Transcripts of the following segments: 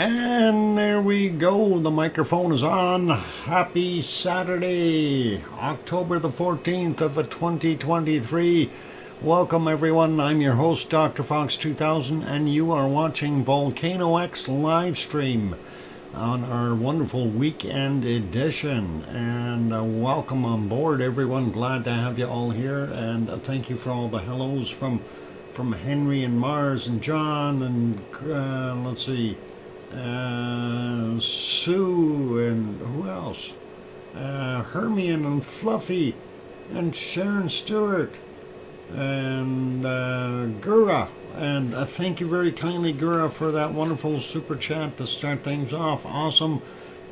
And there we go, the microphone is on. Happy Saturday, October the 14th of 2023. Welcome everyone, I'm your host DrFox2000 and you are watching VolcanoX live stream on our wonderful weekend edition. And welcome on board everyone, glad to have you all here, and thank you for all the hellos from Henry and Mars and John and let's see, Sue and who else? Hermione and Fluffy and Sharon Stewart and Gura. And thank you very kindly, Gura, for that wonderful super chat to start things off. Awesome.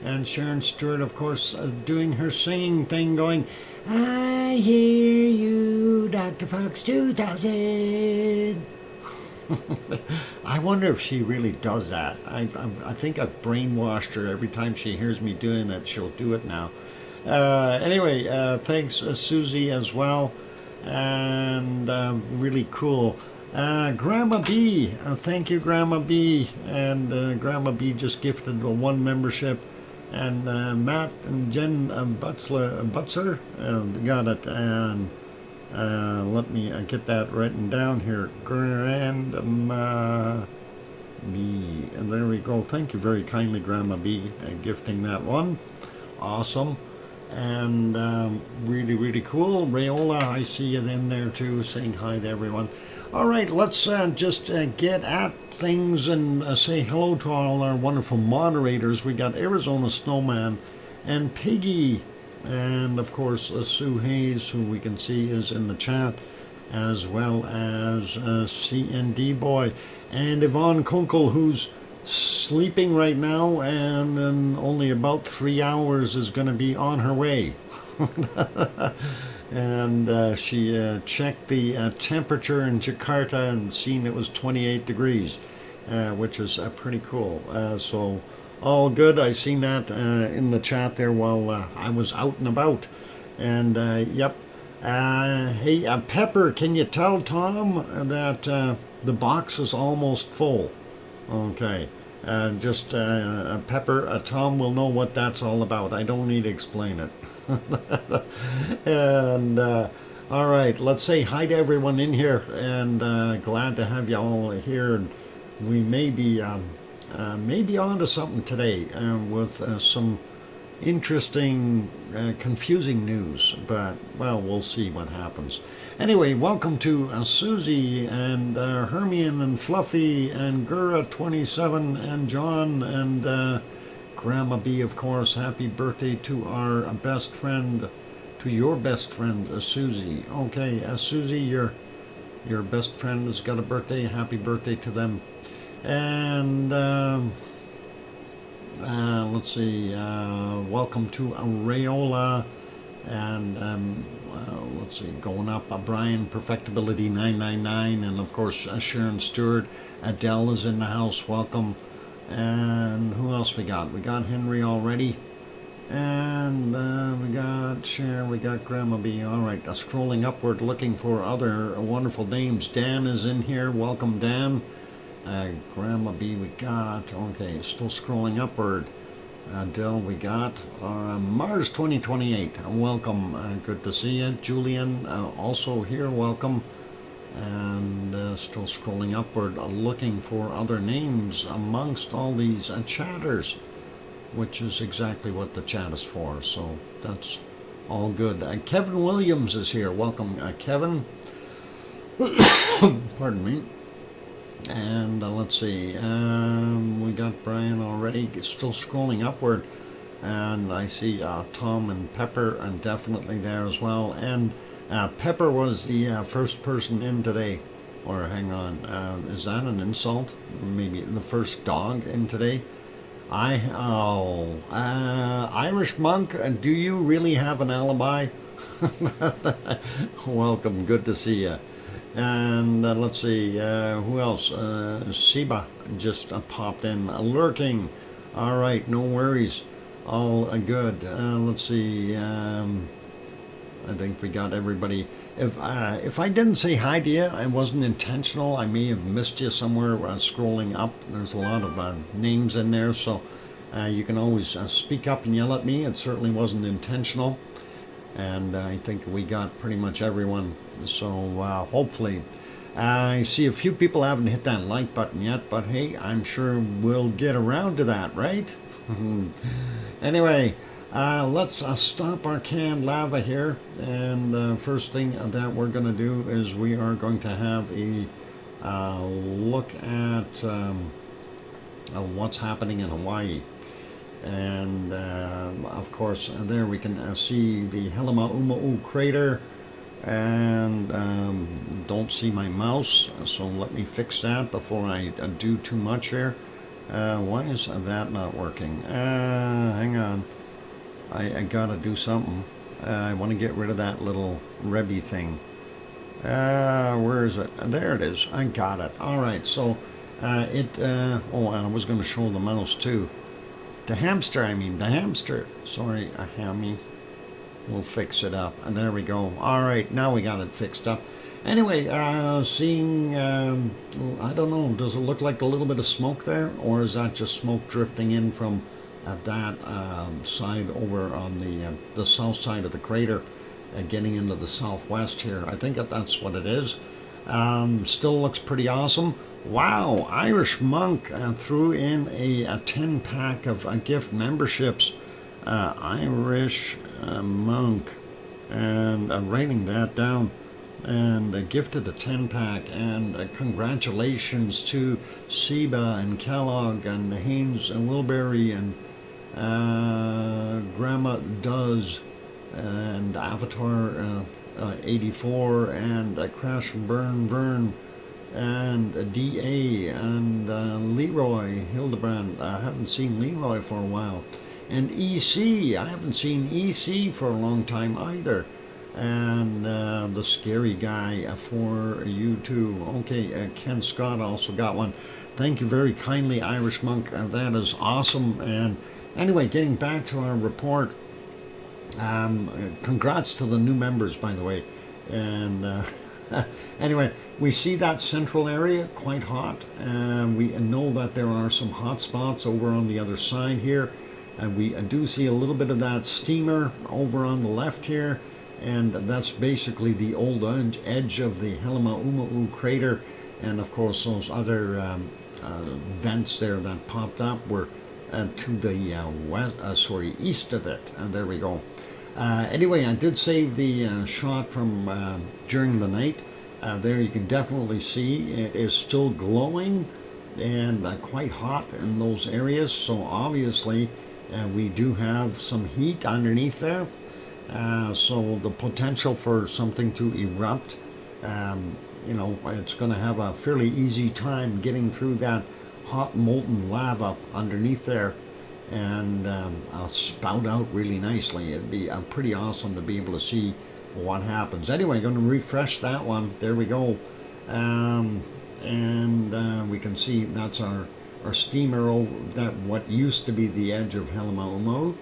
And Sharon Stewart, of course, doing her singing thing, going, I hear you, Dr. Fox 2000. I wonder if she really does that. I think I've brainwashed her. Every time she hears me doing it, she'll do it now. Anyway, thanks Susie as well, and really cool. Grandma B, thank you Grandma B, and Grandma B just gifted one membership, and Matt and Jen Butzer got it, and let me get that written down here. Grandma B. And there we go. Thank you very kindly, Grandma B, gifting that one. Awesome. And really, really cool. Rayola, I see you in there too, saying hi to everyone. All right, let's just get at things and say hello to all our wonderful moderators. We got Arizona Snowman and Piggy, and of course Sue Hayes, who we can see is in the chat, as well as CND Boy and Yvonne Kunkel, who's sleeping right now and in only about 3 hours is going to be on her way. And she checked the temperature in Jakarta and seen it was 28 degrees, which is pretty cool. So all good. I seen that in the chat there while I was out and about. And yep. Hey, Pepper, can you tell Tom that the box is almost full? Okay. Just Pepper, Tom will know what that's all about. I don't need to explain it. And all right, let's say hi to everyone in here, and glad to have you all here. And we may be on to something today with some interesting, confusing news, but well, we'll see what happens. Anyway, welcome to Susie and Hermione and Fluffy and Gura 27 and John and Grandma B, of course. Happy birthday to our best friend, to your best friend, Susie. Okay, Susie, your best friend has got a birthday. Happy birthday to them. And let's see, welcome to Rayola, and let's see, going up, Brian Perfectibility 999, and of course Sharon Stewart. Adele is in the house, welcome. And who else we got? We got Henry already, and we got Sharon, we got Grandma B. All right, scrolling upward, looking for other wonderful names. Dan is in here, welcome Dan. Grandma B we got, okay, still scrolling upward. Adele we got, Mars 2028, welcome, good to see you. Julian also here, welcome. And still scrolling upward, looking for other names amongst all these chatters, which is exactly what the chat is for, so that's all good. Kevin Williams is here, welcome Kevin. Pardon me. And let's see, we got Brian already, still scrolling upward, and I see Tom and Pepper and definitely there as well. And Pepper was the first person in today, or hang on, is that an insult? Maybe the first dog in today? Irish Monk, do you really have an alibi? Welcome, good to see you. And let's see, who else? Siba just popped in, lurking. All right, no worries, all good. Let's see, I think we got everybody. If I didn't say hi to you, it wasn't intentional. I may have missed you somewhere scrolling up. There's a lot of names in there, so you can always speak up and yell at me. It certainly wasn't intentional. And I think we got pretty much everyone. So hopefully, I see a few people haven't hit that like button yet, but hey, I'm sure we'll get around to that, right? Anyway, let's stop our canned lava here. And the first thing that we're going to do is we are going to have a look at what's happening in Hawaii. And of course, there we can see the Helemaumau crater, and don't see my mouse, so let me fix that before I do too much here. Why is that not working? Hang on, I gotta do something. I want to get rid of that little Rebby thing. Where is it? There it is. I got it. All right, so oh, and I was going to show the mouse too. The hamster. Sorry, a hammy. We'll fix it up. And there we go. All right, now we got it fixed up. Anyway, seeing, I don't know, does it look like a little bit of smoke there? Or is that just smoke drifting in from that side over on the south side of the crater, getting into the southwest here? I think that's what it is. Still looks pretty awesome. Wow, Irish Monk threw in a 10-pack of gift memberships. Irish Monk, and writing that down, and gifted a 10-pack, and congratulations to Seba and Kellogg and Haynes and Wilbury and Grandma Does and Avatar 84 and Crash and Burn Vern and DA and Leroy Hildebrand. I haven't seen Leroy for a while. And EC, I haven't seen EC for a long time either. And the scary guy for you too. Okay, Ken Scott also got one. Thank you very kindly, Irish Monk. That is awesome. And anyway, getting back to our report. Congrats to the new members, by the way. And anyway, we see that central area quite hot. And we know that there are some hot spots over on the other side here. And we do see a little bit of that steamer over on the left here. And that's basically the old edge of the Helemaumau crater. And of course, those other vents there that popped up were to the east of it. And there we go. Anyway, I did save the shot from during the night. There you can definitely see it is still glowing and quite hot in those areas. So obviously, we do have some heat underneath there. So the potential for something to erupt, you know, it's going to have a fairly easy time getting through that hot molten lava underneath there, and spout out really nicely. It'd be pretty awesome to be able to see what happens. Anyway, I'm going to refresh that one. There we go. And we can see that's our steamer over that what used to be the edge of Helemaumau,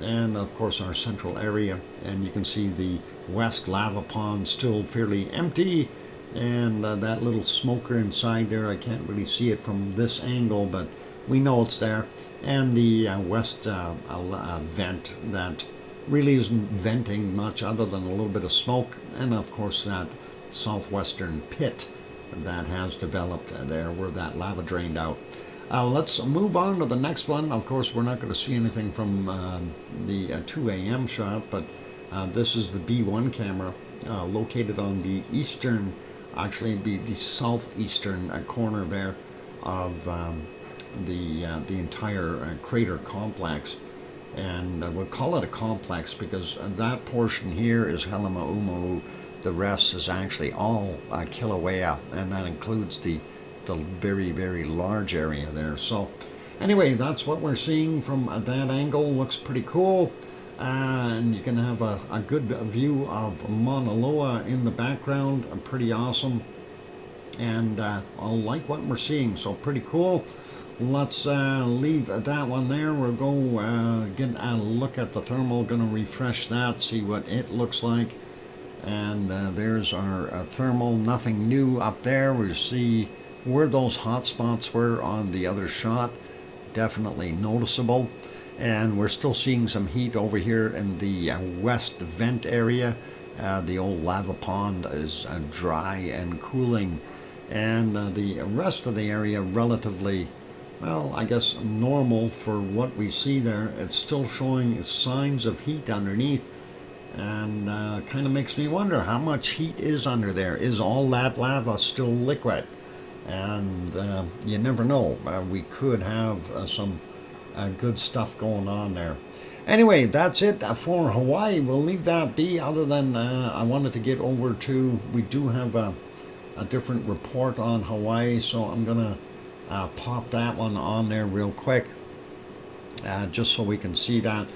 and of course our central area. And you can see the west lava pond still fairly empty, and that little smoker inside there, I can't really see it from this angle, but we know it's there. And the west vent that really isn't venting much other than a little bit of smoke, and of course that southwestern pit that has developed there where that lava drained out. Let's move on to the next one. Of course, we're not going to see anything from the 2 a.m. shot, but this is the B1 camera located on the eastern, actually the southeastern corner there of the entire crater complex. And we'll call it a complex because that portion here is Helemaumau. The rest is actually all Kilauea, and that includes the very, very large area there. So anyway, that's what we're seeing from that angle. Looks pretty cool. And you can have a good view of Mauna Loa in the background. Pretty awesome. And I like what we're seeing, so pretty cool. let's leave that one there. We'll go get a look at the thermal. Gonna refresh that, see what it looks like. And there's our thermal. Nothing new up there. We see where those hot spots were on the other shot. Definitely noticeable. And we're still seeing some heat over here in the west vent area. The old lava pond is dry and cooling, and the rest of the area relatively, well, I guess normal for what we see there. It's still showing signs of heat underneath, and kind of makes me wonder how much heat is under there. Is all that lava still liquid? And you never know. We could have some good stuff going on there. Anyway, that's it for Hawaii. We'll leave that be, other than I wanted to get over to, we do have a different report on Hawaii, so I'm gonna pop that one on there real quick, just so we can see that.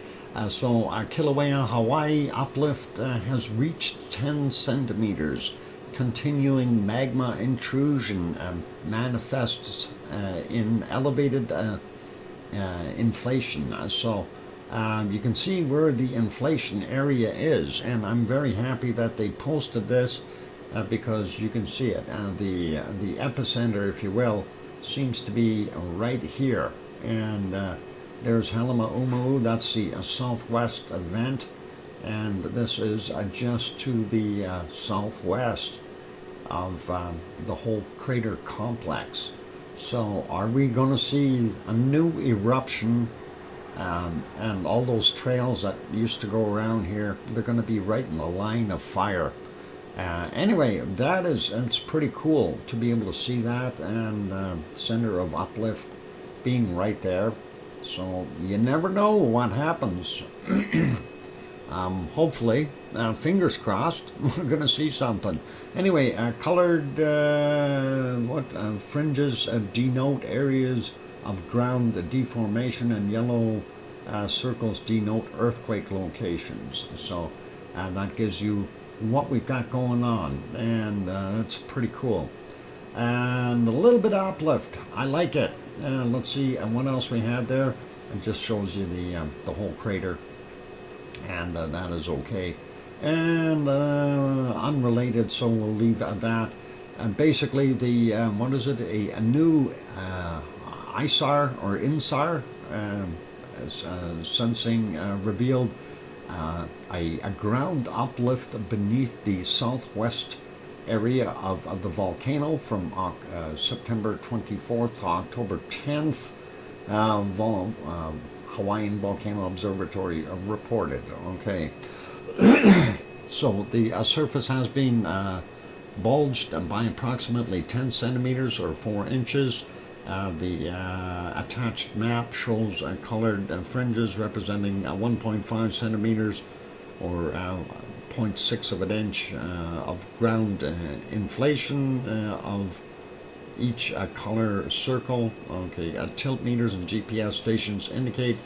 So Kilauea, Hawaii uplift has reached 10 centimeters. Continuing magma intrusion manifests in elevated inflation. So you can see where the inflation area is, and I'm very happy that they posted this because you can see it. The epicenter, if you will, seems to be right here, and there's Halema-Umu. That's the southwest event, and this is just to the southwest of the whole crater complex. So are we going to see a new eruption? And all those trails that used to go around here, they're going to be right in the line of fire. Anyway, it's pretty cool to be able to see that, and center of uplift being right there. So you never know what happens. Hopefully, fingers crossed, we're going to see something. Anyway, colored fringes denote areas of ground deformation, and yellow circles denote earthquake locations. So that gives you what we've got going on, and that's pretty cool. And a little bit of uplift, I like it. Let's see what else we had there. It just shows you the whole crater, and that is okay. And unrelated, so we'll leave that. And basically, what is it? A new ISAR or INSAR sensing revealed a ground uplift beneath the southwest area of the volcano from September 24th to October 10th. Hawaiian Volcano Observatory reported. Okay. So the surface has been bulged by approximately 10 centimeters or 4 inches. The attached map shows colored fringes representing 1.5 centimeters or 0.6 of an inch of ground inflation of each color circle. Okay, tilt meters and GPS stations indicate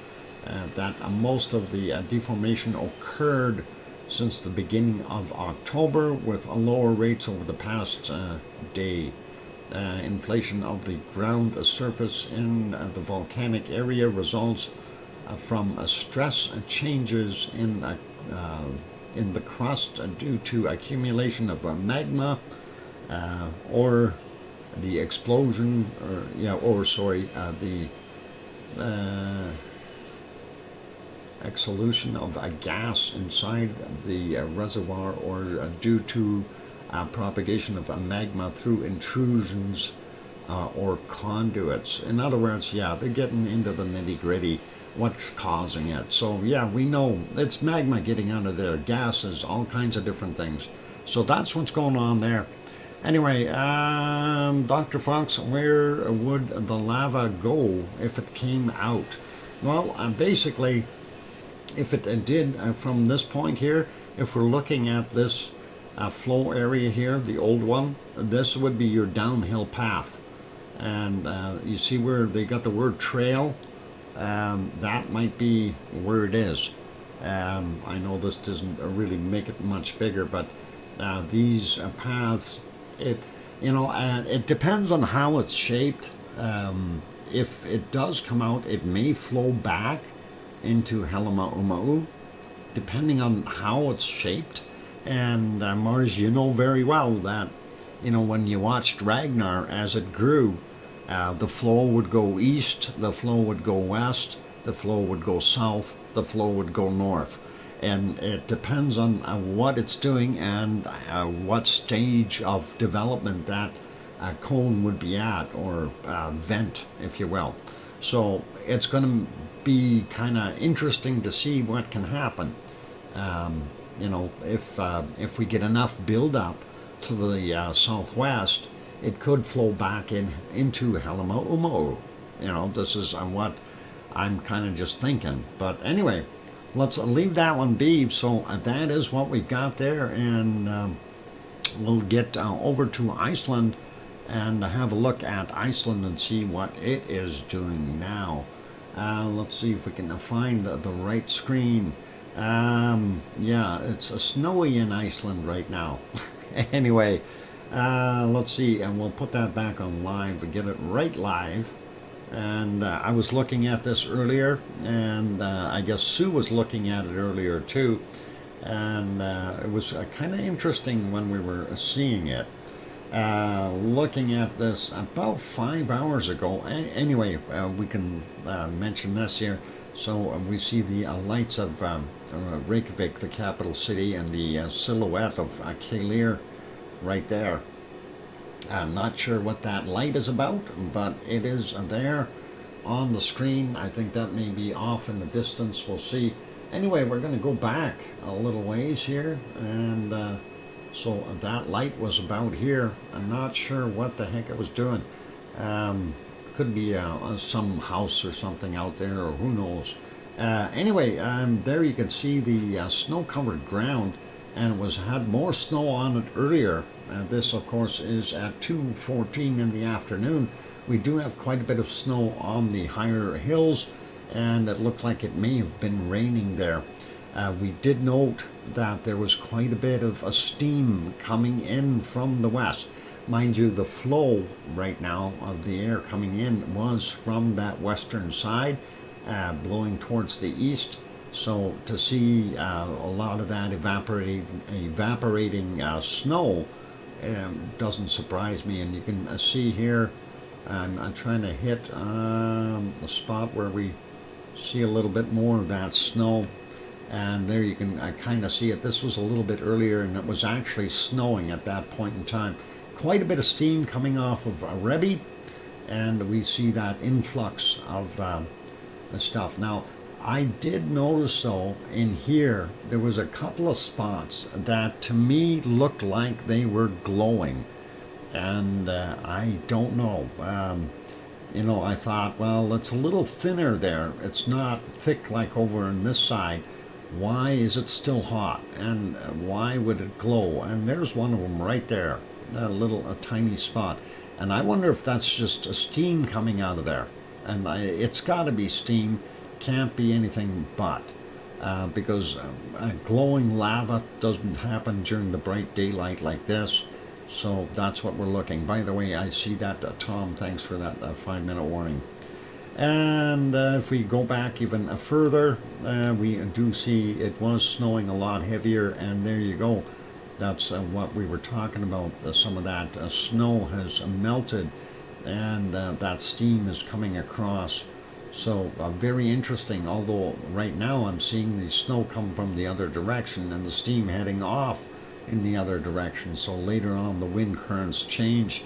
that most of the deformation occurred since the beginning of October, with lower rates over the past day. Inflation of the ground surface in the volcanic area results from stress changes in the crust due to accumulation of magma or the explosion, the exhalation of a gas inside the reservoir, or due to propagation of magma through intrusions or conduits. In other words, yeah, they're getting into the nitty-gritty, what's causing it. So yeah, we know it's magma getting out of there, gases, all kinds of different things. So that's what's going on there. Anyway, Dr. Fox, where would the lava go if it came out? Well, basically, if it did from this point here, if we're looking at this flow area here, the old one, this would be your downhill path. And you see where they got the word trail? That might be where it is. I know this doesn't really make it much bigger, but these paths, it depends on how it's shaped. if it does come out, it may flow back into Helma'umaʻu, depending on how it's shaped. And Mars, you know very well that, you know, when you watched Ragnar as it grew, the flow would go east, the flow would go west, the flow would go south, the flow would go north. And it depends on what it's doing and what stage of development that cone would be at, or vent, if you will. So it's going to be kind of interesting to see what can happen. You know, if we get enough buildup to the southwest, it could flow back into Helma'umaʻu. You know, this is what I'm kind of just thinking. But anyway, let's leave that one be. So that is what we've got there, and we'll get over to Iceland and have a look at Iceland and see what it is doing now. Let's see if we can find the right screen. Yeah, it's snowy in Iceland right now. Anyway, let's see, and we'll put that back on live and get it right live. And I was looking at this earlier, and I guess Sue was looking at it earlier too, and it was kind of interesting when we were seeing it. Looking at this about 5 hours ago. Anyway, we can mention this here. So we see the lights of Reykjavik, the capital city, and the silhouette of Kilauea right there. I'm not sure what that light is about, but it is there on the screen. I think that may be off in the distance. We'll see. Anyway, we're going to go back a little ways here, and so that light was about here. I'm not sure what the heck it was doing. Could be some house or something out there, or who knows. Anyway, there you can see the snow-covered ground, and it had more snow on it earlier. This, of course, is at 2:14 in the afternoon. We do have quite a bit of snow on the higher hills, and it looked like it may have been raining there. We did note that there was quite a bit of steam coming in from the west. Mind you, the flow right now of the air coming in was from that western side, blowing towards the east. So to see a lot of that evaporating snow doesn't surprise me. And you can see here, I'm trying to hit a spot where we see a little bit more of that snow. And there you can kind of see it. This was a little bit earlier, and it was actually snowing at that point in time. Quite a bit of steam coming off of Rebi, and we see that influx of stuff. Now, I did notice, though, in here, there was a couple of spots that to me looked like they were glowing. And I don't know. You know, I thought, well, it's a little thinner there. It's not thick like over on this side. Why is it still hot? And why would it glow? And there's one of them right there. A tiny spot. And I wonder if that's just a steam coming out of there. And it's got to be steam. Can't be anything but. Because glowing lava doesn't happen during the bright daylight like this. So that's what we're looking. By the way, I see that, Tom, thanks for that 5-minute warning. And if we go back even further, we do see it was snowing a lot heavier, and there you go. That's what we were talking about. Some of that snow has melted, and that steam is coming across. So very interesting, although right now I'm seeing the snow come from the other direction and the steam heading off in the other direction. So later on the wind currents changed,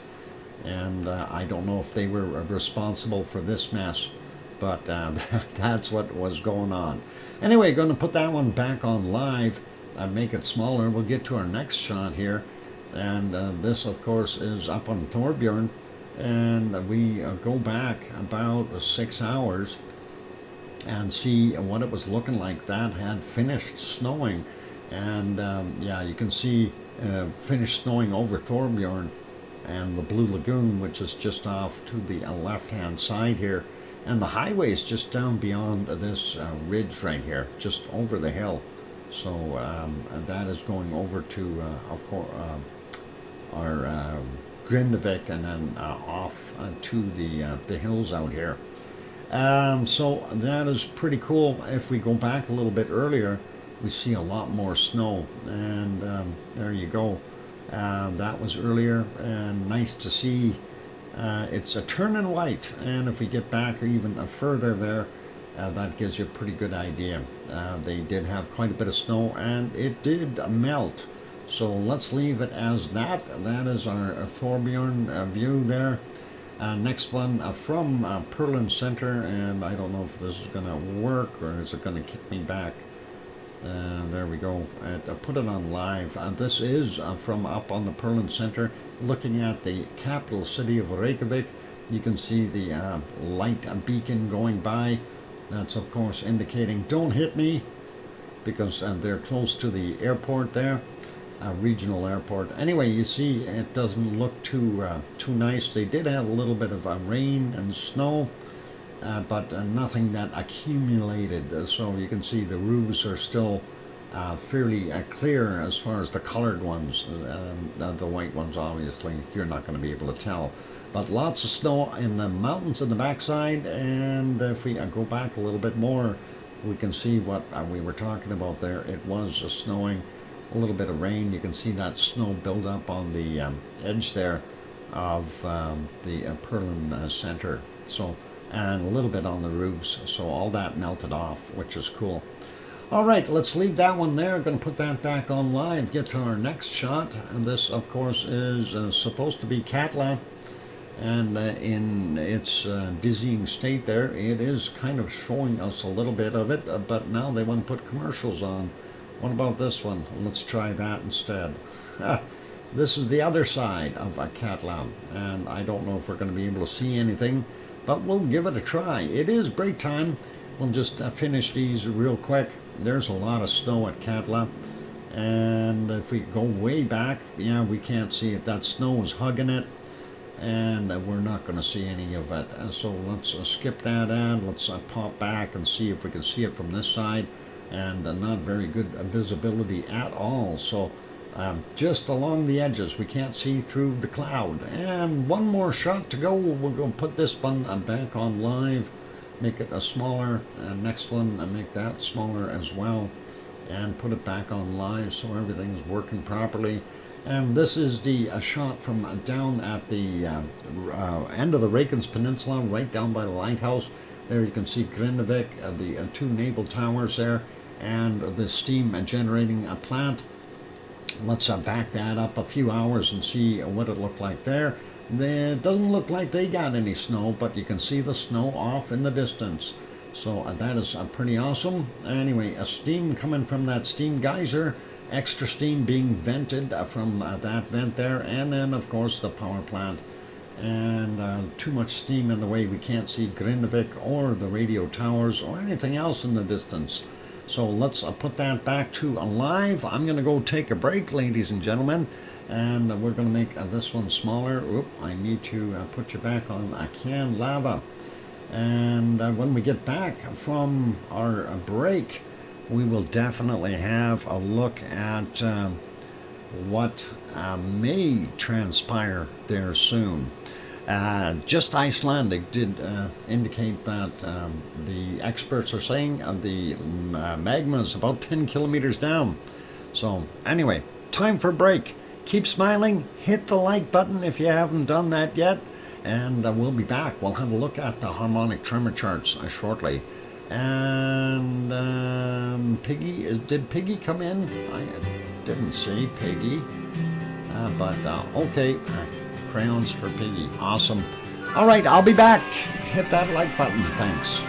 and I don't know if they were responsible for this mess, but that's what was going on. Anyway, going to put that one back on live, make it smaller. We'll get to our next shot here, and this of course is up on Thorbjorn, and we go back about 6 hours and see what it was looking like. That had finished snowing, and yeah, you can see finished snowing over Thorbjorn and the Blue Lagoon, which is just off to the left-hand side here, and the highway is just down beyond this ridge right here, just over the hill. So that is going over to, of course, our Grindavik and then off to the hills out here. So that is pretty cool. If we go back a little bit earlier, we see a lot more snow, and there you go. That was earlier, and nice to see. It's a turning white, and if we get back even further there, that gives you a pretty good idea. They did have quite a bit of snow, and it did melt. So let's leave it as that. That is our Thorbjorn view there. Next one from Perlin Center, and I don't know if this is going to work or is it going to kick me back. There we go. I put it on live. This is from up on the Perlin Center, looking at the capital city of Reykjavik. You can see the light beacon going by. That's of course indicating don't hit me, because they're close to the airport there. Regional airport. Anyway, you see it doesn't look too nice. They did have a little bit of rain and snow, but nothing that accumulated. So you can see the roofs are still fairly clear as far as the colored ones. The white ones, obviously, you're not going to be able to tell. But lots of snow in the mountains in the backside, and if we go back a little bit more, we can see what we were talking about there. It was snowing. A little bit of rain. You can see that snow build up on the edge there of the Perlin Center. So, and a little bit on the roofs. So all that melted off, which is cool. All right, let's leave that one there. I'm going to put that back on live. Get to our next shot. And this, of course, is supposed to be Katla. And in its dizzying state there, it is kind of showing us a little bit of it. But now they want to put commercials on. What about this one? Let's try that instead. This is the other side of Katla, and I don't know if we're going to be able to see anything, but we'll give it a try. It is break time. We'll just finish these real quick. There's a lot of snow at Katla, and if we go way back, yeah, we can't see it. That snow is hugging it, and we're not going to see any of it. So let's skip that ad. Let's pop back and see if we can see it from this side. And not very good visibility at all. So just along the edges, we can't see through the cloud. And one more shot to go. We're going to put this one back on live, make it a smaller. Next one, make that smaller as well, and put it back on live so everything's working properly. And this is the shot from down at the end of the Reykjanes Peninsula, right down by the lighthouse. There you can see Grindavik, the two naval towers there, and the steam generating plant. Let's back that up a few hours and see what it looked like there. It doesn't look like they got any snow, but you can see the snow off in the distance. So that is pretty awesome. Anyway, a steam coming from that steam geyser, extra steam being vented from that vent there, and then of course the power plant. And too much steam in the way we can't see Grindavik or the radio towers or anything else in the distance. So let's put that back to live. I'm going to go take a break, ladies and gentlemen, and we're going to make this one smaller. Oop, I need to put you back on canned lava. And when we get back from our break, we will definitely have a look at what may transpire there soon. Just Icelandic did indicate that the experts are saying the magma is about 10 kilometers down. So anyway, time for a break. Keep smiling, hit the like button if you haven't done that yet, and we'll be back. We'll have a look at the harmonic tremor charts shortly. And Piggy, did Piggy come in? I didn't see Piggy, but okay. Crayons for Piggy. Awesome. All right, I'll be back. Hit that like button. Thanks.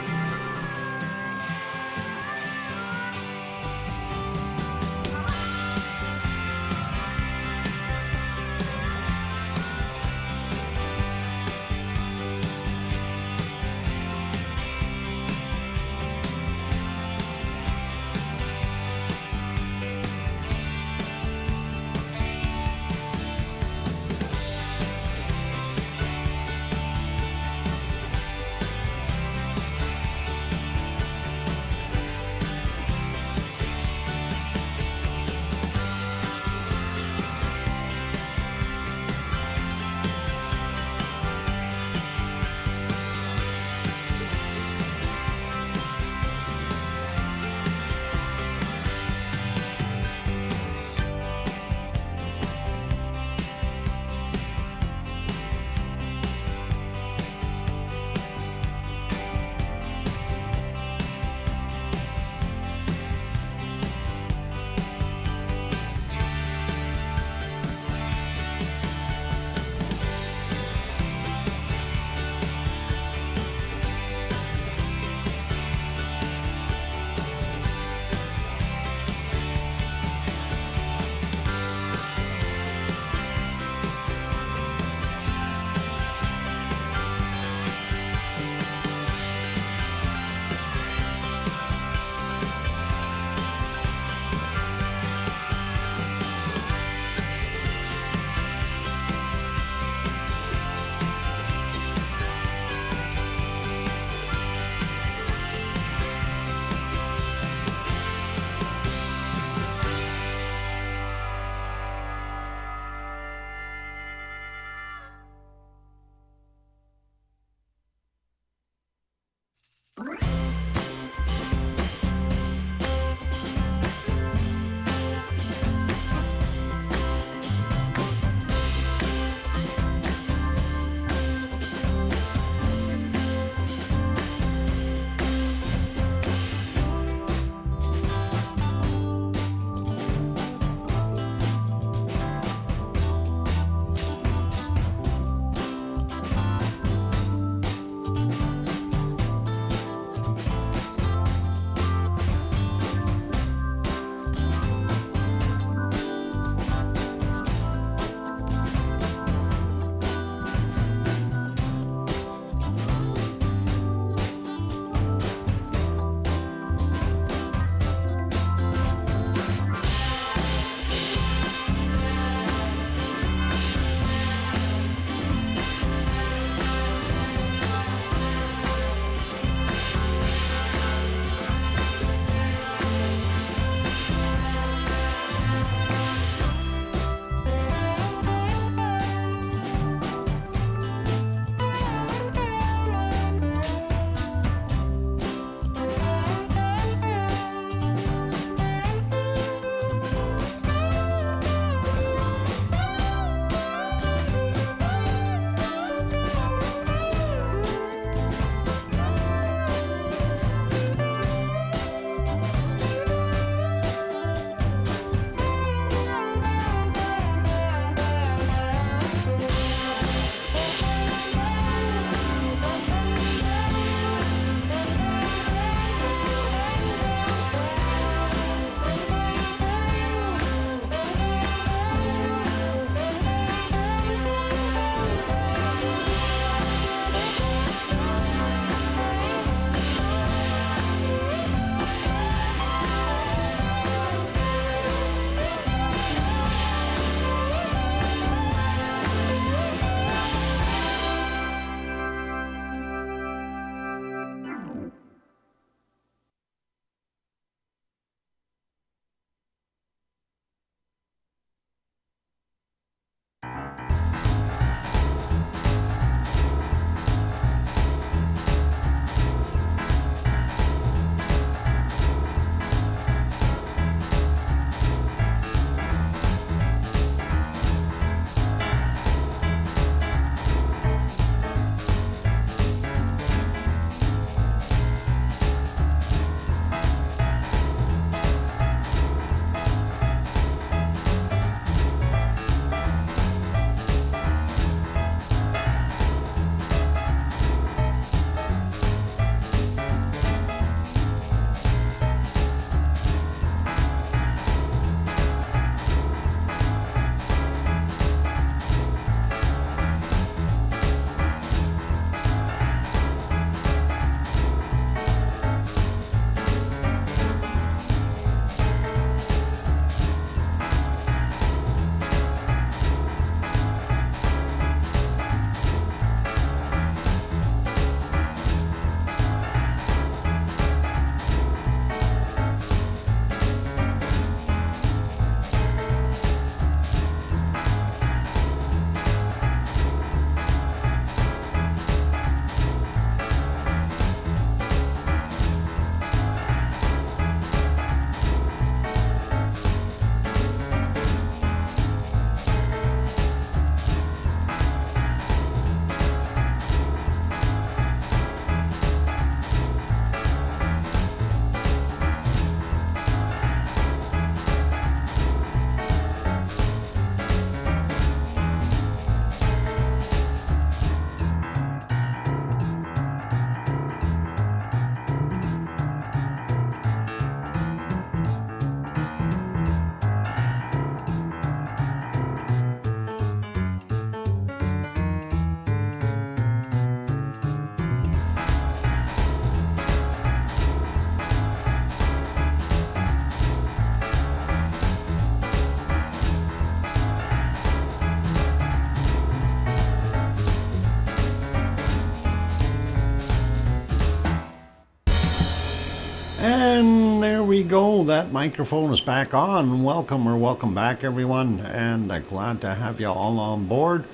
we go. That microphone is back on. Welcome back, everyone, and glad to have you all on board.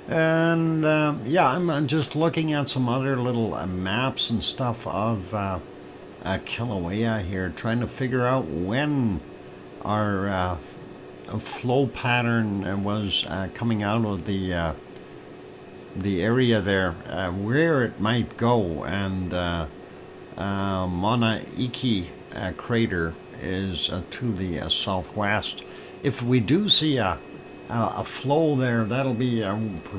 And yeah, I'm just looking at some other little maps and stuff of Kilauea here, trying to figure out when our flow pattern was coming out of the area there, where it might go. And Mauna Iki crater is to the southwest. If we do see a flow there, that'll be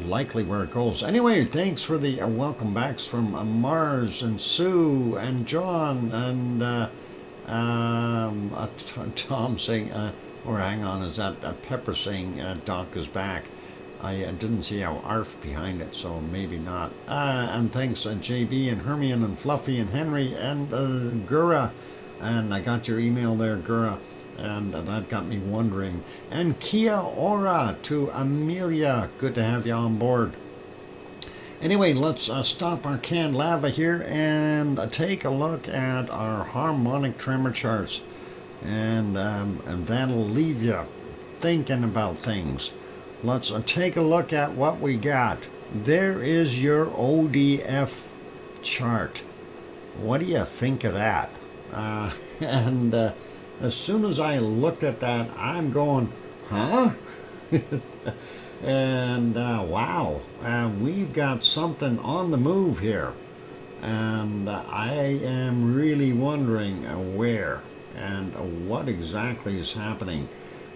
likely where it goes. Anyway, thanks for the welcome backs from Mars and Sue and John and Tom saying, or hang on, is that Pepper saying Doc is back? I didn't see our ARF behind it, so maybe not. And thanks JB and Hermione and Fluffy and Henry and Gura. And I got your email there, Gura. And that got me wondering. And Kia ora to Amelia. Good to have you on board. Anyway, let's stop our canned lava here and take a look at our harmonic tremor charts. And that'll leave you thinking about things. Let's take a look at what we got. There is your ODF chart. What do you think of that? And as soon as I looked at that, I'm going, huh? And wow, we've got something on the move here. And I am really wondering where and what exactly is happening.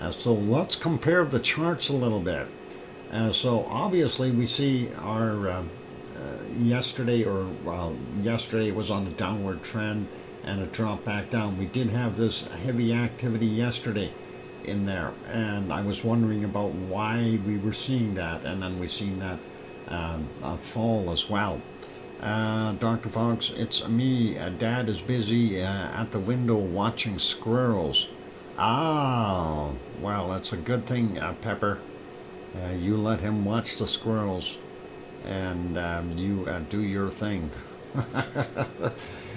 So let's compare the charts a little bit. So obviously we see our yesterday it was on a downward trend and it dropped back down. We did have this heavy activity yesterday in there, and I was wondering about why we were seeing that, and then we seen that fall as well. Dr. Fox, it's me. Dad is busy at the window watching squirrels. Ah, well, that's a good thing, Pepper. You let him watch the squirrels, and you do your thing.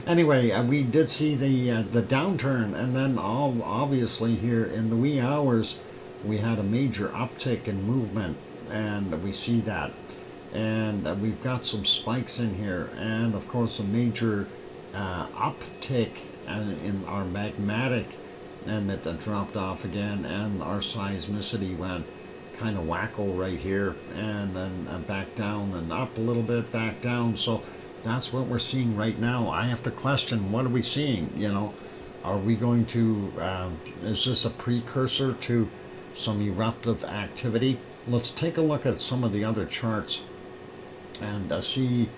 Anyway, we did see the downturn, and then obviously here in the wee hours, we had a major uptick in movement, and we see that. And we've got some spikes in here, and of course a major uptick in our magmatic, and it dropped off again, and our seismicity went kind of wacko right here, and then back down and up a little bit, back down. So that's what we're seeing right now. I have to question, what are we seeing? You know, are we going to, is this a precursor to some eruptive activity? Let's take a look at some of the other charts and see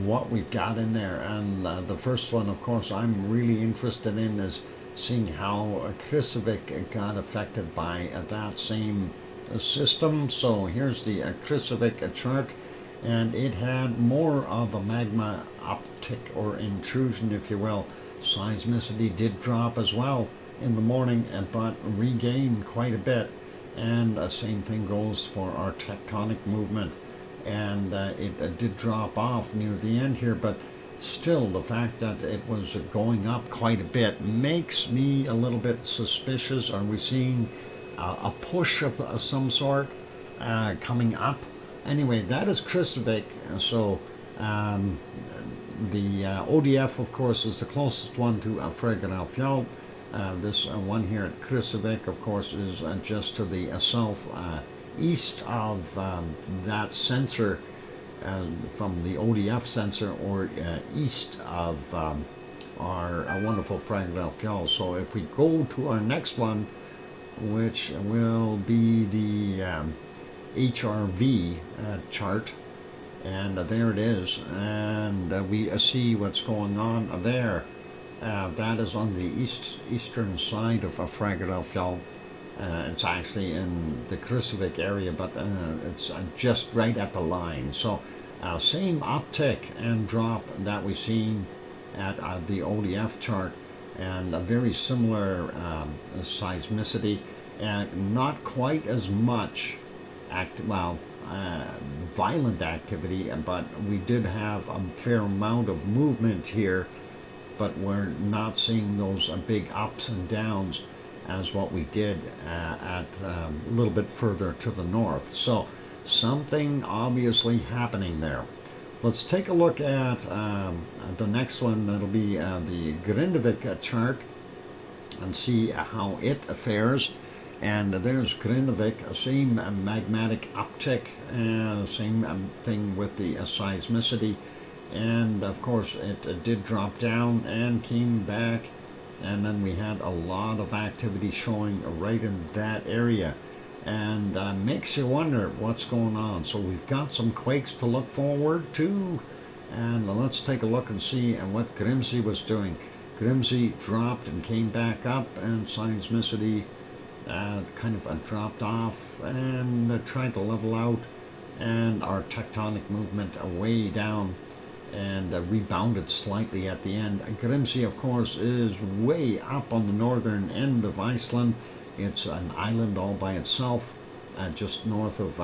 what we've got in there. And the first one, of course, I'm really interested in is seeing how Kristevik got affected by that same system. So here's the Kristevik chart, and it had more of a magma uptick or intrusion, if you will. Seismicity did drop as well in the morning, but regained quite a bit. And the same thing goes for our tectonic movement. And it did drop off near the end here, but still the fact that it was going up quite a bit makes me a little bit suspicious. Are we seeing a push of some sort coming up? Anyway, that is Kristevik. So the ODF, of course, is the closest one to Freyr. This one here at Kristevik, of course, is just to the south east of that sensor, from the ODF sensor, or east of our wonderful Freyr. So if we go to our next one, which will be the HRV chart, and there it is, and we see what's going on there. That is on the eastern side of Freyr. It's actually in the Kristevik area, but it's just right at the line. So same uptick and drop that we've seen at the ODF chart, and a very similar seismicity, and not quite as much violent activity, but we did have a fair amount of movement here but we're not seeing those big ups and downs as what we did at a little bit further to the north. So something obviously happening there. Let's take a look at the next one. That'll be the Grindavik chart and see how it fares. And there's Grindavik, same magmatic uptick, same thing with the seismicity. And of course it did drop down and came back, and then we had a lot of activity showing right in that area, and makes you wonder what's going on. So we've got some quakes to look forward to, and let's take a look and see what Grimsey was doing. Grimsey dropped and came back up, and seismicity kind of dropped off and tried to level out, and our tectonic movement way down, and rebounded slightly at the end. Grimsey, of course, is way up on the northern end of Iceland. It's an island all by itself, just north of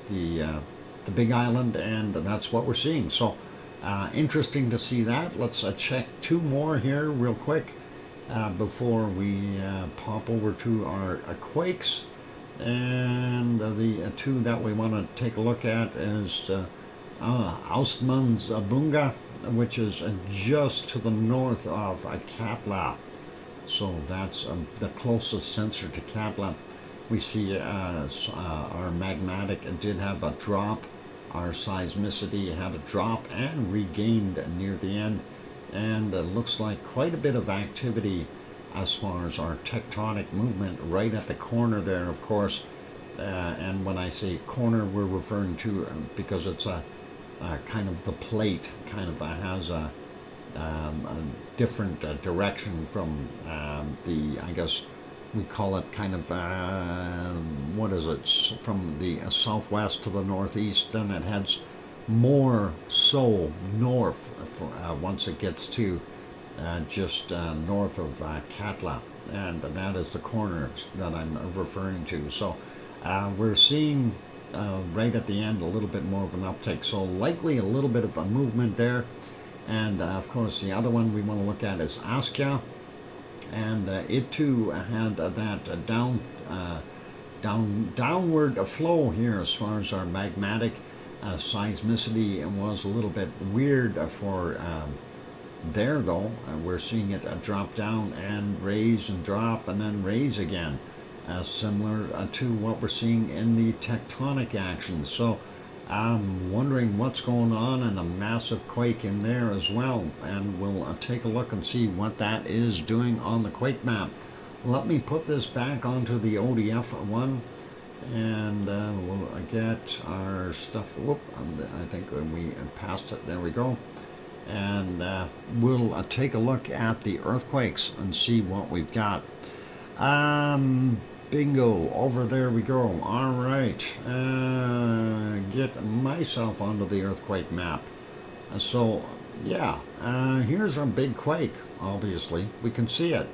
the big island, and that's what we're seeing. So interesting to see that. Let's check two more here real quick before we pop over to our quakes. And the two that we want to take a look at is Austmannsbunga, which is just to the north of Katla. So that's the closest sensor to Katla. We see our magmatic did have a drop. Our seismicity had a drop and regained near the end. And it looks like quite a bit of activity as far as our tectonic movement right at the corner there, of course. And when I say corner, we're referring to, because it's a kind of the plate kind of has a different direction from I guess we call it kind of, what is it, from the southwest to the northeast, and it heads more so north once it gets to just north of Katla, and that is the corner that I'm referring to. So we're seeing right at the end a little bit more of an uptick, so likely a little bit of a movement there. And of course the other one we want to look at is Askja, and it too had that downward flow here as far as our magmatic seismicity, and was a little bit weird for there, though. We're seeing it drop down and raise and drop and then raise again, similar to what we're seeing in the tectonic action. So I'm wondering what's going on, and a massive quake in there as well, and we'll take a look and see what that is doing on the quake map. Let me put this back onto the ODF one, and we'll get our stuff. Whoop, I think we passed it. There we go. And we'll take a look at the earthquakes and see what we've got. Bingo, over there we go. All right, get myself onto the earthquake map. So yeah, here's our big quake. Obviously we can see it,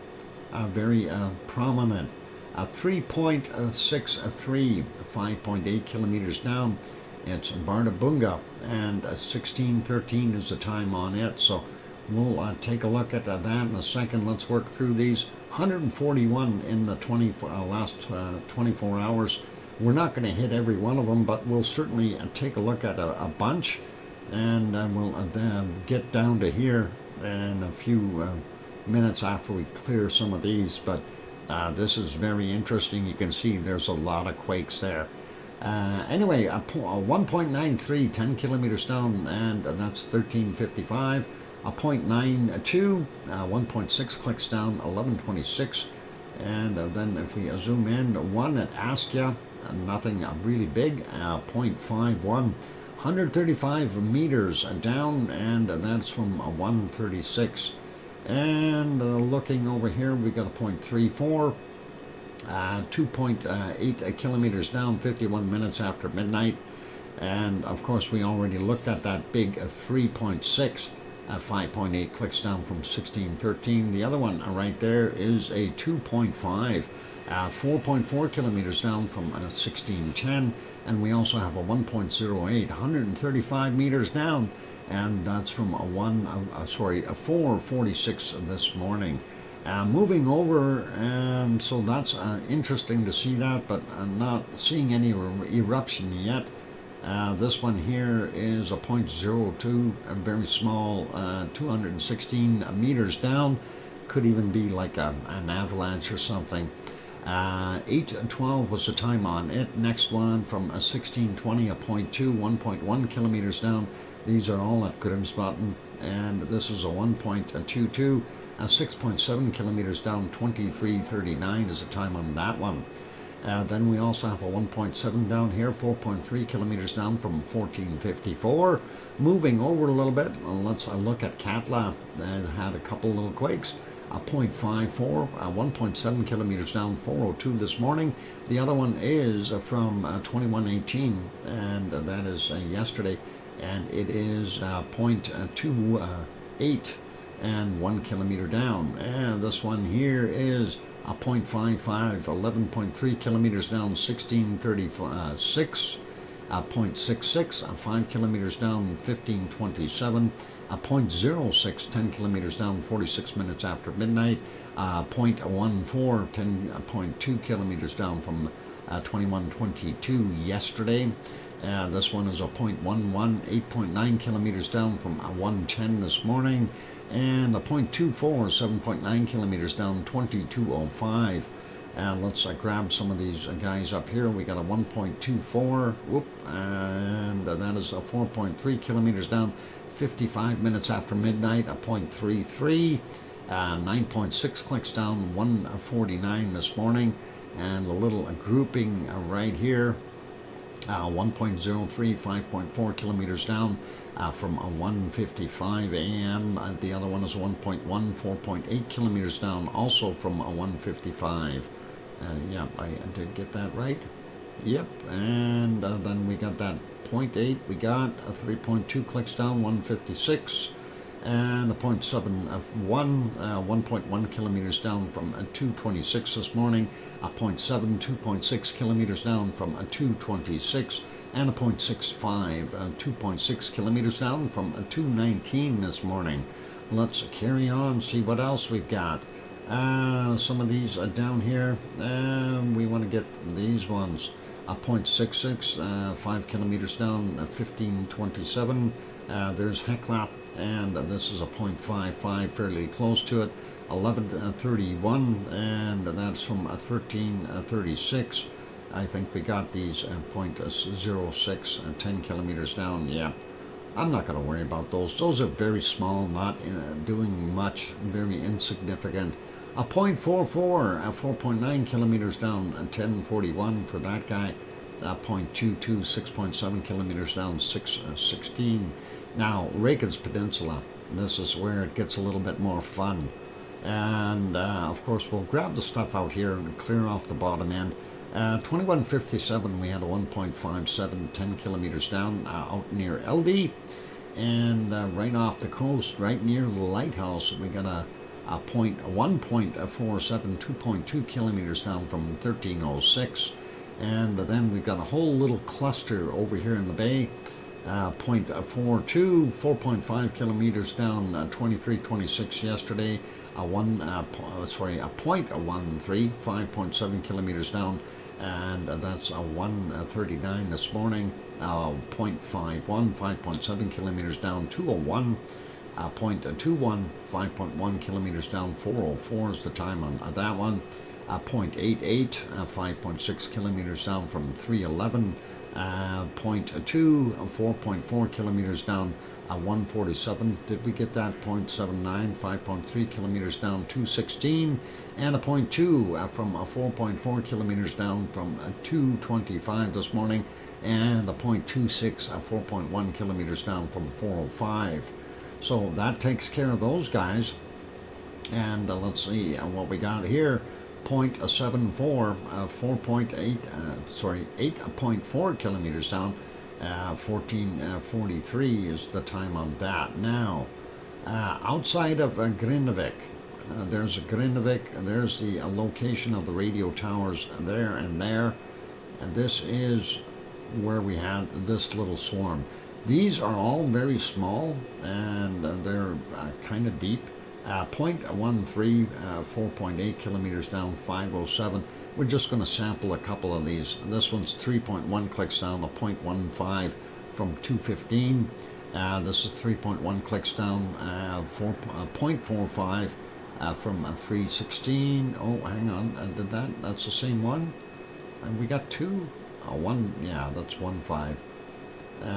very prominent. 3.63, 5.8 kilometers down. It's Bardabunga, and 1613 is the time on it. So we'll take a look at that in a second. Let's work through these. 141 in the last 24 hours. We're not going to hit every one of them, but we'll certainly take a look at a bunch, and we'll get down to here in a few minutes after we clear some of these. But this is very interesting. You can see there's a lot of quakes there. Anyway, 1.93, 10 kilometers down, and that's 1355. A 0.92, 1.6 clicks down, 1126. And then if we zoom in, 1 at Askja, nothing really big, 0.51, 135 meters down, and that's from 136. And looking over here, we got a 0.34, 2.8 kilometers down, 51 minutes after midnight. And of course we already looked at that big 3.6, 5.8 clicks down from 1613. The other one right there is a 2.5, 4.4 kilometers down from 1610. And we also have a 1.08, 135 meters down, and that's from a 4:46 this morning. Moving over, and so that's interesting to see that, but I'm not seeing any eruption yet. This one here is a 0.02, a very small, 216 meters down. Could even be like an avalanche or something. 8:12 was the time on it. Next one from a 1620, a 0.2, 1.1 kilometers down. These are all at Grimsbotn, and this is a 1.22, 6.7 kilometers down. 23:39 is the time on that one. Then we also have a 1.7 down here, 4.3 kilometers down from 1454. Moving over a little bit, let's look at Katla. It had a couple little quakes. A 0.54, 1.7 kilometers down, 4:02 this morning. The other one is from 2118, and that is yesterday, and it is 0.28 and 1 kilometer down. And this one here is a 0.55, 11.3 kilometers down, 1636, a 0.66, 5 kilometers down, 1527, a 0.06, 10 kilometers down, 46 minutes after midnight, 0.14, 10.2 kilometers down from 2122 yesterday. This one is a 0.11, 8.9 kilometers down from 110 this morning, and a 0.24, 7.9 kilometers down, 2205. And let's grab some of these guys up here. We got a 1.24, and that is a 4.3 kilometers down, 55 minutes after midnight, a 0.33, 9.6 clicks down, 149 this morning, and a little grouping right here, 1.03, 5.4 kilometers down from 1:55 a.m. The other one is 1.1, 4.8 kilometers down, also from 1:55. Yeah, I did get that right. Yep, and then we got that 0.8. We got a 3.2 clicks down, 1:56, and a 0.71, 1.1 kilometers down from 2:26 this morning. A 0.7, 2.6 kilometers down from 2:26, and a 0.65, 2.6 kilometers down from 2:19 this morning. Let's carry on, see what else we've got. Some of these are down here, and we want to get these ones. A 0.66, 5 kilometers down, 1527. There's Hekla, and this is a 0.55, fairly close to it. 1131, and that's from 1336. I think we got these 0.06, 10 kilometers down. Yeah, I'm not going to worry about those. Those are very small, not doing much, very insignificant. A 0.44, 4.9 kilometers down, 1041 for that guy. 0.22, 6.7 kilometers down, 616. Now, Reykjanes Peninsula. This is where it gets a little bit more fun. And of course, we'll grab the stuff out here and clear off the bottom end. 2157, we had a 1.57, 10 kilometers down, out near LD. And right off the coast, right near the lighthouse, we got a 1.47, 2.2 kilometers down from 1306. And then we've got a whole little cluster over here in the bay. 0.42, 4.5 kilometers down, 2326 yesterday. A 0.13, 5.7 kilometers down, and that's a 139 this morning. 0.51, 5.7 kilometers down, 201. 0.21, 5.1 kilometers down, 404 is the time on that one. 0.88, 5.6 kilometers down from 311. 0.2, 4.4 kilometers down, 147. Did we get that? 0.79, 5.3 kilometers down, 216, and a 0.2 from 4.4 kilometers down from 225 this morning, and a 0.26, 4.1 kilometers down from 405. So that takes care of those guys. And let's see what we got here. 0.74, 8.4 kilometers down, 1443 is the time on that. Now, outside of Grindavik, there's Grindavik, there's the location of the radio towers there and there, and this is where we had this little swarm. These are all very small, and they're kind of deep. 0.13, 4.8 kilometers down, 507. We're just going to sample a couple of these. This one's 3.1 clicks down, a 0.15 from 215. This is 3.1 clicks down, 0.45 from 316. Oh, hang on, did that's the same one? And we got two? One, yeah, that's 1.5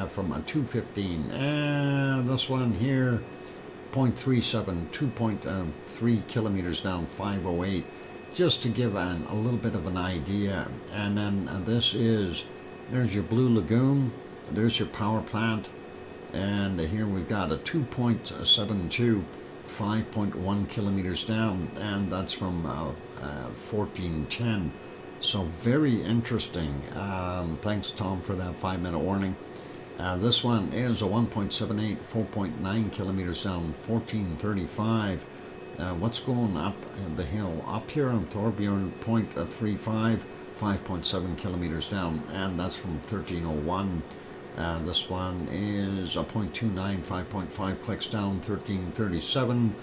from 215. And this one here, 0.37, 2.3 kilometers down, 508. Just to give a little bit of an idea. And then there's your Blue Lagoon, there's your power plant, and here we've got a 2.72, 5.1 kilometers down, and that's from 1410. So very interesting. Thanks, Tom, for that 5-minute warning. This one is a 1.78, 4.9 kilometers down, 1435. What's going up the hill? Up here on Thorbjorn, 0.35, 5.7 kilometers down, and that's from 1301. This one is a 0.29, 5.5 clicks down, 1337.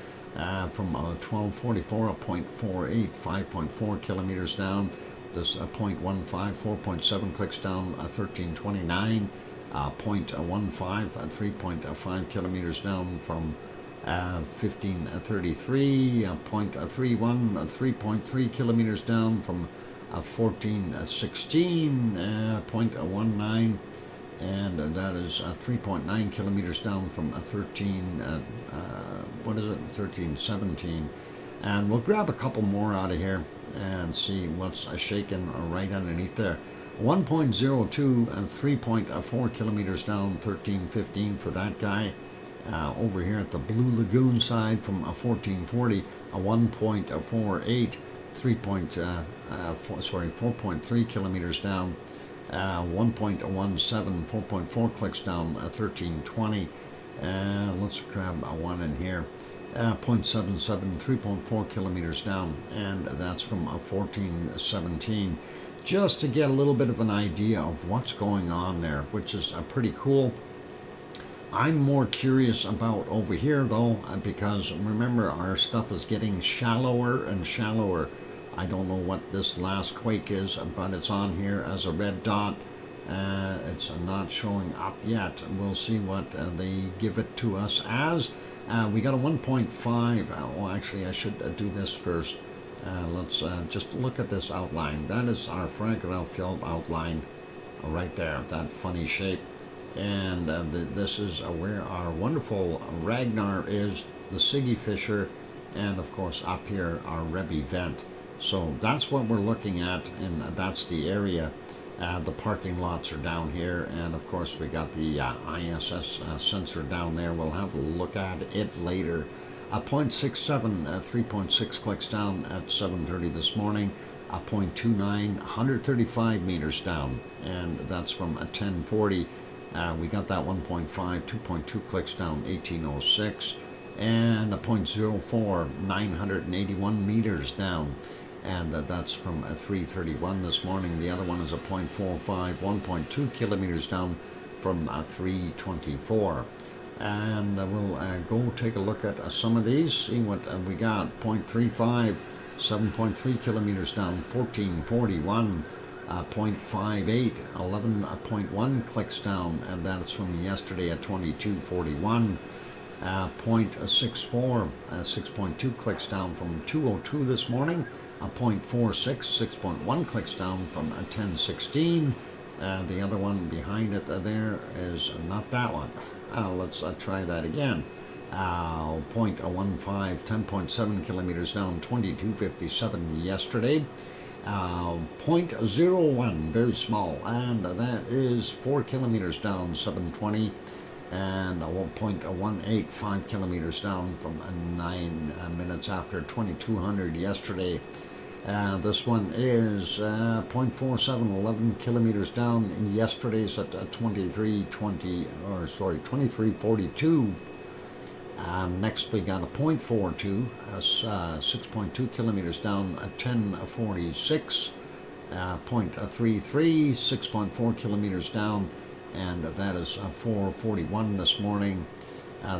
From 1244, a 0.48, 5.4 kilometers down. This 0.15, 4.7 clicks down, 1329. 0.15, 3.5 kilometers down from 1533, 0.31, 3.3 kilometers down from 1416, 0.19, and that is 3.9 kilometers down from 1317. And we'll grab a couple more out of here and see what's shaking right underneath there. 1.02 and 3.4 kilometers down, 1315 for that guy. Over here at the Blue Lagoon side from 1440, a 1.48, 4.3 kilometers down, 1.17, 4.4 clicks down, 1320. Let's grab one in here. 0.77, 3.4 kilometers down, and that's from 1417. Just to get a little bit of an idea of what's going on there, which is pretty cool. I'm more curious about over here though, because remember, our stuff is getting shallower and shallower. I don't know what this last quake is, but it's on here as a red dot. It's not showing up yet. We'll see what they give it to us as. We got a 1.5. Well, actually, I should do this first. Let's just look at this outline. That is our Frankenfeld field outline right there, that funny shape. And this is where our wonderful Ragnar is, the Siggy Fisher, and of course up here our Rebbe vent. So that's what we're looking at, and that's the area. The parking lots are down here, and of course we got the ISS sensor down there. We'll have a look at it later. 0.67, 3.6 clicks down at 7:30 this morning. 0.29, 135 meters down, and that's from 1040. We got that 1.5, 2.2 clicks down, 1806, and a 0.04, 981 meters down, and that's from 331 this morning. The other one is a 0.45, 1.2 kilometers down from 324. And we'll go take a look at some of these, see what we got. 0.35, 7.3 kilometers down, 1441. 0.58, 11.1 clicks down, and that's from yesterday at 2241. 0.64, 6.2 clicks down from 202 this morning. 0.46, 6.1 clicks down from 1016. The other one behind it there is not that one. Let's try that again. 0.15, 10.7 kilometers down, 2257 yesterday. 0.01, very small, and that is 4 kilometers down, 720, and 1.18, 5 kilometers down from 9 minutes after 2200 yesterday. This one is 0.47, 11 kilometers down. Yesterday's at 2342. Next we got a 0.42, 6.2 kilometers down, 1046. 0.33, 6.4 kilometers down, and that is 4:41 this morning.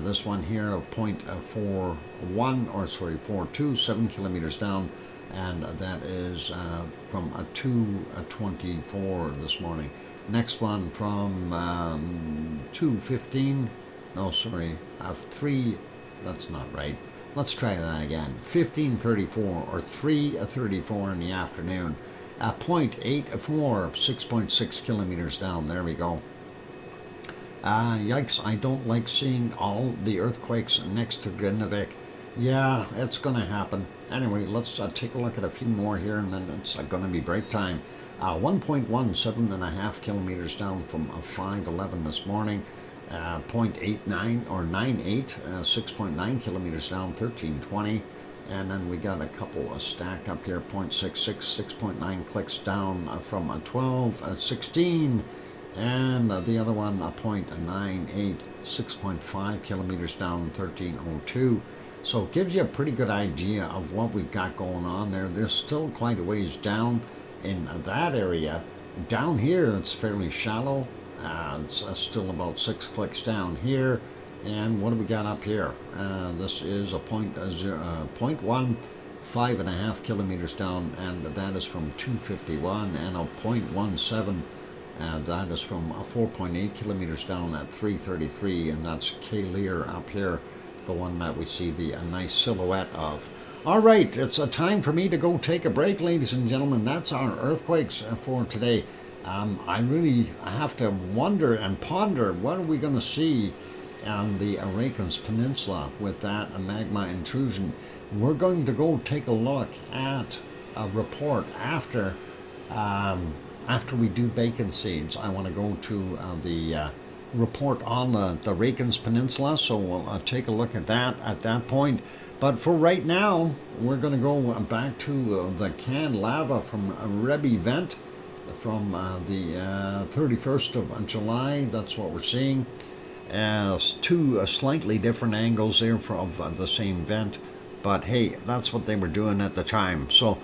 This one here, 0.42, 7 kilometers down, and that is from 2:24 this morning. Next one from 2:15, no, sorry, 3, that's not right. Let's try that again. 15:34 or 3:34 in the afternoon. 0.84, 6.6 kilometers down. There we go. Yikes, I don't like seeing all the earthquakes next to Grindavik. Yeah, it's going to happen. Anyway, let's take a look at a few more here, and then it's going to be break time. 1.17.5 kilometers down from 5:11 this morning. 0.89 or 98, 6.9 kilometers down, 13:20. And then we got a couple stacked up here, 0.66, 6.9 clicks down from 12:16. And the other one, 0.98, 6.5 kilometers down, 13:02. So it gives you a pretty good idea of what we've got going on there. There's still quite a ways down in that area. Down here, it's fairly shallow. It's still about 6 clicks down here. And what do we got up here? This is a 0.1, 5.5 kilometers down, and that is from 2:51, and a 0.17. That is from 4.8 kilometers down at 3:33, and that's Kilauea up here, the one that we see the nice silhouette of. All right, it's a time for me to go take a break, ladies and gentlemen. That's our earthquakes for today. I really have to wonder and ponder, what are we going to see on the Reykjanes Peninsula with that magma intrusion? We're going to go take a look at a report after we do bacon seeds. I want to go to the report on the Reykjanes Peninsula, so we'll take a look at that point. But for right now, we're going to go back to the canned lava from Merapi vent from the 31st of July. That's what we're seeing. Two slightly different angles there of the same vent, but hey, that's what they were doing at the time. So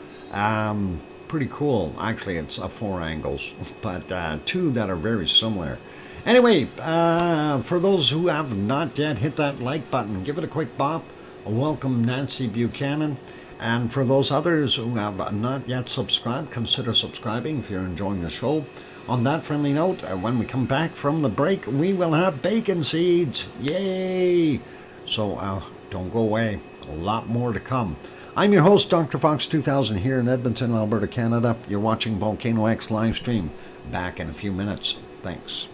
pretty cool. Actually, it's 4 angles, but 2 that are very similar. Anyway, for those who have not yet hit that like button, give it a quick bop. Welcome, Nancy Buchanan. And for those others who have not yet subscribed, consider subscribing if you're enjoying the show. On that friendly note, when we come back from the break, we will have bacon seeds. Yay! So don't go away. A lot more to come. I'm your host, DrFox2000, here in Edmonton, Alberta, Canada. You're watching VolcanoX live stream. Back in a few minutes. Thanks.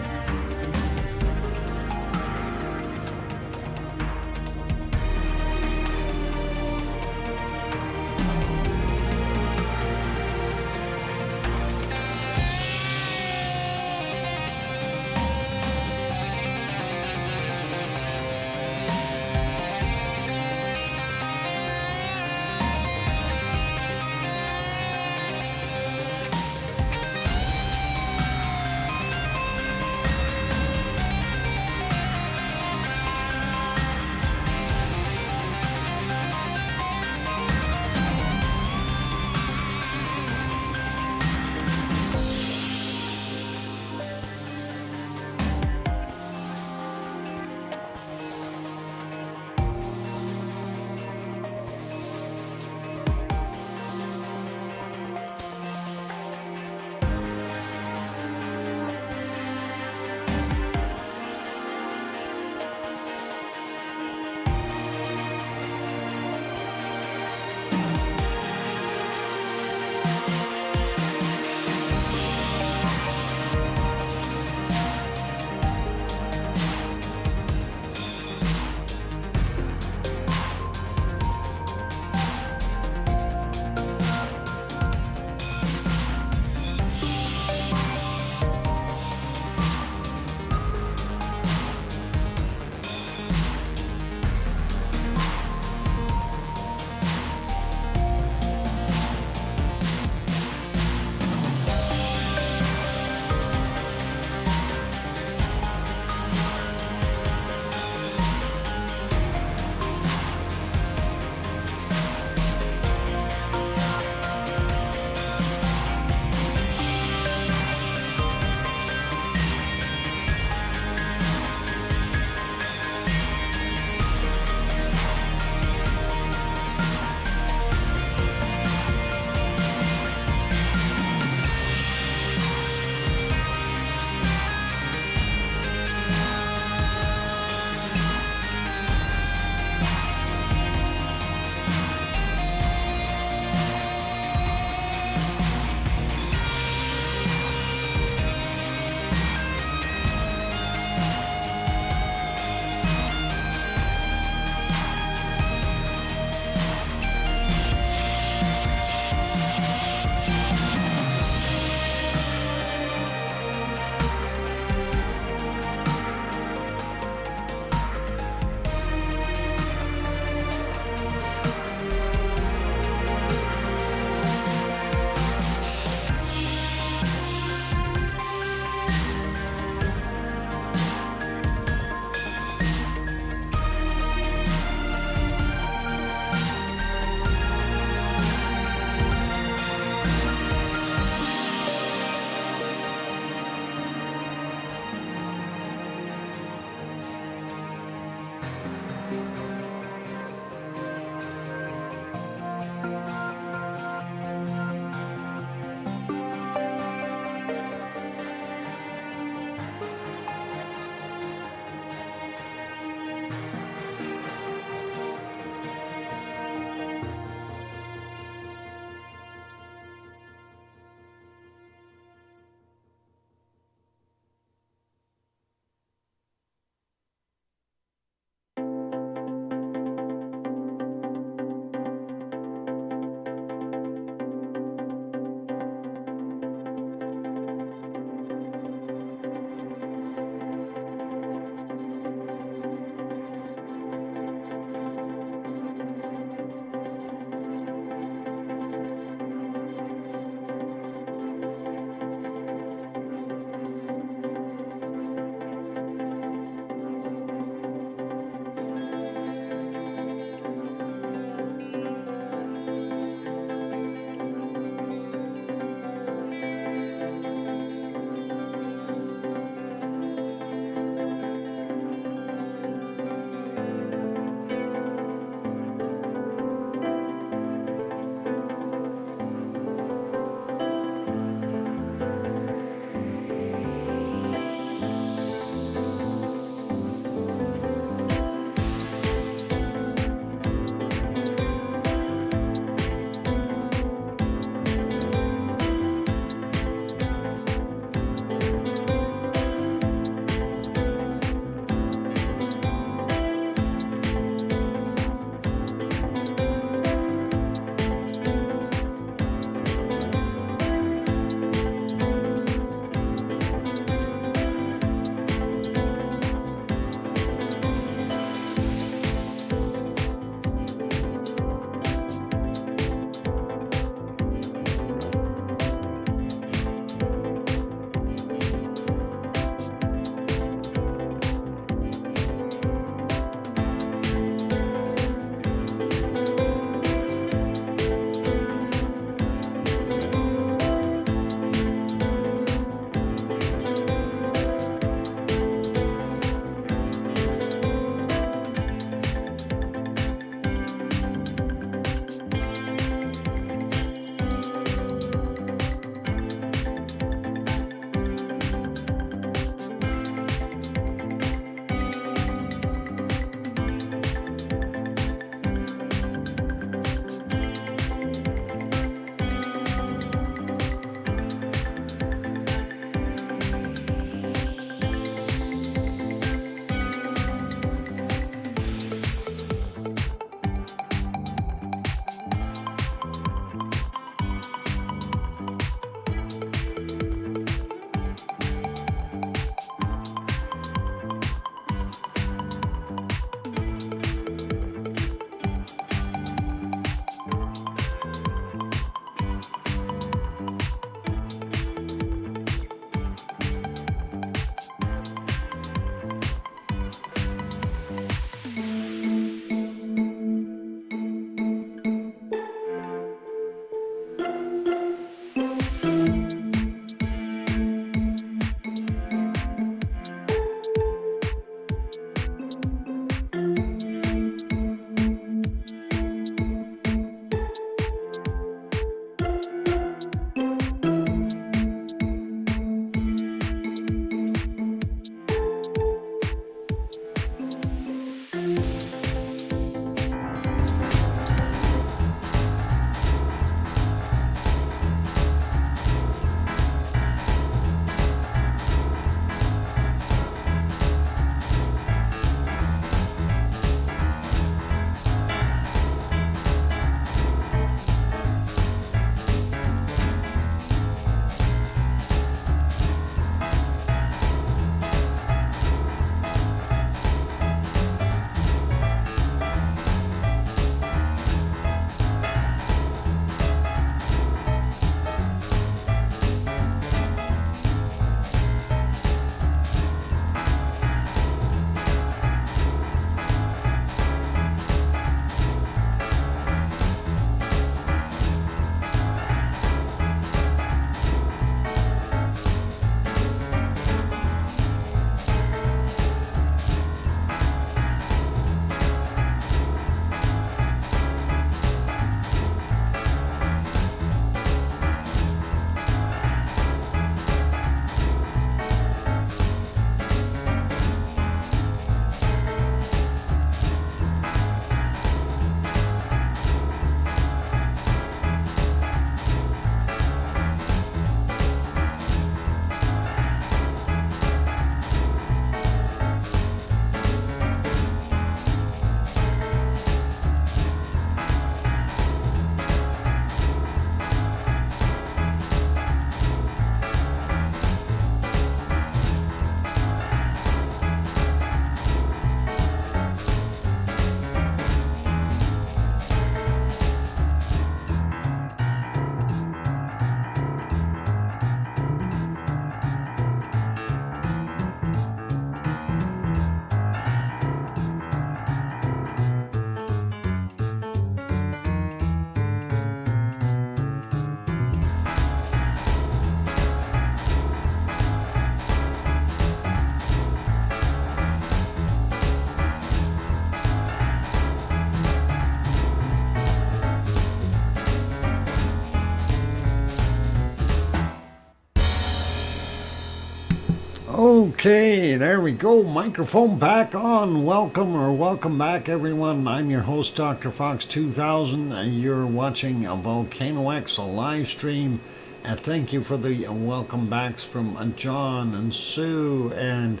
Okay, there we go. Microphone back on. Welcome back, everyone. I'm your host, DrFox2000, and you're watching a VolcanoX live stream. And thank you for the welcome backs from John and Sue and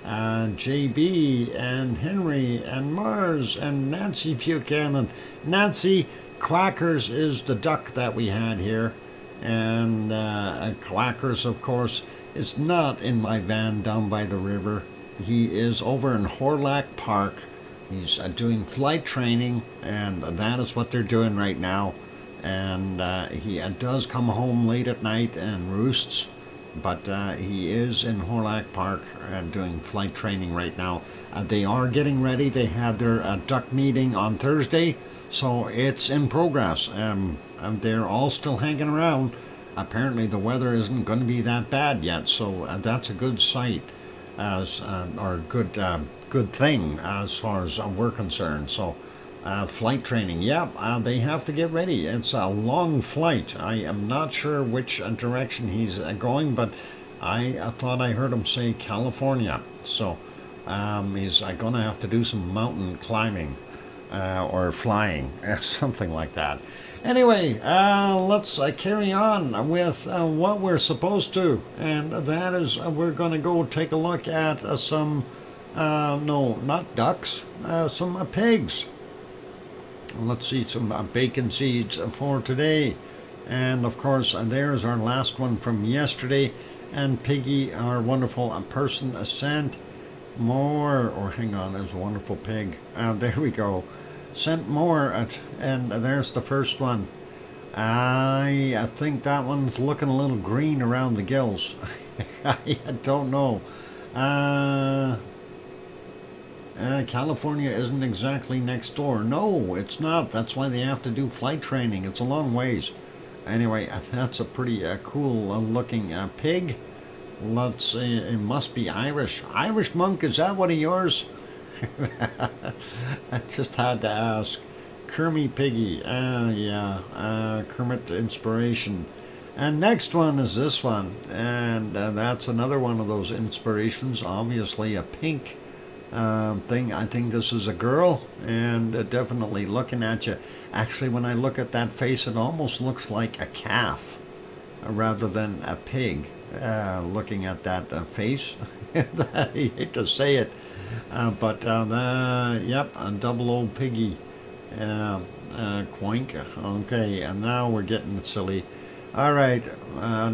JB and Henry and Mars and Nancy Buchanan. Nancy, Quackers is the duck that we had here. And Quackers, of course, is not in my van down by the river. He is over in Horlack Park. He's doing flight training, and that is what they're doing right now. And he does come home late at night and roosts, but he is in Horlack Park doing flight training right now. They are getting ready. They had their duck meeting on Thursday, so it's in progress. And they're all still hanging around. Apparently the weather isn't going to be that bad yet, so that's a good sight, or good thing as far as we're concerned. So flight training, they have to get ready. It's a long flight. I am not sure which direction he's going, but I thought I heard him say California. So he's going to have to do some mountain climbing or flying, something like that. Anyway, let's carry on with what we're supposed to, and that is we're going to go take a look at some, no, not ducks, some pigs. Let's see, some bacon seeds for today. And of course, there's our last one from yesterday. And Piggy, our wonderful person, sent more, or hang on, there's a wonderful pig. There we go. Sent more, and there's the first one. I think that one's looking a little green around the gills. I don't know. California isn't exactly next door. No, it's not. That's why they have to do flight training. It's a long ways. Anyway, that's a pretty cool looking pig. Let's see, it must be Irish. Irish monk, is that one of yours? I just had to ask. Kermit Piggy, Kermit Inspiration. And next one is this one, and that's another one of those inspirations, obviously a pink thing. I think this is a girl, and definitely looking at you. Actually, when I look at that face, it almost looks like a calf rather than a pig. Looking at that face, I hate to say it. But yep, a double old piggy, quoink. Okay, and now we're getting silly. All right,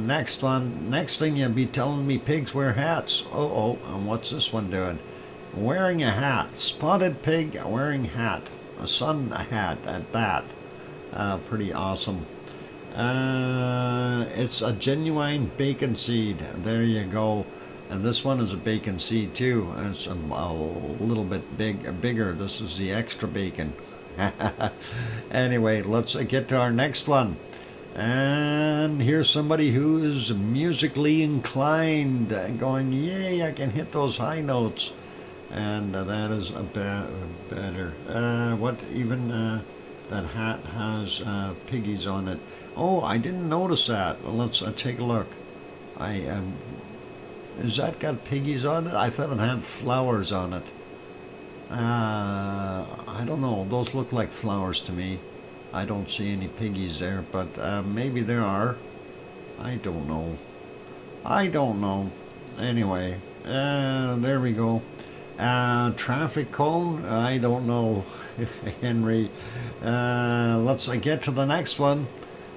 next one. Next thing you'll be telling me pigs wear hats. And what's this one doing? Wearing a hat. Spotted pig wearing hat. A sun hat at that. Pretty awesome. It's a genuine bacon seed. There you go. And this one is a bacon seed too. It's a little bit bigger. This is the extra bacon. Anyway, let's get to our next one. And here's somebody who is musically inclined, going, yay, I can hit those high notes. And that is a better. What even that hat has piggies on it. Oh, I didn't notice that. Well, let's take a look. Is that got piggies on it? I thought it had flowers on it. I don't know. Those look like flowers to me. I don't see any piggies there, but maybe there are. I don't know. Anyway, there we go. Traffic cone? I don't know, Henry. Let's get to the next one.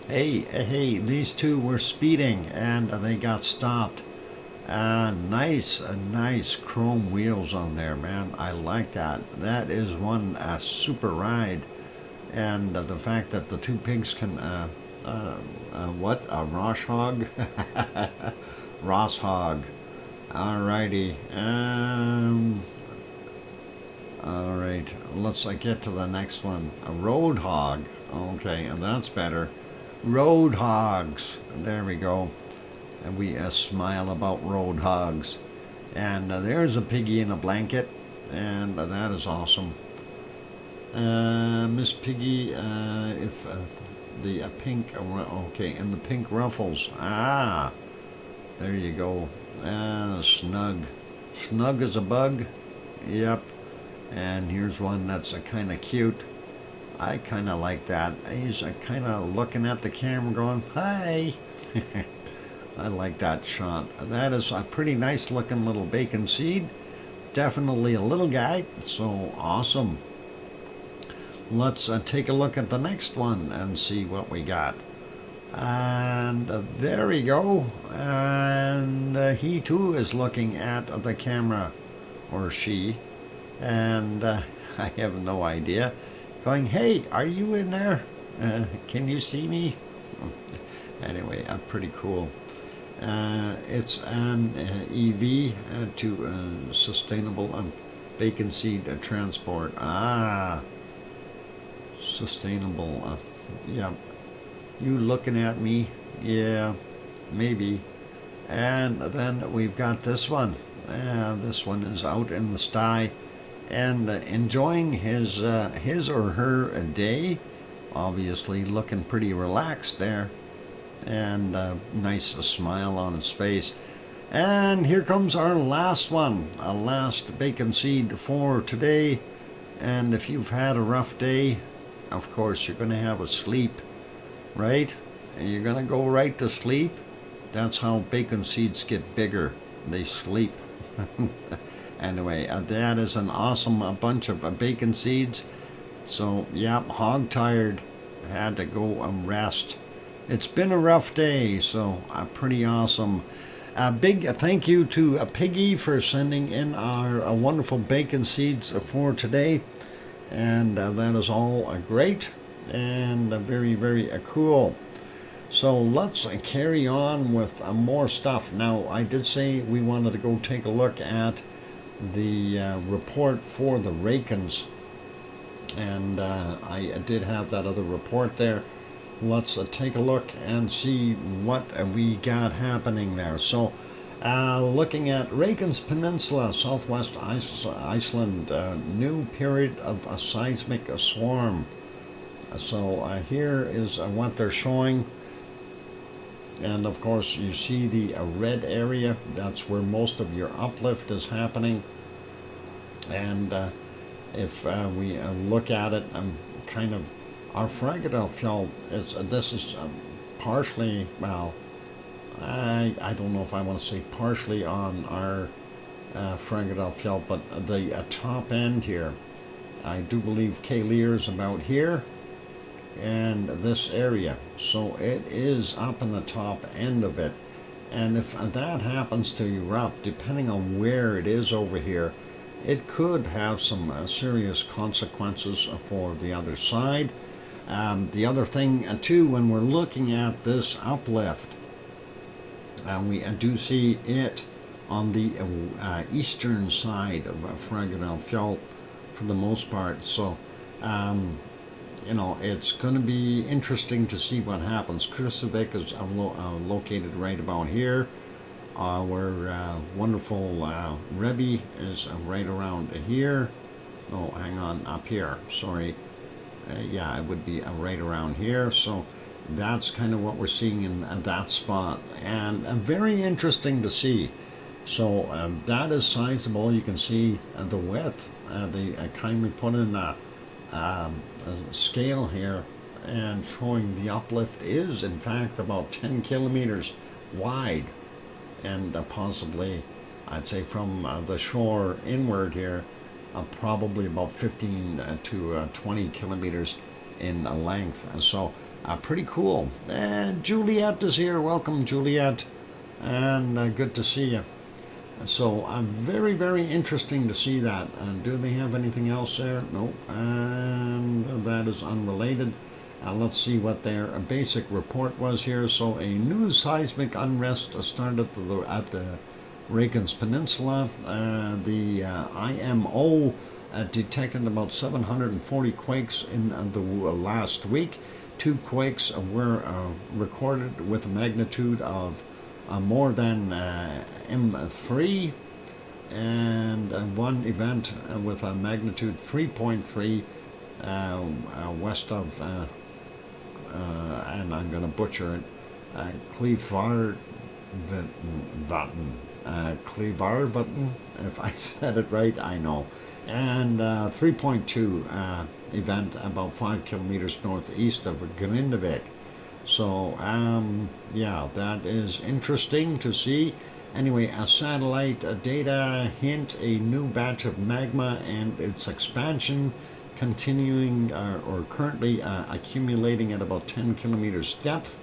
Hey, these two were speeding and they got stopped. Nice chrome wheels on there, man. I like that. That is one super ride. And the fact that the two pigs can, what? A Ross hog? Ross hog. Alrighty. Alright, let's get to the next one. A road hog. Okay, and that's better. Road hogs. There we go. And we smile about road hogs. And there's a piggy in a blanket. And that is awesome. Miss Piggy, if the pink, okay, and the pink ruffles. There you go. Snug. Snug as a bug. Yep. And here's one that's kind of cute. I kind of like that. He's kind of looking at the camera going, hi. I like that shot. That is a pretty nice looking little bacon seed. Definitely a little guy, so awesome. Let's take a look at the next one and see what we got. And there we go. And he too is looking at the camera, or she. And I have no idea. Going, hey, are you in there? Can you see me? Anyway, pretty cool. It's an EV to sustainable bacon seed transport. Sustainable. Yeah. You looking at me? Yeah, maybe. And then we've got this one. This one is out in the sky and enjoying his or her day. Obviously looking pretty relaxed there. And nice smile on his face. And here comes our last one, a last bacon seed for today. And if you've had a rough day, of course you're going to have a sleep, right? And you're going to go right to sleep. That's how bacon seeds get bigger. They sleep. Anyway, that is an awesome bunch of bacon seeds. So, yeah, hog tired. Had to go and rest. It's been a rough day, so pretty awesome. A big thank you to Piggy for sending in our wonderful bacon seeds for today. And that is all great and very, very cool. So let's carry on with more stuff. Now, I did say we wanted to go take a look at the report for the Reykjanes. And I did have that other report there. Let's take a look and see what we got happening there. So, looking at Reykjanes Peninsula, southwest Iceland, new period of a seismic swarm. So here is what they're showing. And of course, you see the red area. That's where most of your uplift is happening. And if we look at it, kind of our Fragedalfjall this is partially, well, I don't know if I want to say partially on our Fragedalfjall, but the top end here, I do believe Kilauea is about here, and this area. So it is up in the top end of it. And if that happens to erupt, depending on where it is over here, it could have some serious consequences for the other side. The other thing too, when we're looking at this uplift, we do see it on the eastern side of Fragedalfjall for the most part. So, you know, it's going to be interesting to see what happens. Kristuvik is located right about here. Where wonderful Rebbe is right around here. Oh, hang on, up here. Sorry. Yeah, it would be right around here. So that's kind of what we're seeing in that spot, and very interesting to see. So that is sizable. You can see the width. They kindly put in a scale here, and showing the uplift is in fact about 10 kilometers wide, and possibly, I'd say from the shore inward here, probably about 15 to 20 kilometers in length. So pretty cool. And Juliet is here. Welcome, Juliet, and good to see you. So very, very interesting to see that. Do they have anything else there? Nope. And that is unrelated. Let's see what their basic report was here. So a new seismic unrest started at the Reykjanes Peninsula. The IMO detected about 740 quakes in the last week. 2 quakes were recorded with a magnitude of more than M3, and one event with a magnitude 3.3 west of, and I'm going to butcher it, Klifvarvatn. Klivarvatn, if I said it right, I know. And 3.2 event about 5 kilometers northeast of Grindavik. So, yeah, that is interesting to see. Anyway, a satellite data hint a new batch of magma and its expansion continuing or currently accumulating at about 10 kilometers depth.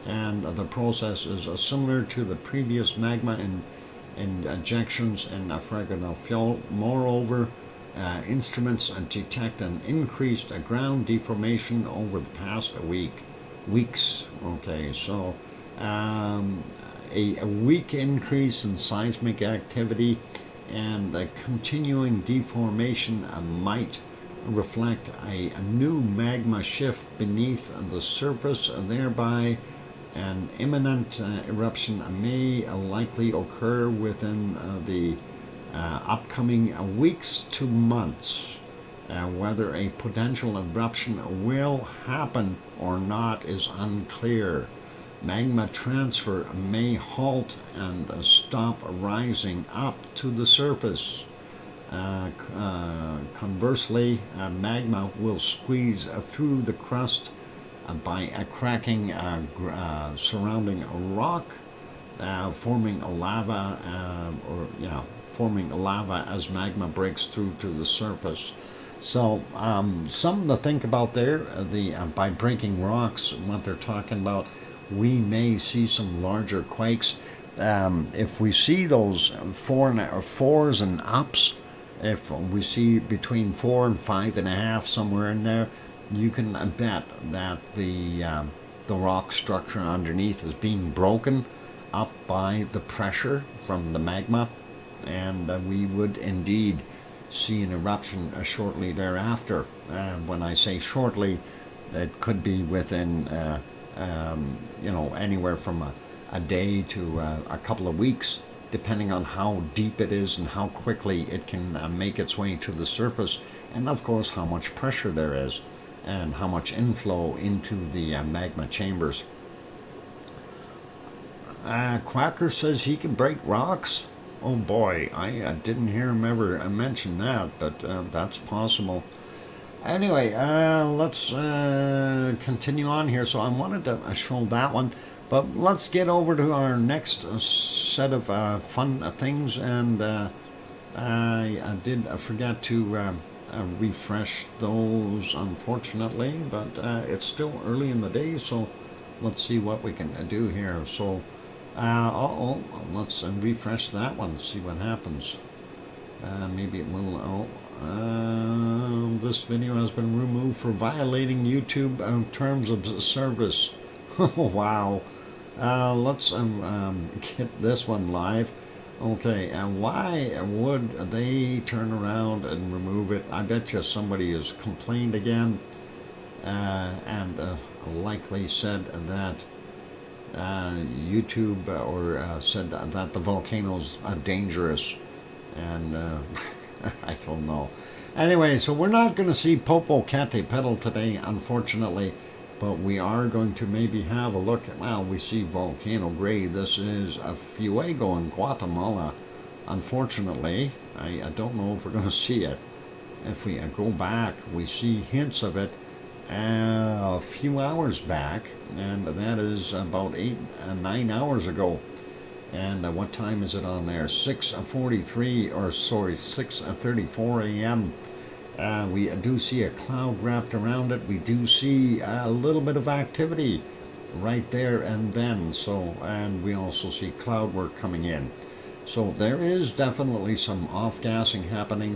And the process is similar to the previous magma and injections in Fraganofiol. Moreover, instruments detect an increased ground deformation over the past weeks. Okay, so a weak increase in seismic activity and a continuing deformation might reflect a new magma shift beneath the surface, thereby an imminent eruption may likely occur within the upcoming weeks to months. Whether a potential eruption will happen or not is unclear. Magma transfer may halt and stop rising up to the surface. Conversely, magma will squeeze through the crust by cracking surrounding a rock, forming lava as magma breaks through to the surface. So something to think about there. By breaking rocks, what they're talking about, we may see some larger quakes. If we see those fours and ups, if we see between 4 and 5.5 somewhere in there, you can bet that the rock structure underneath is being broken up by the pressure from the magma, and we would indeed see an eruption shortly thereafter. When I say shortly, it could be within anywhere from a day to a couple of weeks, depending on how deep it is and how quickly it can make its way to the surface, and of course how much pressure there is and how much inflow into the magma chambers. Quacker says he can break rocks. Oh boy, I didn't hear him ever mention that, but that's possible. Anyway, let's continue on here. So I wanted to show that one, but let's get over to our next set of fun things. And I did forget to refresh those, unfortunately, but it's still early in the day, so let's see what we can do here. So let's refresh that one, see what happens. Maybe it will. This video has been removed for violating YouTube terms of service. Wow. Let's get this one live. Okay, and why would they turn around and remove it? I bet you somebody has complained again and likely said that YouTube said that the volcanoes are dangerous, and I don't know. Anyway, so we're not going to see Popocatépetl today, unfortunately, but we are going to maybe have a look at, well, we see Volcano Grey. This is a Fuego in Guatemala. Unfortunately, I don't know if we're going to see it. If we go back, we see hints of it a few hours back, and that is about 9 hours ago. And what time is it on there? 6:34 a.m. We do see a cloud wrapped around it. We do see a little bit of activity right there and then. So, and we also see cloud work coming in. So there is definitely some off-gassing happening.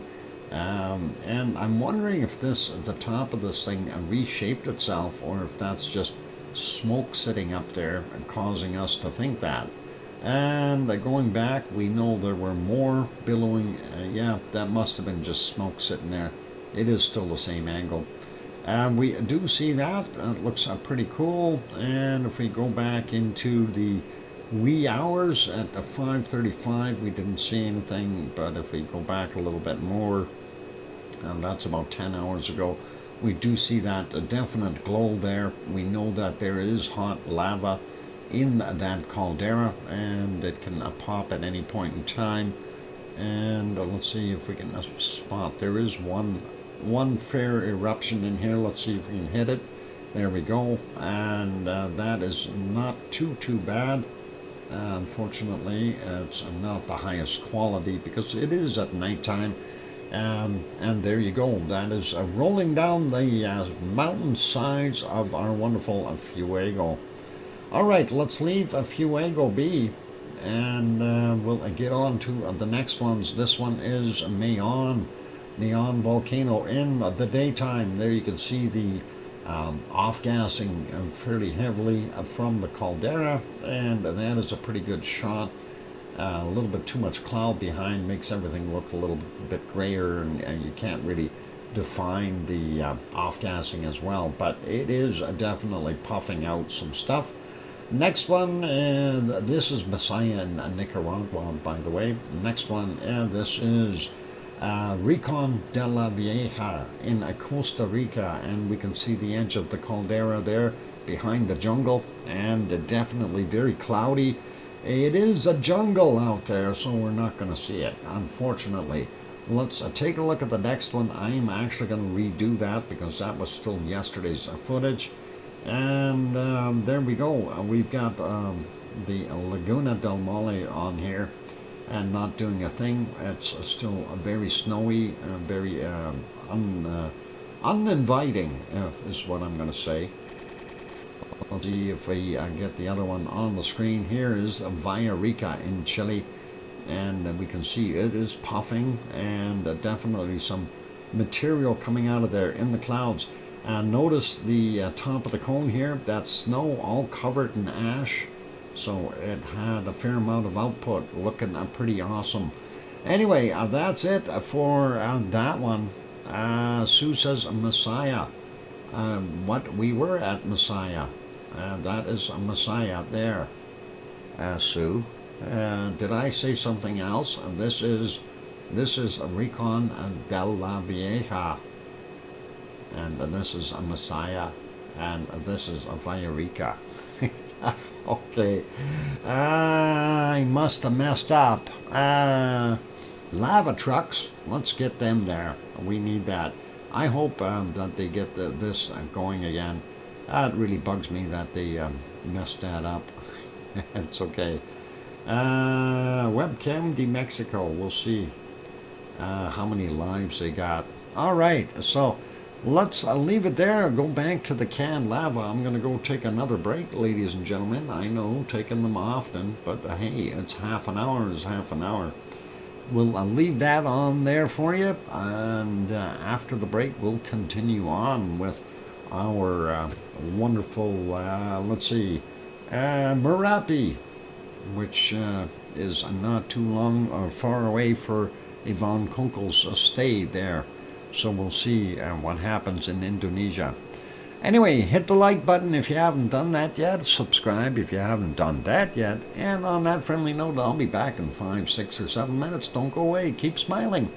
And I'm wondering if the top of this thing reshaped itself, or if that's just smoke sitting up there and causing us to think that. And going back, we know there were more billowing. Yeah, that must have been just smoke sitting there. It is still the same angle. And we do see that. It looks pretty cool. And if we go back into the wee hours at the 5:35, we didn't see anything. But if we go back a little bit more, and that's about 10 hours ago, we do see that a definite glow there. We know that there is hot lava in that caldera, and it can pop at any point in time. And let's see if we can spot. There is one fair eruption in here. Let's see if we can hit it. There we go. And that is not too bad. Unfortunately, it's not the highest quality because it is at nighttime. And there you go. That is rolling down the mountain sides of our wonderful Fuego. All right, let's leave Fuego be, and we'll get on to the next ones. This one is Neon Volcano in the daytime. There you can see the off-gassing fairly heavily from the caldera, and that is a pretty good shot. A little bit too much cloud behind makes everything look a little bit grayer, and you can't really define the off-gassing as well, but it is definitely puffing out some stuff. Next one, this is Messiah in Nicaragua, by the way. Next one, this is Rincon de la Vieja in Costa Rica, and we can see the edge of the caldera there behind the jungle, and definitely very cloudy. It is a jungle out there, so we're not going to see it, unfortunately. Let's take a look at the next one. I'm actually going to redo that because that was still yesterday's footage. And there we go. We've got the Laguna del Mole on here and not doing a thing. It's still very snowy, very uninviting is what I'm going to say. Let's see if we get the other one on the screen. Here is Villarrica in Chile, and we can see it is puffing, and definitely some material coming out of there in the clouds. Notice the top of the cone here, that snow all covered in ash, so it had a fair amount of output, looking pretty awesome. Anyway, that's it for that one. Sue says Messiah. We were at Messiah. That is a Messiah there, Sue. Did I say something else? This is a Rincon de la Vieja, and this is a Messiah, and this is a Villarrica. Okay, I must have messed up. Lava trucks, let's get them there. We need that. I hope that they get this going again. It really bugs me that they messed that up. It's okay. Webcam de Mexico. We'll see how many lives they got. All right, so let's leave it there. Go back to the canned lava. I'm going to go take another break, ladies and gentlemen. I know, taking them often, but hey, it's half an hour is half an hour. We'll leave that on there for you, and after the break, we'll continue on with our wonderful, let's see, Merapi, which is not too long or far away for Yvonne Kunkel's stay there. So we'll see what happens in Indonesia. Anyway, hit the like button if you haven't done that yet. Subscribe if you haven't done that yet. And on that friendly note, I'll be back in 5, 6, or 7 minutes. Don't go away. Keep smiling.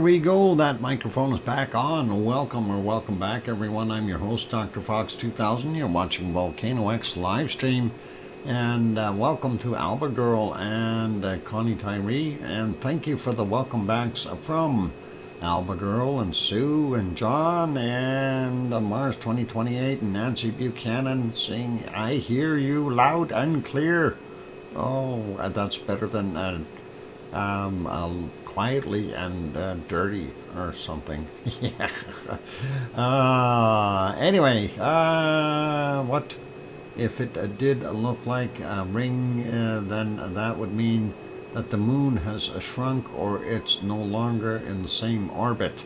we go. That microphone is back on. Welcome or welcome back, everyone. I'm your host, DrFox2000. You're watching VolcanoX live stream. And welcome to Alba Girl and Connie Tyree. And thank you for the welcome backs from Alba Girl and Sue and John and Mars 2028 and Nancy Buchanan saying, I hear you loud and clear. Oh, that's better than quietly and dirty or something. Yeah. Anyway, what if it did look like a ring? Then that would mean that the moon has shrunk or it's no longer in the same orbit.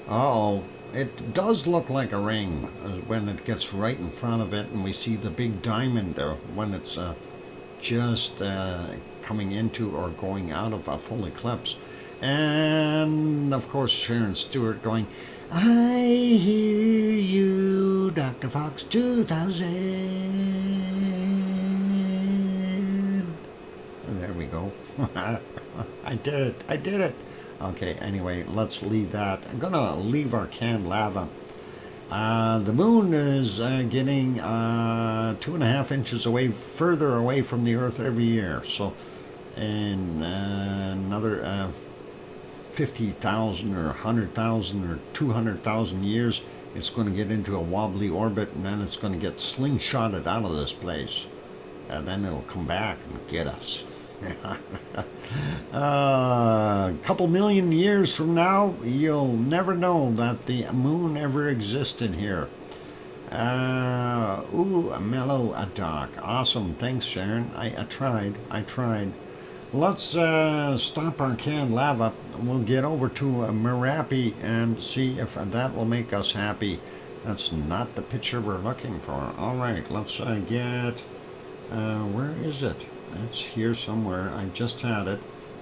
Uh-oh. It does look like a ring when it gets right in front of it and we see the big diamond when it's just coming into or going out of a full eclipse. And of course Sharon Stewart going, I hear you, Dr. Fox 2000. And there we go. I did it. Okay, anyway, let's leave that. I'm gonna leave our canned lava. The moon is getting 2.5 inches further away from the Earth every year. So in another 50,000 or 100,000 or 200,000 years, it's going to get into a wobbly orbit, and then it's going to get slingshotted out of this place. And then it'll come back and get us. A couple million years from now, you'll never know that the moon ever existed here. Ooh, a mellow dock. Awesome. Thanks, Sharon. I tried. Let's stop our canned lava. We'll get over to Merapi and see if that will make us happy. That's not the picture we're looking for. All right, let's get... where is it? It's here somewhere. I just had it.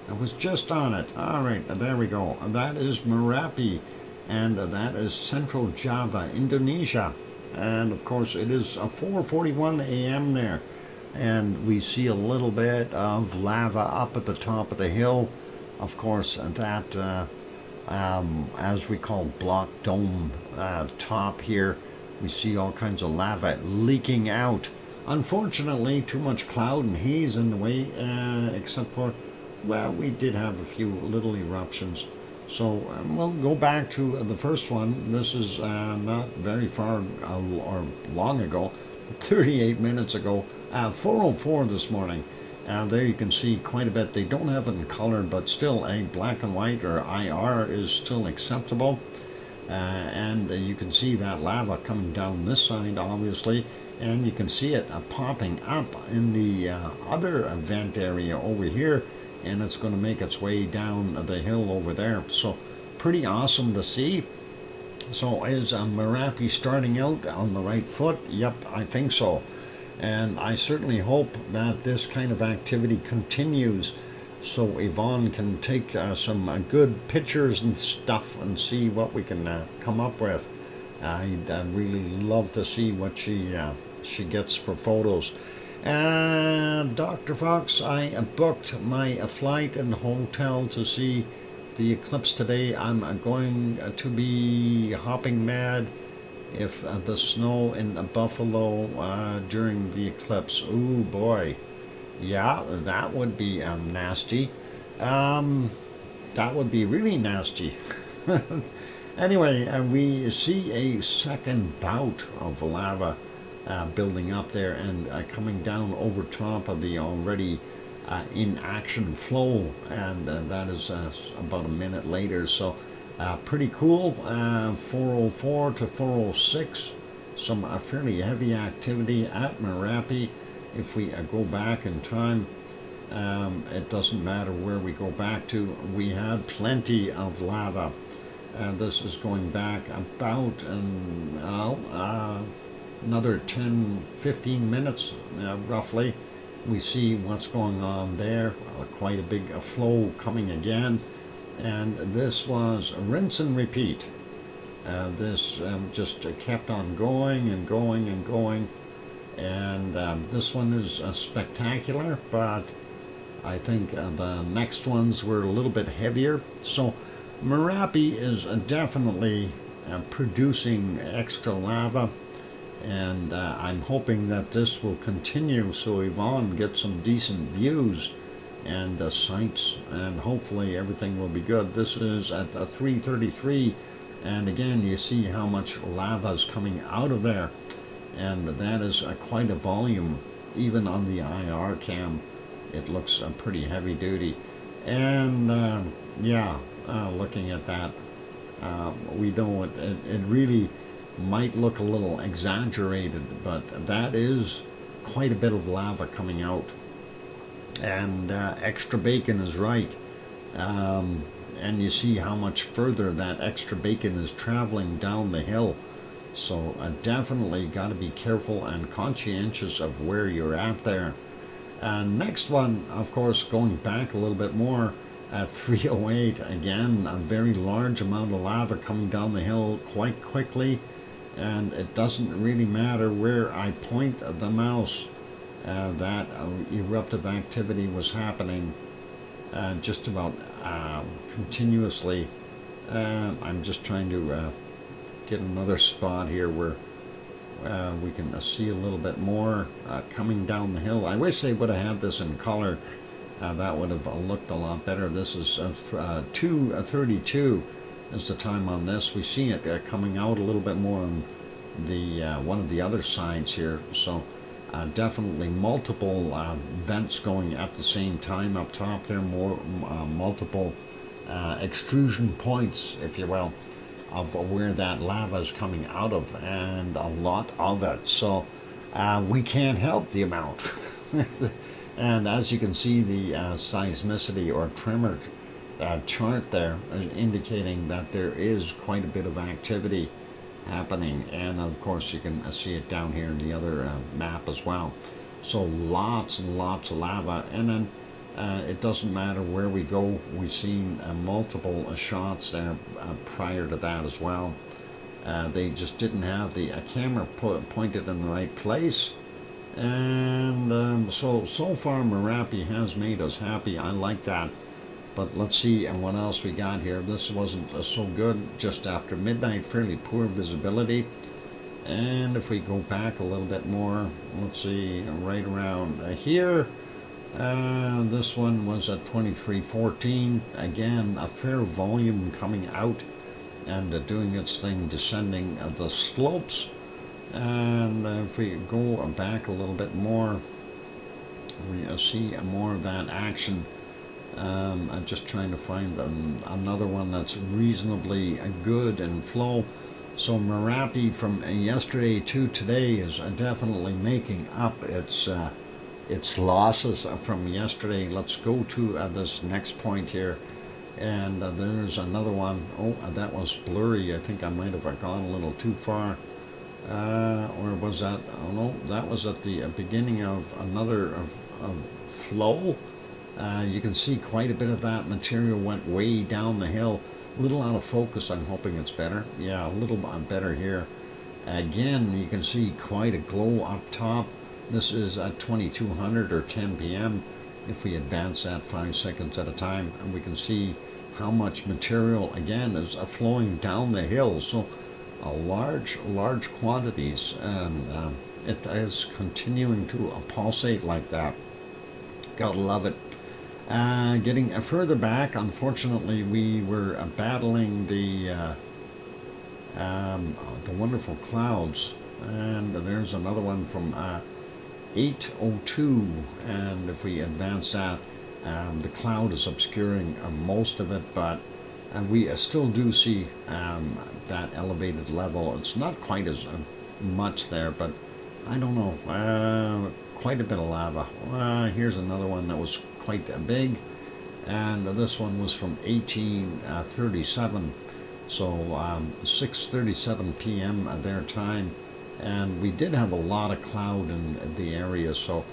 I was just on it. All right, there we go. That is Merapi, and that is Central Java, Indonesia. And of course, it is 4:41 a.m. there, and we see a little bit of lava up at the top of the hill. Of course, that as we call block dome top here, we see all kinds of lava leaking out. Unfortunately, too much cloud and haze in the way, except for, well, we did have a few little eruptions. So we'll go back to the first one. This is not very far or long ago, 38 minutes ago, 4:04 this morning. There you can see quite a bit. They don't have it in color, but still a black and white or IR is still acceptable. And you can see that lava coming down this side, obviously. And you can see it popping up in the other vent area over here, and it's going to make its way down the hill over there. So pretty awesome to see. So is Merapi starting out on the right foot? Yep, I think so. And I certainly hope that this kind of activity continues so Yvonne can take some good pictures and stuff and see what we can come up with. I'd really love to see what she gets for photos. Dr. Fox, I booked my flight and hotel to see the eclipse today. I'm going to be hopping mad if the snow in Buffalo during the eclipse. Ooh boy, yeah, that would be nasty. That would be really nasty. Anyway, we see a second bout of lava building up there and coming down over top of the already in action flow, and that is about a minute later. So pretty cool. 4:04 to 4:06, some fairly heavy activity at Merapi. If we go back in time, it doesn't matter where we go back to, we had plenty of lava. This is going back about another 10-15 minutes roughly. We see what's going on there. Quite a big flow coming again, and this was rinse and repeat. This just kept on going and going and going, and this one is spectacular, but I think the next ones were a little bit heavier. So Merapi is definitely producing extra lava, and I'm hoping that this will continue so Yvonne gets some decent views and sights, and hopefully everything will be good. This is at 3:33, and again you see how much lava is coming out of there, and that is quite a volume. Even on the IR cam it looks pretty heavy duty, and yeah, looking at that, we know it really might look a little exaggerated, but that is quite a bit of lava coming out. And extra bacon is right. And you see how much further that extra bacon is traveling down the hill. So definitely got to be careful and conscientious of where you're at there. Next one, of course, going back a little bit more, at 3:08, again, a very large amount of lava coming down the hill quite quickly, and it doesn't really matter where I point the mouse. That eruptive activity was happening just about continuously. I'm just trying to get another spot here where we can see a little bit more coming down the hill. I wish they would have had this in color. That would have looked a lot better. This is 2:32 is the time on this. We see it coming out a little bit more on the one of the other sides here. So definitely multiple vents going at the same time up top there. More multiple extrusion points, if you will, of where that lava is coming out of, and a lot of it. So we can't help the amount. And as you can see, the seismicity or tremor chart there indicating that there is quite a bit of activity happening, and of course you can see it down here in the other map as well. So lots and lots of lava, and then it doesn't matter where we go. We've seen multiple shots there prior to that as well. They just didn't have the camera pointed in the right place. And so far Merapi has made us happy. I like that. But let's see what else we got here. This wasn't so good. Just after midnight, fairly poor visibility. And if we go back a little bit more, let's see, right around here, this one was at 23:14. Again, a fair volume coming out and doing its thing, descending the slopes. And if we go back a little bit more, we see more of that action. I'm just trying to find another one that's reasonably good in flow. So Merapi from yesterday to today is definitely making up its losses from yesterday. Let's go to this next point here, and there's another one. Oh, that was blurry. I think I might have gone a little too far. Or was that, oh no, that was at the beginning of another of flow. You can see quite a bit of that material went way down the hill. A little out of focus. I'm hoping it's better. Yeah, a little better here. Again, you can see quite a glow up top. This is at 2200 or 10 p.m. If we advance that 5 seconds at a time, and we can see how much material again is flowing down the hill. So large quantities, and it is continuing to pulsate like that. Gotta love it. Getting further back, unfortunately, we were battling the wonderful clouds, and there's another one from 8:02, and if we advance that, the cloud is obscuring most of it, but we still do see that elevated level. It's not quite as much there, but I don't know, quite a bit of lava. Here's another one that was quite big, and this one was from 1837, so 6:37 p.m. their time, and we did have a lot of cloud in the area, so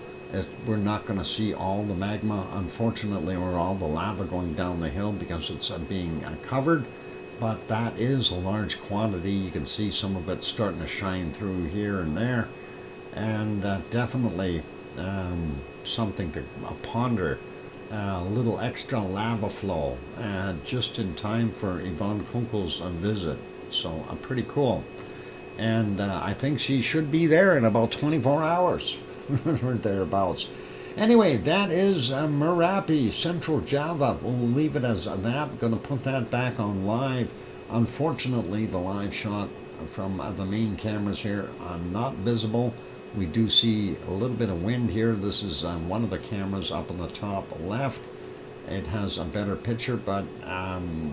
we're not going to see all the magma, unfortunately, or all the lava going down the hill because it's being covered, but that is a large quantity. You can see some of it starting to shine through here and there, and definitely something to ponder a little extra lava flow just in time for Yvonne Kunkel's visit. So pretty cool. And I think she should be there in about 24 hours or thereabouts. Anyway, that is Merapi, Central Java. We'll leave it as that. Going to put that back on live. Unfortunately, the live shot from the main cameras here are not visible. We do see a little bit of wind here. This is one of the cameras up on the top left. It has a better picture, but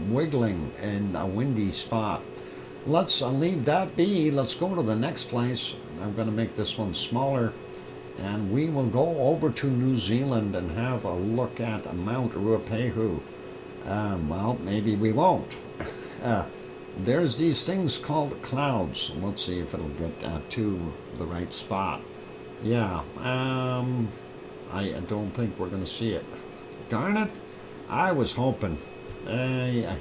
wiggling in a windy spot. Let's leave that be. Let's go to the next place. I'm going to make this one smaller. And we will go over to New Zealand and have a look at Mount Ruapehu. Well, maybe we won't. There's these things called clouds. Let's see if it'll get to the right spot. Yeah, I don't think we're going to see it. Darn it. I was hoping. Yeah.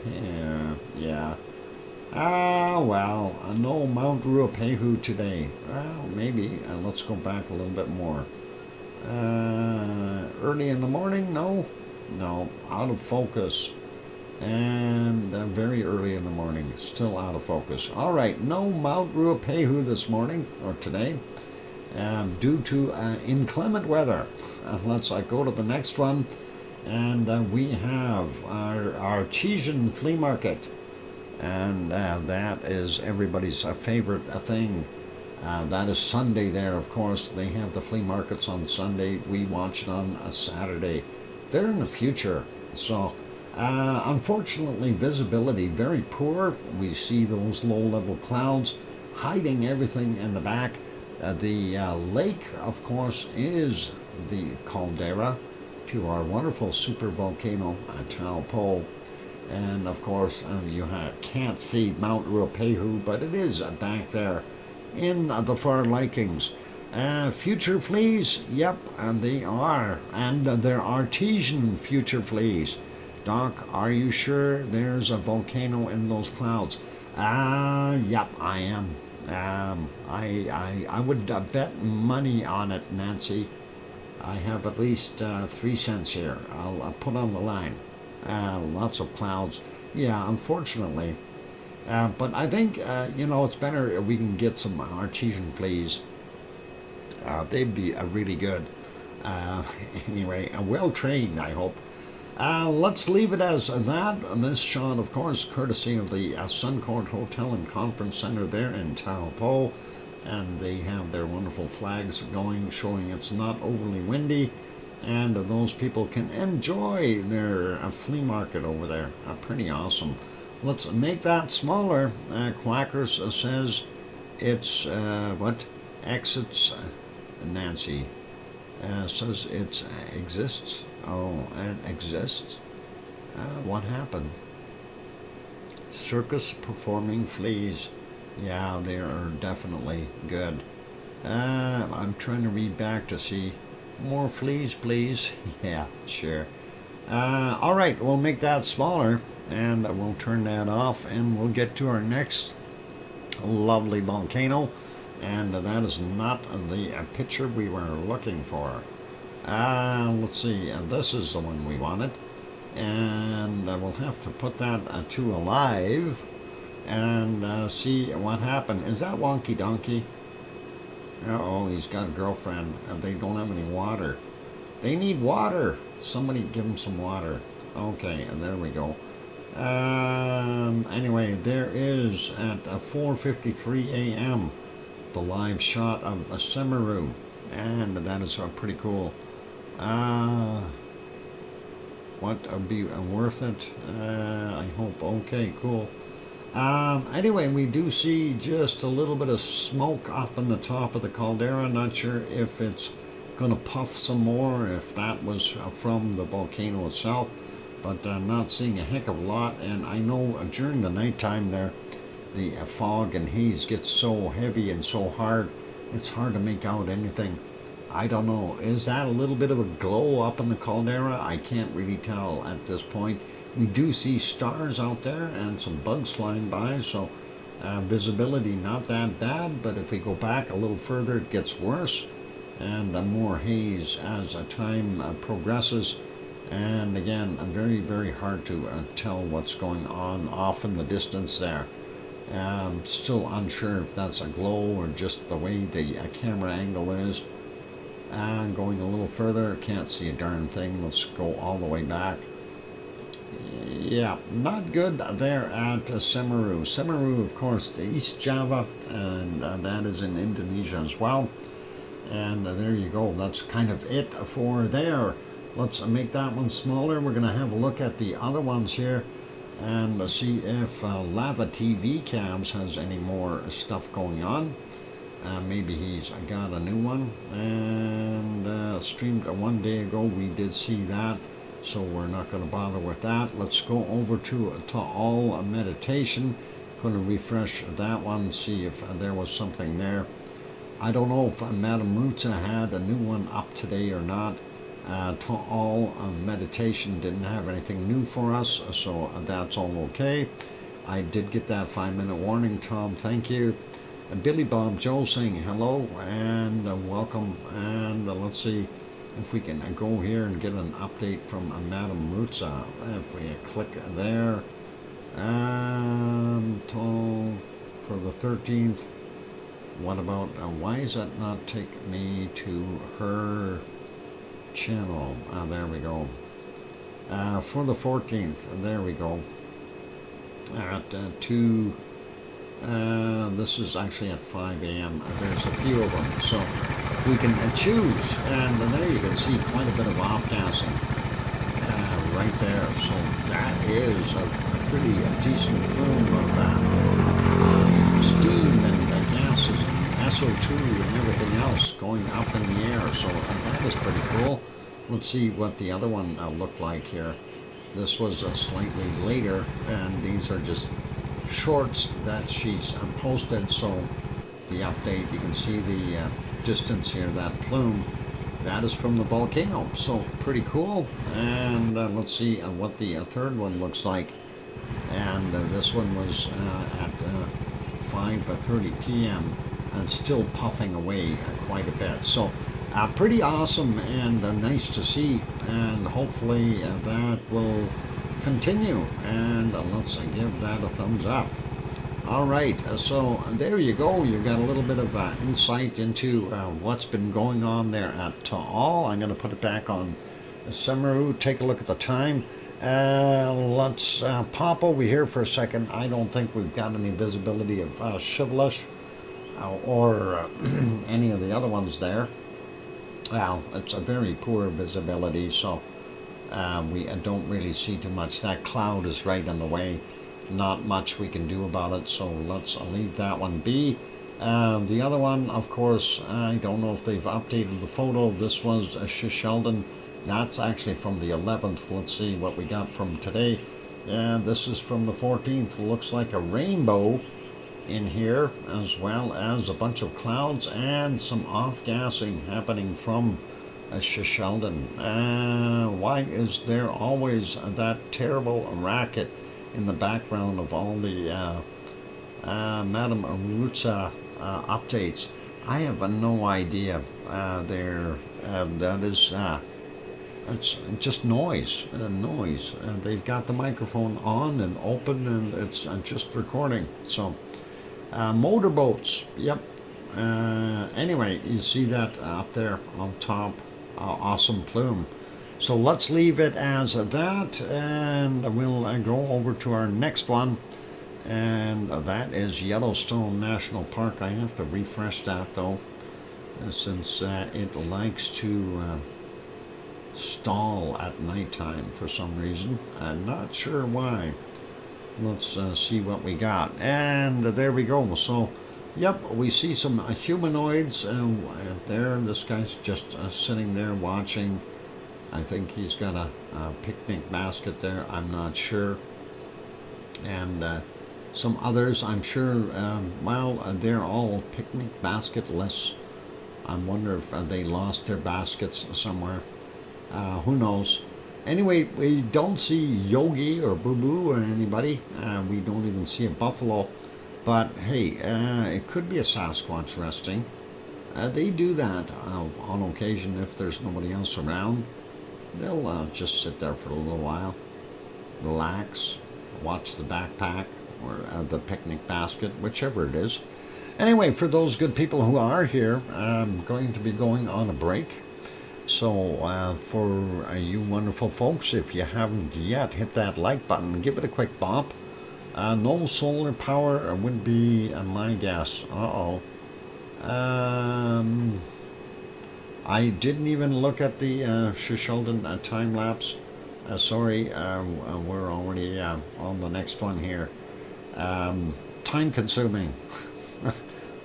Well, no Mount Ruapehu today. Well, maybe. Let's go back a little bit more. Early in the morning? No, out of focus. And very early in the morning, still out of focus. All right, no Mount Ruapehu this morning or today, due to inclement weather. Let's go to the next one, and we have our artesian flea market. And that is everybody's favorite thing. That is Sunday there, of course. They have the flea markets on Sunday. We watch it on a Saturday. They're in the future. So, unfortunately, visibility very poor. We see those low-level clouds hiding everything in the back. The lake, of course, is the caldera to our wonderful supervolcano, Taupo. And of course, you can't see Mount Ruapehu, but it is back there in the far Likings. Future fleas, yep, they are. And they're artesian future fleas. Doc, are you sure there's a volcano in those clouds? Yep, I am. I would bet money on it, Nancy. I have at least 3 cents here. I'll put on the line. Lots of clouds. Yeah, unfortunately. But I think, it's better if we can get some artesian fleas. They'd be really good. Anyway, well trained, I hope. Let's leave it as that. This shot, of course, courtesy of the Suncourt Hotel and Conference Center there in Taupo. And they have their wonderful flags going, showing it's not overly windy. And those people can enjoy their flea market over there. Pretty awesome. Let's make that smaller. Quackers says it's, exits, Nancy. Says it exists. Oh, it exists? What happened? Circus performing fleas. Yeah, they are definitely good. I'm trying to read back to see. More fleas, please. Yeah, sure. All right, we'll make that smaller, and we'll turn that off, and we'll get to our next lovely volcano, and that is not the picture we were looking for. Let's see, this is the one we wanted, and we'll have to put that to alive, and see what happened. Is that Wonky Donkey? Oh, he's got a girlfriend, and they don't have any water. They need water. Somebody give them some water. Okay, and there we go. Anyway, there is at 4:53 a.m. the live shot of Semeru, and that is pretty cool. What would be worth it? I hope. Okay, cool. Anyway, we do see just a little bit of smoke up on the top of the caldera. Not sure if it's going to puff some more, if that was from the volcano itself, but not seeing a heck of a lot. And I know during the nighttime there, the fog and haze gets so heavy and so hard, it's hard to make out anything. I don't know. Is that a little bit of a glow up in the caldera? I can't really tell at this point. We do see stars out there and some bugs flying by, so visibility not that bad, but if we go back a little further, it gets worse, and more haze as time progresses. And again, very, very hard to tell what's going on off in the distance there. Still unsure if that's a glow or just the way the camera angle is. And going a little further, can't see a darn thing. Let's go all the way back. Yeah, not good there at Semeru. Semeru, of course, the East Java, and that is in Indonesia as well. And there you go. That's kind of it for there. Let's make that one smaller. We're going to have a look at the other ones here and see if Lava TV Cams has any more stuff going on. Maybe he's got a new one. And streamed one day ago. We did see that. So we're not going to bother with that. Let's go over to all meditation. Going to refresh that one, see if there was something there. I don't know if Madam Rutsa had a new one up today or not. To all meditation didn't have anything new for us, so that's all okay. I did get that 5-minute warning, Tom. Thank you. Billy Bob Joe saying hello and welcome. And let's see if we can go here and get an update from Madam Rutsa. If we click there, for the 13th. What about, why is that not take me to her channel? There we go. For the 14th, there we go. At 2, this is actually at 5 a.m. There's a few of them, so we can choose, and there you can see quite a bit of off-gassing right there. So that is a pretty decent plume of steam and gases, SO2 and everything else going up in the air. So that is pretty cool. Let's see what the other one looked like here. This was slightly later, and these are just shorts that she's posted. So the update, you can see the distance here, that plume, that is from the volcano. So pretty cool. And let's see what the third one looks like. And this one was at 5:30 p.m. and still puffing away quite a bit. So pretty awesome and nice to see, and hopefully that will continue. And let's give that a thumbs up. All right, so there you go. You've got a little bit of insight into what's been going on there at Taal. I'm going to put it back on Semeru. Take a look at the time. Let's pop over here for a second. I don't think we've got any visibility of Shivlish or any of the other ones there. Well, it's a very poor visibility, so we don't really see too much. That cloud is right in the way. Not much we can do about it, so let's leave that one be. The other one, of course, I don't know if they've updated the photo. This was Shisheldon. That's actually from the 11th. Let's see what we got from today. And this is from the 14th. Looks like a rainbow in here, as well as a bunch of clouds and some off-gassing happening from Shisheldon. Why is there always that terrible racket in the background of all the Madam Rutsa updates? I have no idea. That is it's just noise. They've got the microphone on and open, and it's just recording. So motorboats, yep. Anyway, you see that up there on top. Awesome plume. So let's leave it as that, and we'll go over to our next one, and that is Yellowstone National Park. I have to refresh that though, since it likes to stall at nighttime for some reason. I'm not sure why. Let's see what we got, and there we go. So yep, we see some humanoids there. This guy's just sitting there watching. I think he's got a picnic basket there. I'm not sure. And some others, I'm sure, well, they're all picnic basketless. I wonder if they lost their baskets somewhere. Who knows? Anyway, we don't see Yogi or Boo Boo or anybody. We don't even see a buffalo. But hey, it could be a Sasquatch resting. They do that on occasion if there's nobody else around. they'll just sit there for a little while, relax, watch the backpack or the picnic basket, whichever it is. Anyway, for those good people who are here, I'm going to be going on a break. So for you wonderful folks, if you haven't yet, hit that like button, give it a quick bop. No solar power would be my guess. I didn't even look at the Shishulden time lapse. Sorry, we're already on the next one here. Time consuming.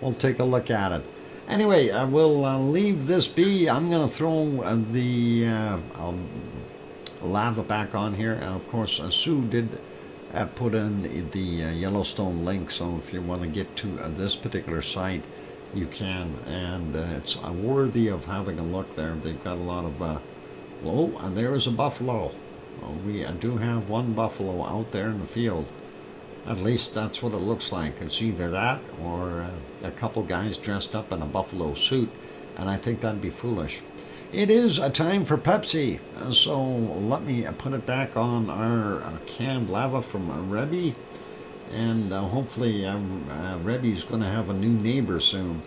We'll take a look at it. Anyway, we'll leave this be. I'm going to throw the lava back on here. And of course, Sue did put in the Yellowstone link, so if you want to get to this particular site, you can. And it's worthy of having a look there. They've got a lot of... oh, and there is a buffalo. We do have one buffalo out there in the field. At least that's what it looks like. It's either that or a couple guys dressed up in a buffalo suit, and I think that'd be foolish. It is a time for Pepsi, so let me put it back on our canned lava from Rebby, and hopefully Rebby's going to have a new neighbor soon.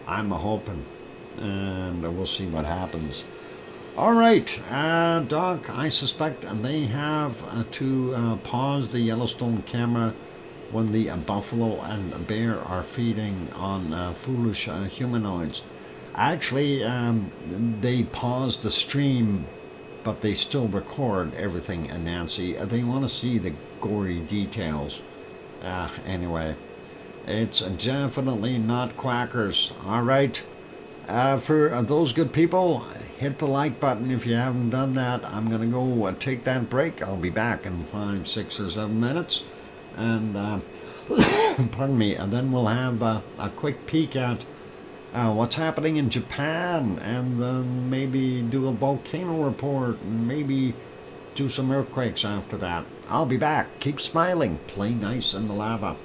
I'm hoping, and we'll see what happens. All right, Doc, I suspect they have to pause the Yellowstone camera when the buffalo and bear are feeding on foolish humanoids. Actually, they pause the stream, but they still record everything, Nancy. They want to see the gory details. Anyway, it's definitely not quackers. All right. For those good people, hit the like button if you haven't done that. I'm going to go take that break. I'll be back in 5, 6, or 7 minutes. And, pardon me, and then we'll have a quick peek at what's happening in Japan, and then maybe do a volcano report, and maybe do some earthquakes after that. I'll be back. Keep smiling. Play nice in the lava.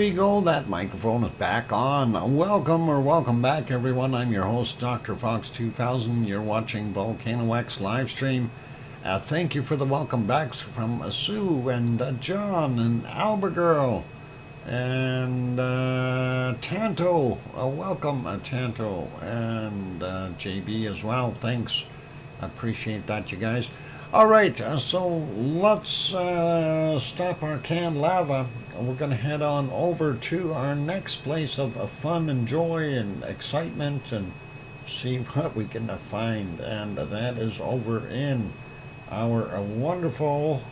we go. That microphone is back on. Welcome back, everyone. I'm your host, DrFox2000. You're watching VolcanoX live stream. Thank you for the welcome backs from Sue and John and Albergirl and Tanto. Welcome, Tanto, and JB as well. Thanks. Appreciate that, you guys. All right, so let's stop our canned lava. We're going to head on over to our next place of fun and joy and excitement and see what we can find. And that is over in our wonderful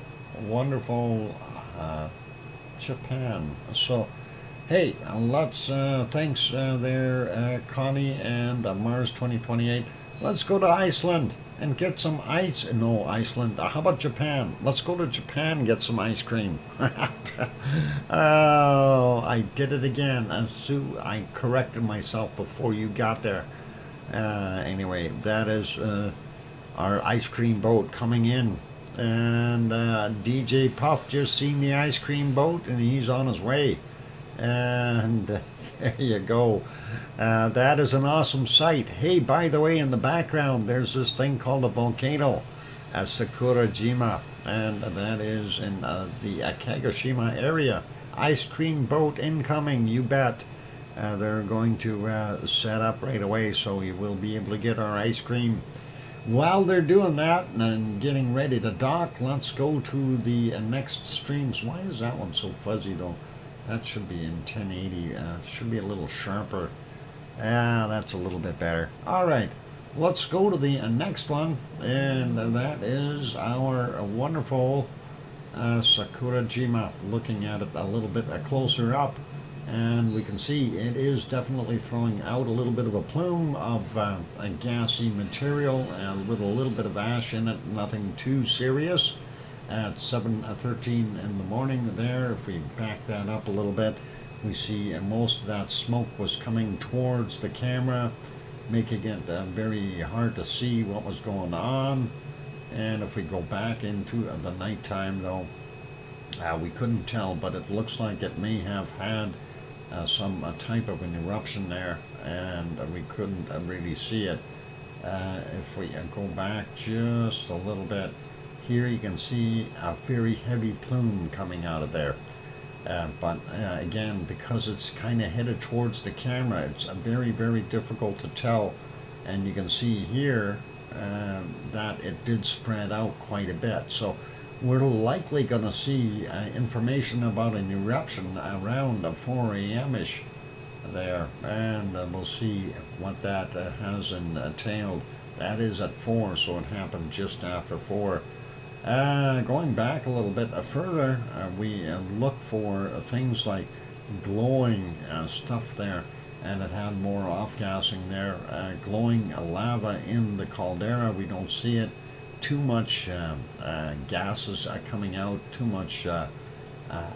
Japan. So, hey, let's, thanks there, Connie and Mars 2028. Let's go to Iceland and get some ice. No, Iceland. How about Japan? Let's go to Japan and get some ice cream. Oh, I did it again. Sue, I corrected myself before you got there. Anyway, that is our ice cream boat coming in. And DJ Puff just seen the ice cream boat and he's on his way. And there you go. That is an awesome sight. Hey, by the way, in the background, there's this thing called a volcano, Sakurajima, and that is in the Kagoshima area. Ice cream boat incoming, you bet. They're going to set up right away, so we will be able to get our ice cream. While they're doing that and getting ready to dock, let's go to the next streams. Why is that one so fuzzy, though? That should be in 1080. Should be a little sharper. That's a little bit better. All right, let's go to the next one, and that is our wonderful Sakurajima. Looking at it a little bit closer up, and we can see it is definitely throwing out a little bit of a plume of a gassy material and with a little bit of ash in it. Nothing too serious. At 7:13 in the morning there, if we back that up a little bit, we see most of that smoke was coming towards the camera, making it very hard to see what was going on. And if we go back into the nighttime, though, we couldn't tell, but it looks like it may have had some type of an eruption there, and we couldn't really see it. If we go back just a little bit, here you can see a very heavy plume coming out of there. But again, because it's kind of headed towards the camera, it's very difficult to tell. And you can see here that it did spread out quite a bit. So we're likely going to see information about an eruption around 4 a.m.-ish there. And we'll see what that has entailed. That is at 4, so it happened just after 4. Going back a little bit further, we look for things like glowing stuff there, and it had more off-gassing there. Glowing lava in the caldera, we don't see it. Too much gases coming out, too much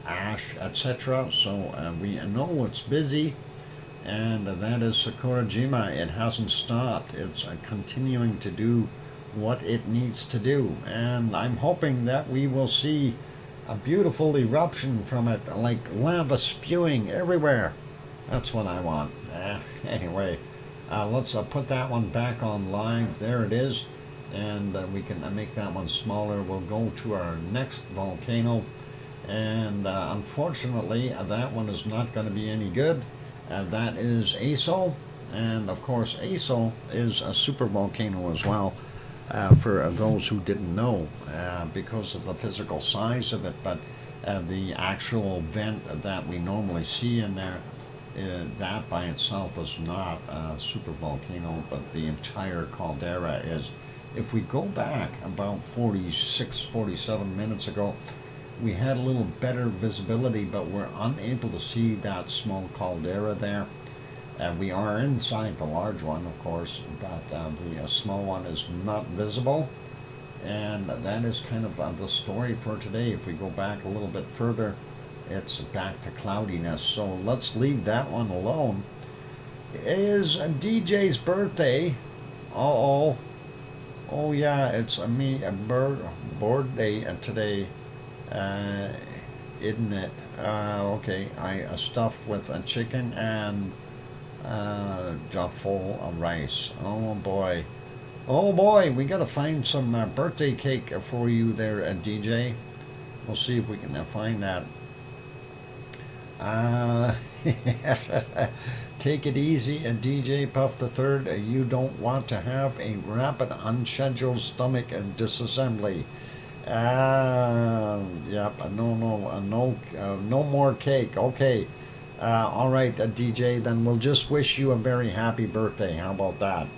ash, etc. So we know it's busy, and that is Sakurajima. It hasn't stopped. It's continuing to do what it needs to do, and I'm hoping that we will see a beautiful eruption from it, like lava spewing everywhere. That's what I want. Anyway, let's put that one back on live. There it is, and we can make that one smaller. We'll go to our next volcano, and unfortunately that one is not going to be any good. That is Aso, and of course Aso is a super volcano as well. For those who didn't know, because of the physical size of it, but the actual vent that we normally see in there, that by itself is not a super volcano, but the entire caldera is. If we go back about 47 minutes ago, we had a little better visibility, but we're unable to see that small caldera there. We are inside the large one, of course, but the small one is not visible. And that is kind of the story for today. If we go back a little bit further, it's back to cloudiness. So let's leave that one alone. It is DJ's birthday. Oh yeah, it's me, a birthday today. isn't it? Okay, I stuffed with a chicken and jug full of rice. Oh boy. Oh boy, we gotta find some birthday cake for you there, DJ. We'll see if we can find that. Uh, take it easy, DJ Puff the Third. You don't want to have a rapid, unscheduled stomach disassembly. Yep. No more cake. Okay. All right, DJ. Then we'll just wish you a very happy birthday. How about that?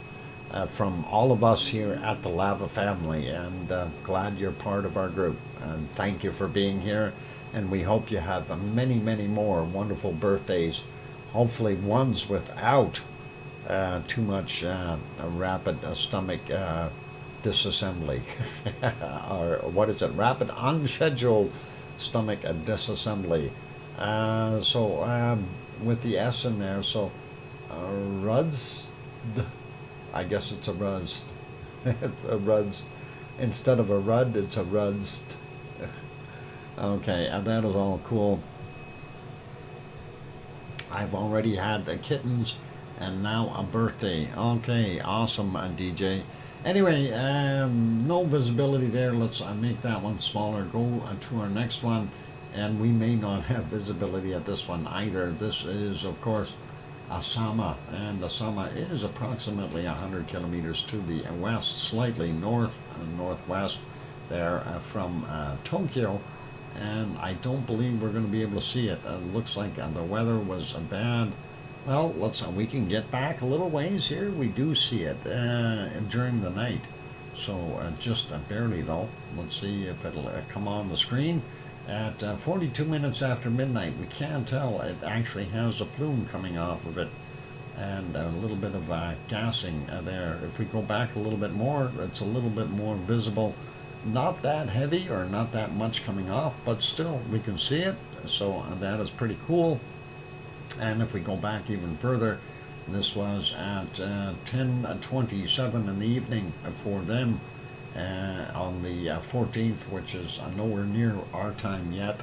From all of us here at the Lava family, and glad you're part of our group. And thank you for being here. And we hope you have many, many more wonderful birthdays. Hopefully, ones without too much rapid stomach disassembly, or what is it? Rapid unscheduled stomach disassembly. With the S in there, so Ruds. I guess it's a Ruz. A Ruz. Instead of a Rud, it's a Ruz. Okay, and that is all cool. I've already had kittens and now a birthday. Okay, awesome, DJ. Anyway, no visibility there. Let's make that one smaller. Go to our next one. And we may not have visibility at this one either. This is, of course, Asama, and Asama is approximately 100 kilometers to the west, slightly northwest there from Tokyo, and I don't believe we're going to be able to see it. It looks like the weather was bad. Well, we can get back a little ways here. We do see it during the night, so just barely though. Let's see if it'll come on the screen. At 42 minutes after midnight, we can tell it actually has a plume coming off of it and a little bit of gassing there. If we go back a little bit more, it's a little bit more visible. Not that heavy or not that much coming off, but still we can see it. So that is pretty cool. And if we go back even further, this was at 10:27 in the evening for them. On the 14th, which is nowhere near our time yet.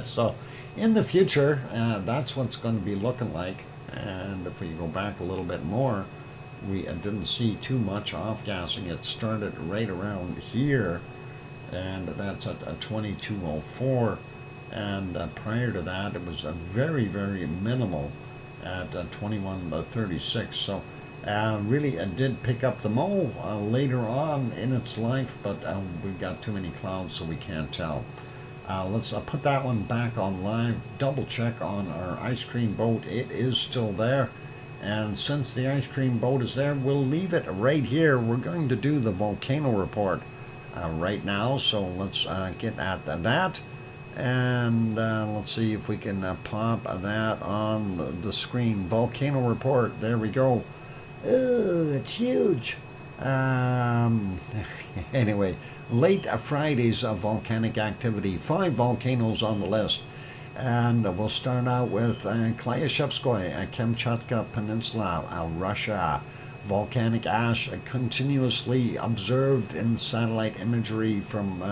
So in the future, that's what's going to be looking like. And if we go back a little bit more, we didn't see too much off-gassing. It started right around here, and that's at 22:04. And prior to that, it was very, very minimal at 21:36. So really, it did pick up the mo later on in its life, but we've got too many clouds, so we can't tell. Let's put that one back on live. Double check on our ice cream boat. It is still there. And since the ice cream boat is there, we'll leave it right here. We're going to do the volcano report right now, so let's get at that. And let's see if we can pop that on the screen. Volcano report. There we go. Oh, it's huge. Anyway, late Friday's volcanic activity. 5 volcanoes on the list. And we'll start out with Kilauea, Kamchatka Peninsula, Russia. Volcanic ash continuously observed in satellite imagery from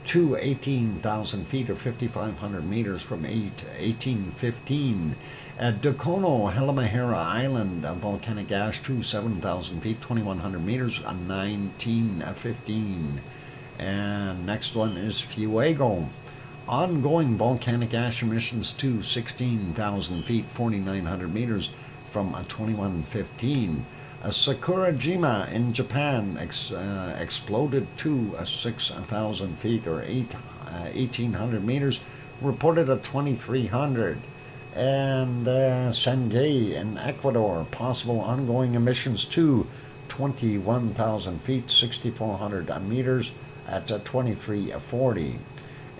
to 18,000 feet or 5,500 meters from 1815. At Dakono, Halmahera Island, volcanic ash to 7,000 feet, 2,100 meters, 1915. And next one is Fuego. Ongoing volcanic ash emissions to 16,000 feet, 4,900 meters from 2115. Sakurajima in Japan exploded to 6,000 feet or 1,800 meters, reported at 2,300. And Sangay in Ecuador, possible ongoing emissions to 21,000 feet, 6,400 meters at 2340.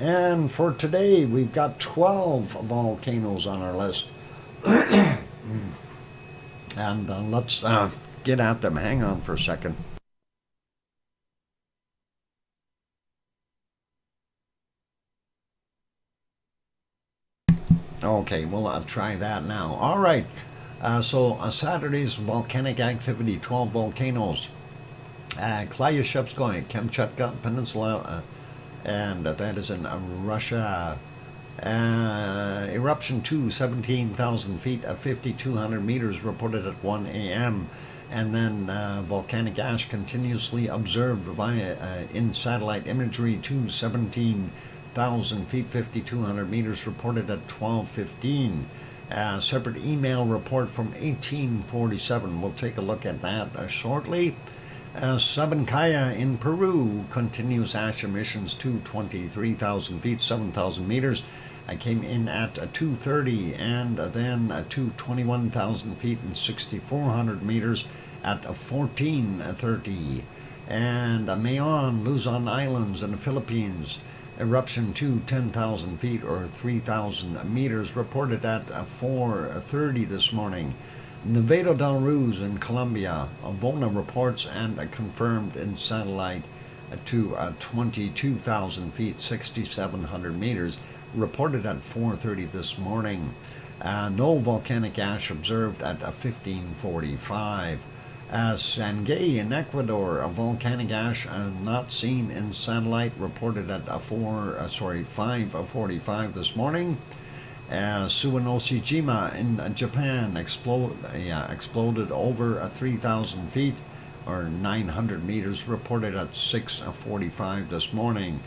And for today, we've got 12 volcanoes on our list. And let's get at them. Hang on for a second. Okay, we'll try that now. All right. So Saturday's volcanic activity, 12 volcanoes. Kilauea, Kamchatka Peninsula, and that is in Russia. Eruption 2, 17,000 feet, 5,200 meters reported at 1 a.m. And then volcanic ash continuously observed via in satellite imagery, 17,000 feet, 5,200 meters reported at 12:15. Separate email report from 1847. We'll take a look at that shortly. Sabancaya in Peru continues ash emissions to 23,000 feet, 7,000 meters. I came in at 230, and then to 21,000 feet and 6,400 meters at 1430. And Mayon, Luzon Islands in the Philippines, eruption to 10,000 feet or 3,000 meters reported at 4:30 this morning. Nevado del Ruiz in Colombia, Avona reports and confirmed in satellite to 22,000 feet, 6,700 meters, reported at 4:30 this morning. No volcanic ash observed at 15:45. Sangay in Ecuador, a volcanic ash not seen in satellite, reported at 5:45 this morning. Suwanoshijima in Japan exploded over 3,000 feet or 900 meters, reported at 6:45 this morning.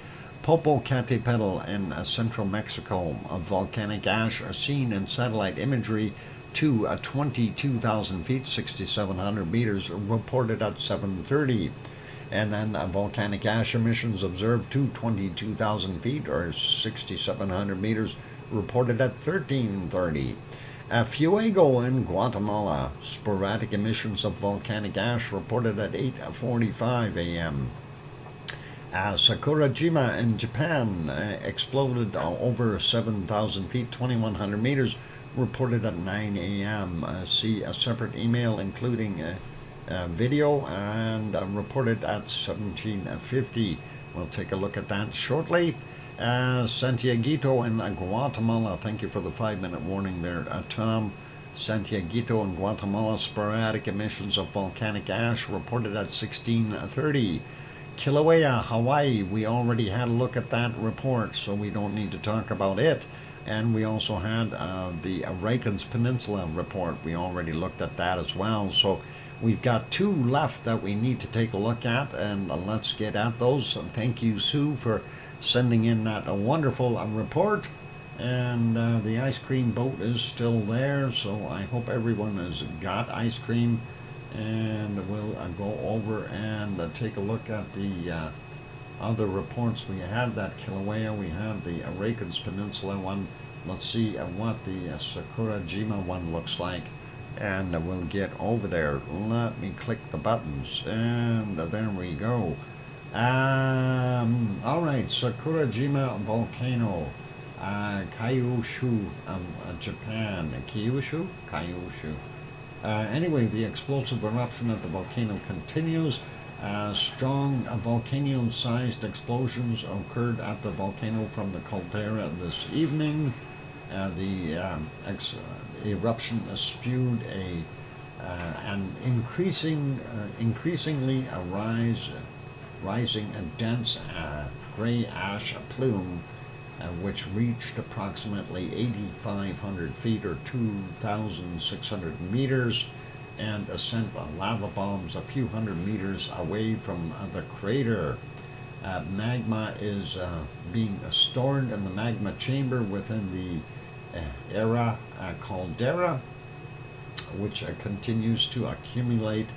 Popocatépetl in central Mexico, a volcanic ash seen in satellite imagery to 22,000 feet, 6,700 meters, reported at 7:30. And then volcanic ash emissions observed to 22,000 feet or 6,700 meters, reported at 13:30. Fuego in Guatemala, sporadic emissions of volcanic ash reported at 8:45 a.m. Sakurajima in Japan exploded over 7,000 feet, 2,100 meters, reported at 9 a.m. See a separate email including video and reported at 17:50. We'll take a look at that shortly. Santiaguito in Guatemala, thank you for the 5-minute warning there, Tom. Santiaguito in Guatemala, sporadic emissions of volcanic ash reported at 16:30. Kilauea, Hawaii, we already had a look at that report, so we don't need to talk about it. And we also had the Reykjanes Peninsula report. We already looked at that as well. So we've got 2 left that we need to take a look at, and let's get at those. Thank you, Sue, for sending in that wonderful report. And the ice cream boat is still there, so I hope everyone has got ice cream. And we'll go over and take a look at the other reports. We had that Kilauea, we had the Reykjanes Peninsula one. Let's see what the Sakurajima one looks like, and we'll get over there. Let me click the buttons, and there we go. All right, Sakurajima volcano, Kyushu, Japan. Kyushu. Anyway, the explosive eruption at the volcano continues. Strong volcano-sized explosions occurred at the volcano from the caldera this evening. The eruption spewed an increasingly rising a dense gray ash plume, which reached approximately 8,500 feet or 2,600 meters, and sent lava bombs a few hundred meters away from the crater. Magma is being stored in the magma chamber within the caldera, which continues to accumulate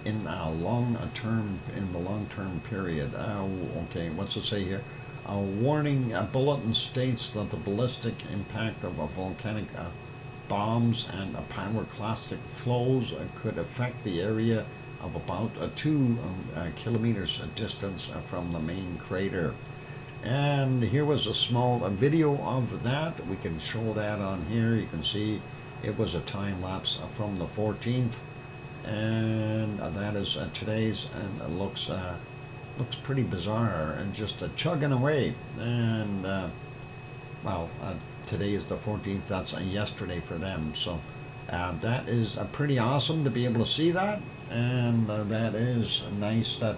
in the long-term period. Okay, what's it say here? A warning bulletin states that the ballistic impact of volcanic bombs and pyroclastic flows could affect the area of about 2 kilometers distance from the main crater. And here was a small video of that. We can show that on here. You can see it was a time lapse from the 14th, and that is today's, and it looks pretty bizarre and just chugging away. And today is the 14th. That's yesterday for them. So that is pretty awesome to be able to see that, and that is nice that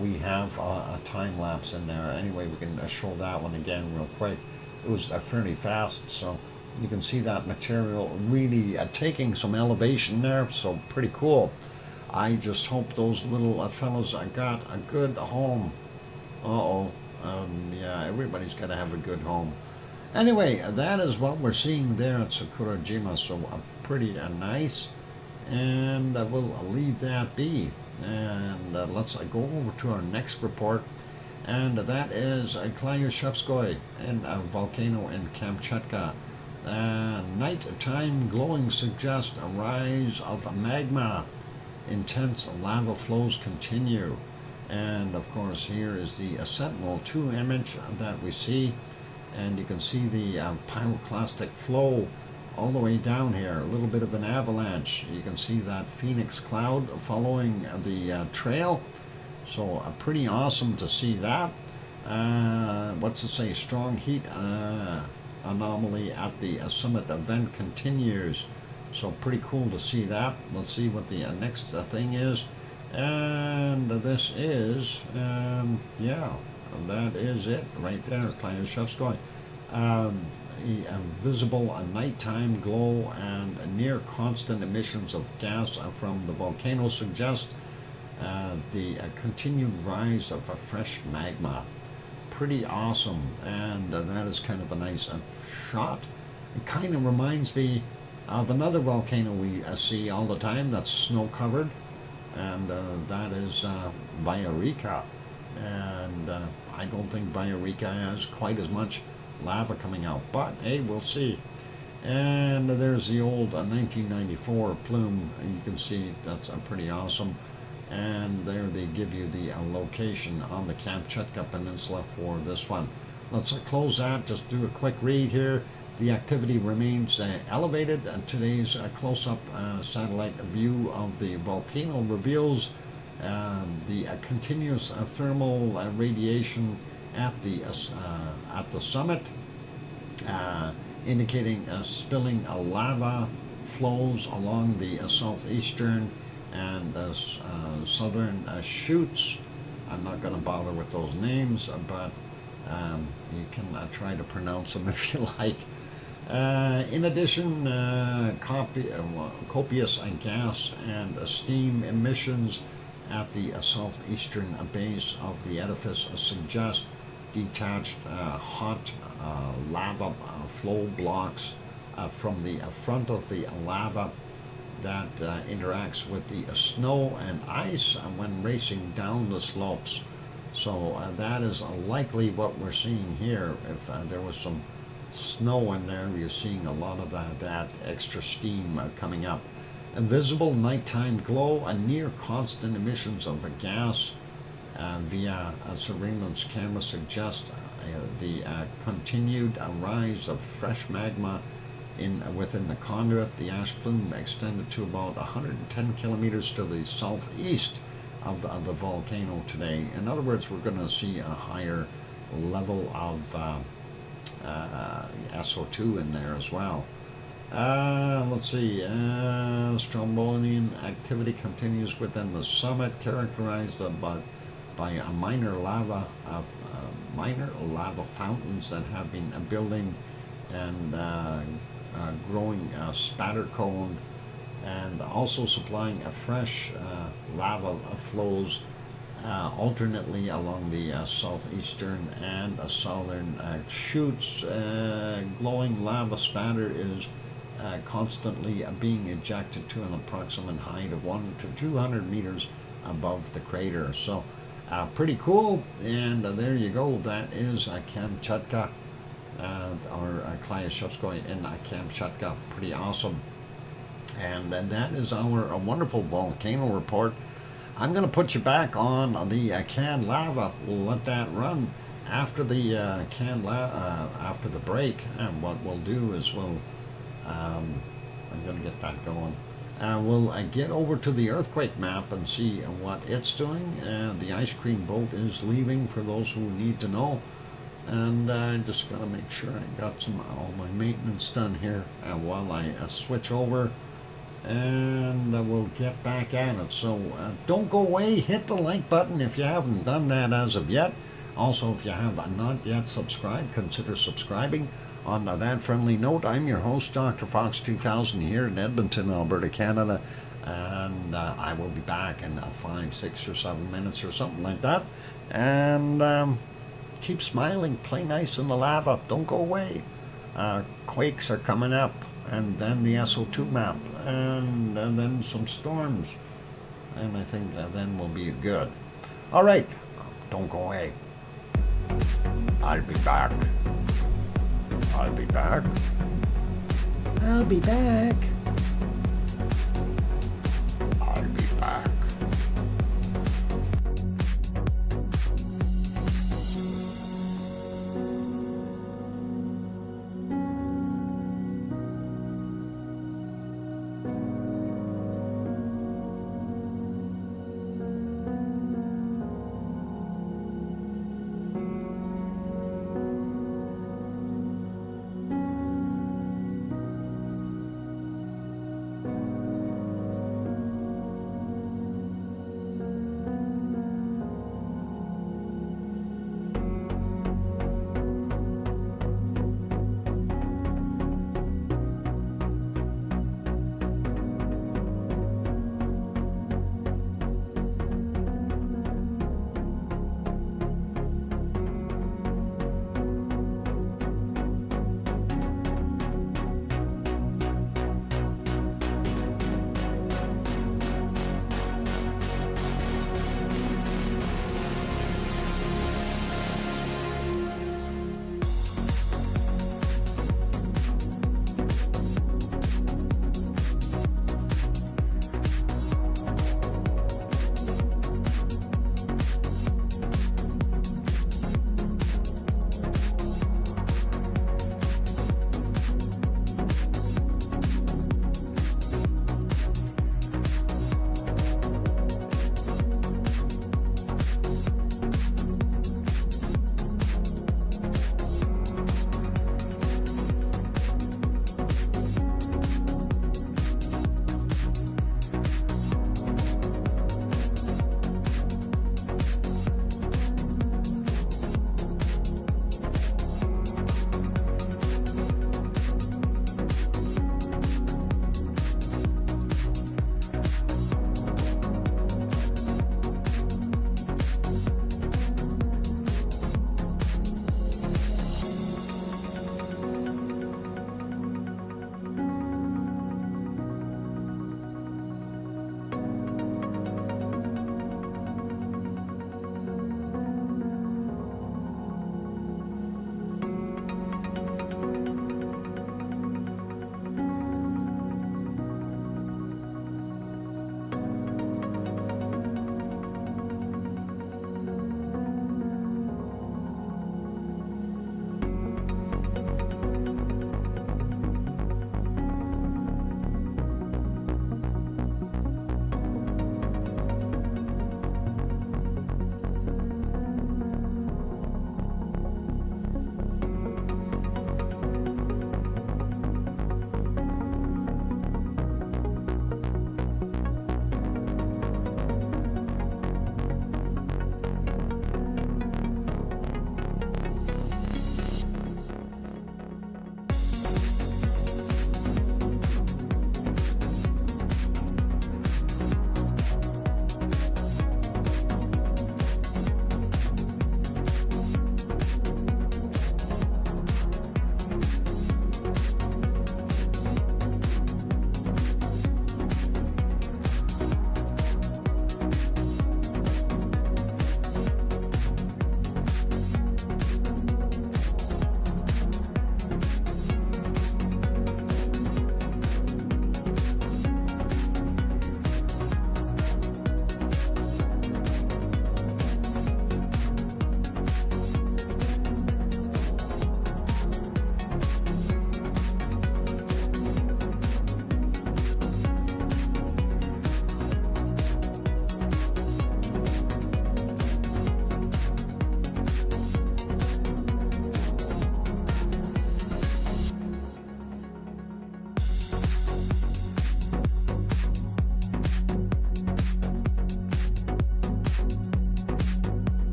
we have a time lapse in there. Anyway, we can show that one again real quick. It was fairly fast, so you can see that material really taking some elevation there, so pretty cool. I just hope those little fellows got a good home. Yeah, everybody's got to have a good home. Anyway, that is what we're seeing there at Sakurajima, so pretty nice. And we'll leave that be. And let's go over to our next report. And that is Kilauea and a volcano in Kamchatka. Nighttime glowing suggests a rise of magma. Intense lava flows continue. And of course, here is the Sentinel-2 image that we see. And you can see the pyroclastic flow all the way down here, a little bit of an avalanche. You can see that phoenix cloud following the trail. So pretty awesome to see that. What's it say? Strong heat anomaly at the summit event continues. So pretty cool to see that. Let's see what the next thing is. And this is, yeah, that is it right there, Kilauea. Visible nighttime glow and near constant emissions of gas from the volcano suggest the continued rise of a fresh magma. Pretty awesome, and that is kind of a nice shot. It kind of reminds me of another volcano we see all the time that's snow covered, and that is Villarrica. And I don't think Villarrica has quite as much lava coming out, but hey, we'll see. And there's the old 1994 plume. You can see that's pretty awesome. And there they give you the location on the Kamchatka Peninsula for this one. Let's close that, just do a quick read here. The activity remains elevated. Today's close-up satellite view of the volcano reveals the continuous thermal radiation at the summit, indicating spilling lava flows along the southeastern and southern chutes. I'm not going to bother with those names, but you can try to pronounce them if you like. In addition, copious gas and steam emissions at the southeastern base of the edifice suggest detached hot lava flow blocks from the front of the lava that interacts with the snow and ice when racing down the slopes. So that is likely what we're seeing here. If there was some snow in there, you're seeing a lot of that extra steam coming up. A visible nighttime glow and near constant emissions of a gas via surveillance camera suggest the continued rise of fresh magma within the conduit. The ash plume extended to about 110 kilometers to the southeast of the volcano today. In other words, we're going to see a higher level of SO2 in there as well. Let's see. Strombolian activity continues within the summit, characterized by a minor lava fountains that have been building and growing spatter cone, and also supplying a fresh lava flows alternately along the southeastern and southern chutes. Glowing lava spatter is constantly being ejected to an approximate height of 100 to 200 meters above the crater. So pretty cool. And there you go. That is Kamchatka, or Kilauea in Kamchatka. Pretty awesome. And that is our wonderful volcano report. I'm going to put you back on the canned lava. We'll let that run after the after the break. And what we'll do is I'm going to get that going. We'll get over to the earthquake map and see what it's doing. The ice cream boat is leaving, for those who need to know. And I just got to make sure I got all my maintenance done here while I switch over. And and we'll get back at it. So don't go away. Hit the like button if you haven't done that as of yet. Also, if you have not yet subscribed, consider subscribing. On that friendly note, I'm your host, DrFox2000, here in Edmonton, Alberta, Canada. And I will be back in 5, 6, or 7 minutes or something like that. And keep smiling. Play nice in the lava. Don't go away. Quakes are coming up. And then the SO2 map. And then some storms. And I think then we'll be good. All right. Don't go away. I'll be back. I'll be back. I'll be back. I'll be back.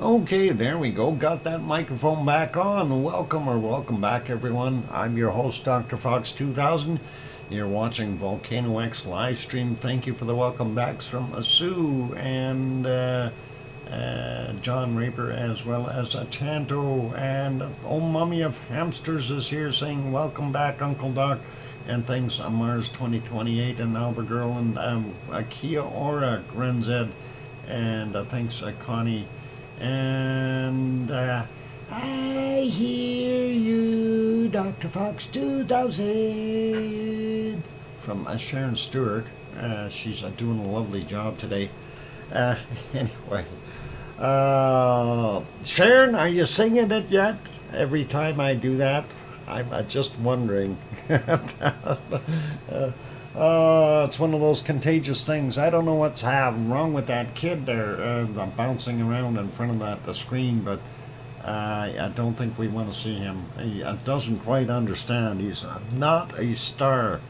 Okay, there we go. Got that microphone back on. Welcome back, everyone. I'm your host, DrFox2000. You're watching VolcanoX live stream. Thank you for the welcome backs from Sue and John Raper, as well as Tanto. And old Mummy of Hamsters is here saying, welcome back, Uncle Doc. And thanks, Mars 2028 and Albert Girl and Kia Aura, Grenzed. And thanks, Connie. And I hear you, Dr. Fox 2000, from Sharon Stewart. She's doing a lovely job today. Anyway, Sharon, are you singing it yet? Every time I do that, I'm just wondering. It's one of those contagious things. I don't know what's wrong with that kid there bouncing around in front of that screen, but I don't think we want to see him. He doesn't quite understand. He's not a star.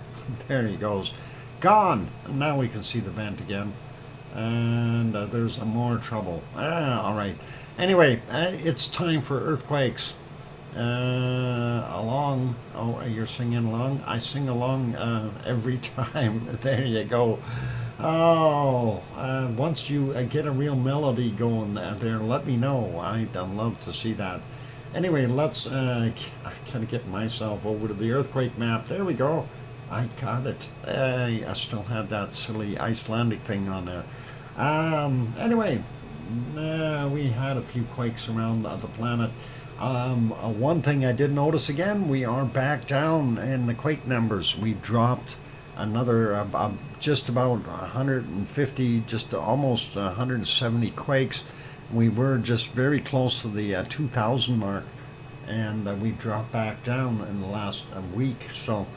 There he goes. Gone. Now we can see the vent again. And there's more trouble. All right. Anyway, it's time for earthquakes. You're singing along? I sing along every time. There you go. Once you get a real melody going there, let me know. I'd love to see that. Anyway, let's I gotta get myself over to the earthquake map. There we go. I got it. I still have that silly Icelandic thing on there. Anyway, we had a few quakes around the planet. One thing I did notice again, we are back down in the quake numbers. We've dropped another just about 150, just almost 170 quakes. We were just very close to the 2,000 mark, and we dropped back down in the last week. So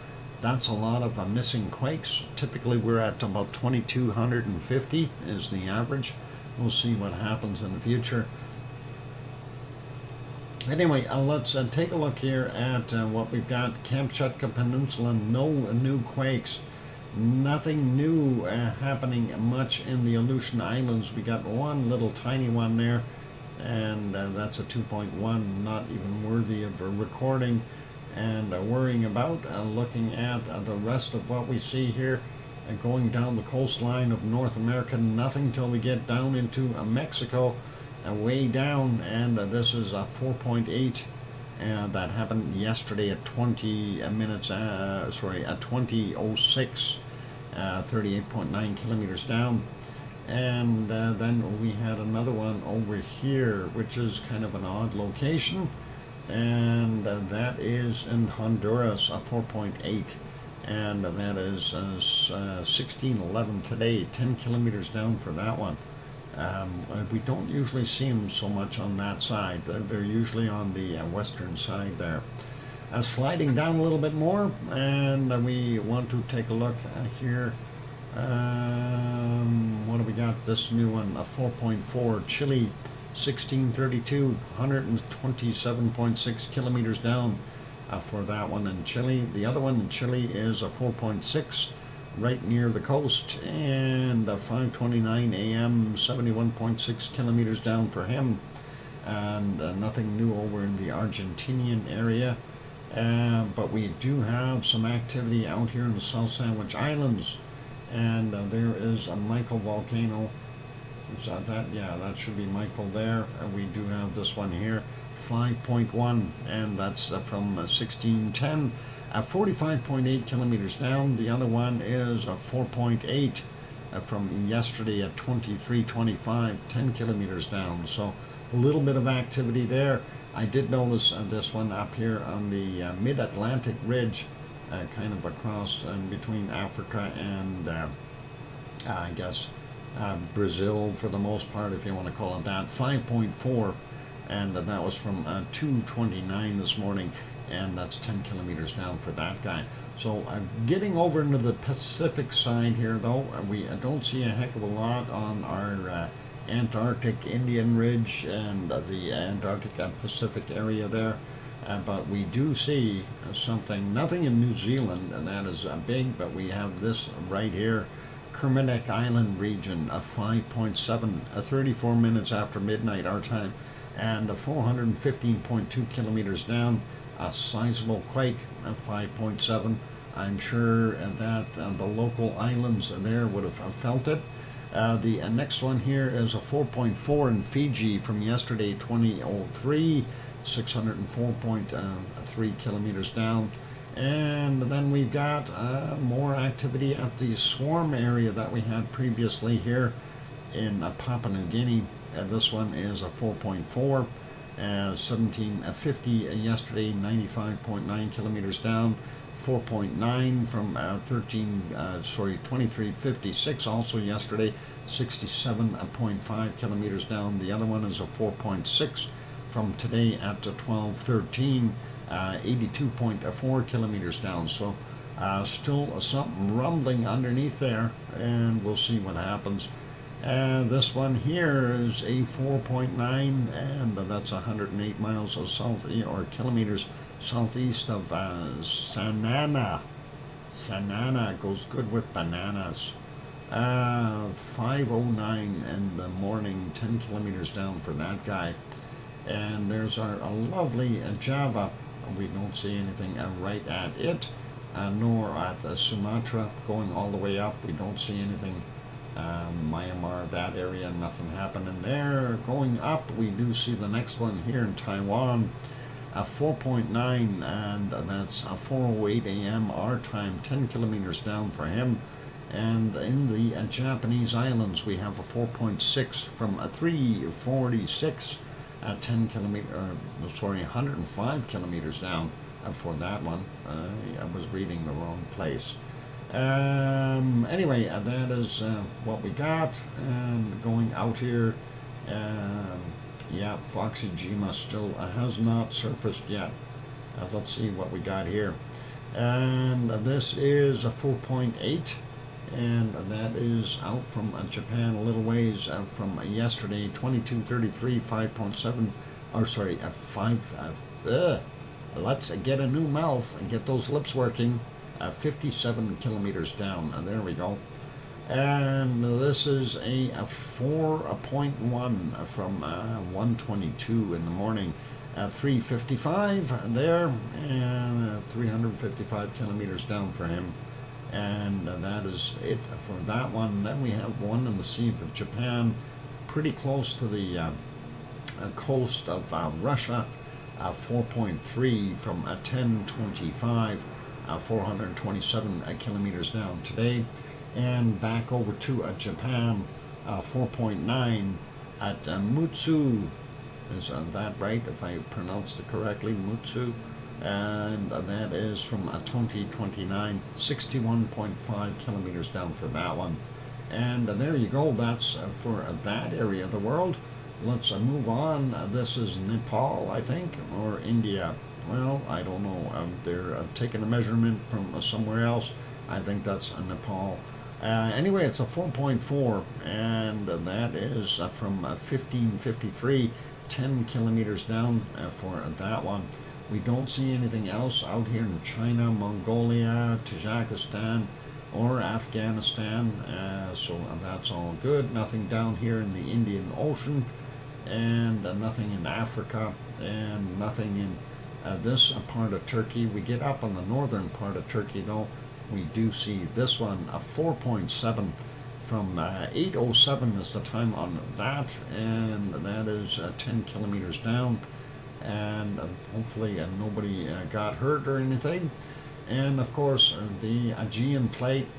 that's a lot of missing quakes. Typically we're at about 2,250 is the average. We'll see what happens in the future. Anyway, let's take a look here at what we've got. Kamchatka Peninsula, no new quakes. Nothing new happening much in the Aleutian Islands. We got one little tiny one there, and that's a 2.1, not even worthy of a recording and worrying about. Looking at the rest of what we see here, going down the coastline of North America, nothing till we get down into Mexico. Way down, and this is a 4.8, and that happened yesterday at 20 minutes, at 20:06, 38.9 kilometers down. And then we had another one over here, which is kind of an odd location, and that is in Honduras, a 4.8, and that is 16:11 today, 10 kilometers down for that one. We don't usually see them so much on that side. They're usually on the western side there. Sliding down a little bit more, and we want to take a look here. What do we got? This new one, a 4.4, Chile, 1632, 127.6 kilometers down for that one in Chile. The other one in Chile is a 4.6. right near the coast, and 5:29 a.m., 71.6 kilometers down for him, and nothing new over in the Argentinian area, but we do have some activity out here in the South Sandwich Islands, and there is a Michael volcano. Is that? Yeah, that should be Michael there. We do have this one here, 5.1, and that's from 1610. 45.8 kilometers down. The other one is a 4.8 from yesterday at 23:25, 10 kilometers down. So a little bit of activity there. I did notice this one up here on the mid-Atlantic ridge, kind of across between Africa and I guess Brazil for the most part, if you want to call it that. 5.4, and that was from 2:29 this morning. And that's 10 kilometers down for that guy. So getting over into the Pacific side here, though, we don't see a heck of a lot on our Antarctic Indian Ridge and the Antarctic Pacific area there. But we do see something, nothing in New Zealand, and that is big, but we have this right here, Kermadec Island region, a 5.7, 34 minutes after midnight our time, and 415.2 kilometers down, a sizable quake, a 5.7. I'm sure that the local islands there would have felt it. The next one here is a 4.4 in Fiji from yesterday, 2003, 604.3 kilometers down. And then we've got more activity at the swarm area that we had previously here in Papua New Guinea. This one is a 4.4, 1750 yesterday, 95.9 kilometers down. 4.9 from 2356 also yesterday, 67.5 kilometers down. The other one is a 4.6 from today at 1213, 82.4 kilometers down. So still something rumbling underneath there, and we'll see what happens. This one here is a 4.9, and that's 108 miles of south or kilometers southeast of Sanana. Sanana goes good with bananas. 5:09 in the morning, 10 kilometers down for that guy. And there's our lovely Java. We don't see anything right at it, nor at Sumatra going all the way up. We don't see anything. Myanmar, that area, nothing happening there. Going up, we do see the next one here in Taiwan. 4.9, and that's 4:08 a.m. our time, 10 kilometers down for him. And in the Japanese islands, we have a 4.6 from 346, 105 kilometers down for that one. I was reading the wrong place. Anyway, that is what we got. And going out here, yeah, Foxy Jima still has not surfaced yet. Let's see what we got here. And this is a 4.8, and that is out from Japan a little ways from yesterday, 2233, 5.7, or sorry, 5, let's get a new mouth and get those lips working, 57 kilometers down. There we go. And this is a 4.1 from 122 in the morning, 355 there, and 355 kilometers down for him. And that is it for that one. Then we have one in the Sea of Japan, pretty close to the coast of Russia, 4.3 from 1025, 427 kilometers down today. And back over to Japan, 4.9 at Mutsu. Is that right, if I pronounced it correctly? Mutsu. And that is from 2029, 61.5 kilometers down for that one. And there you go, that's for that area of the world. Let's move on. This is Nepal, I think, or India. Well, I don't know. They're taking a measurement from somewhere else. I think that's Nepal. Anyway, it's a 4.4, and that is from 1553, 10 kilometers down for that one. We don't see anything else out here in China, Mongolia, Tajikistan, or Afghanistan, so that's all good. Nothing down here in the Indian Ocean, and nothing in Africa, and nothing in this part of Turkey. We get up on the northern part of Turkey, though. We do see this one, a 4.7 from 8:07 is the time on that, and that is 10 kilometers down. And hopefully nobody got hurt or anything. And of course the Aegean plate,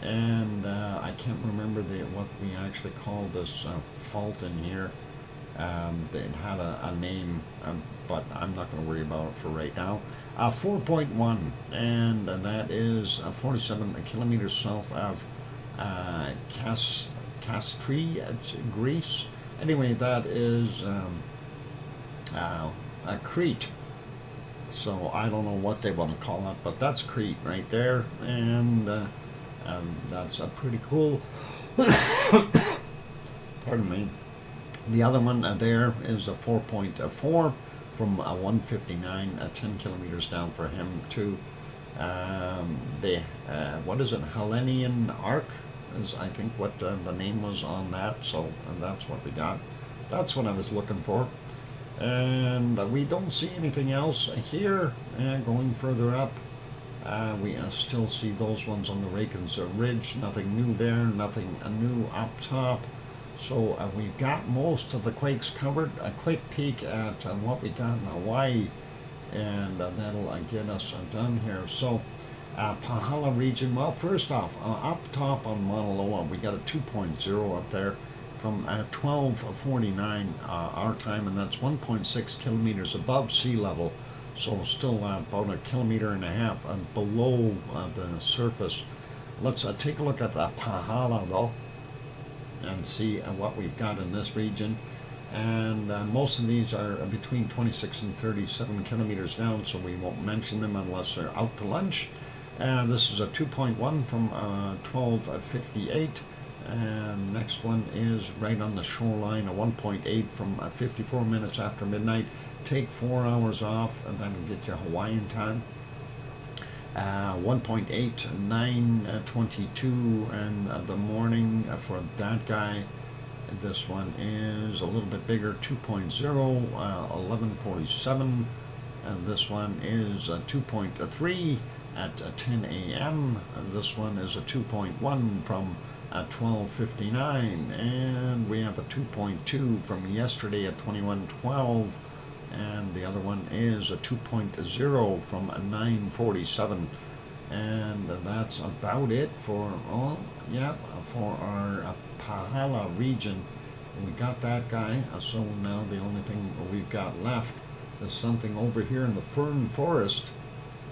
and I can't remember what we actually called this fault in here. It had a name, but I'm not going to worry about it for right now. 4.1, and that is 47 kilometers south of Castries, Greece. Anyway, that is Crete. So I don't know what they want to call it, but that's Crete right there, and that's pretty cool. Pardon me. The other one there is a 4.4 from 159, 10 kilometers down for him too. What is it, Hellenian Arc? is I think what the name was on that, so that's what we got. That's what I was looking for. And we don't see anything else here. Going further up, we still see those ones on the Reykjanes Ridge. Nothing new there, nothing new up top. So we've got most of the quakes covered. A quick peek at what we got in Hawaii, and that'll get us done here. So Pahala region, well, first off, up top on Mauna Loa, we got a 2.0 up there from 12:49 our time, and that's 1.6 kilometers above sea level. So still about 1.5 kilometers below the surface. Let's take a look at the Pahala though, and see what we've got in this region. And most of these are between 26 and 37 kilometers down, so we won't mention them unless they're out to lunch. This is a 2.1 from 12:58. And next one is right on the shoreline, a 1.8 from 54 minutes after midnight. Take 4 hours off, and then get your Hawaiian time. 1.8, 9:22 in the morning for that guy. This one is a little bit bigger, 2.0, 11:47. And this one is 2.3 at 10 a.m. This one is a 2.1 from 12:59, and we have a 2.2 from yesterday at 21:12, and the other one is a 2.0 from 9:47, and that's about it for for our Pahala region. We got that guy, so now the only thing we've got left is something over here in the fern forest.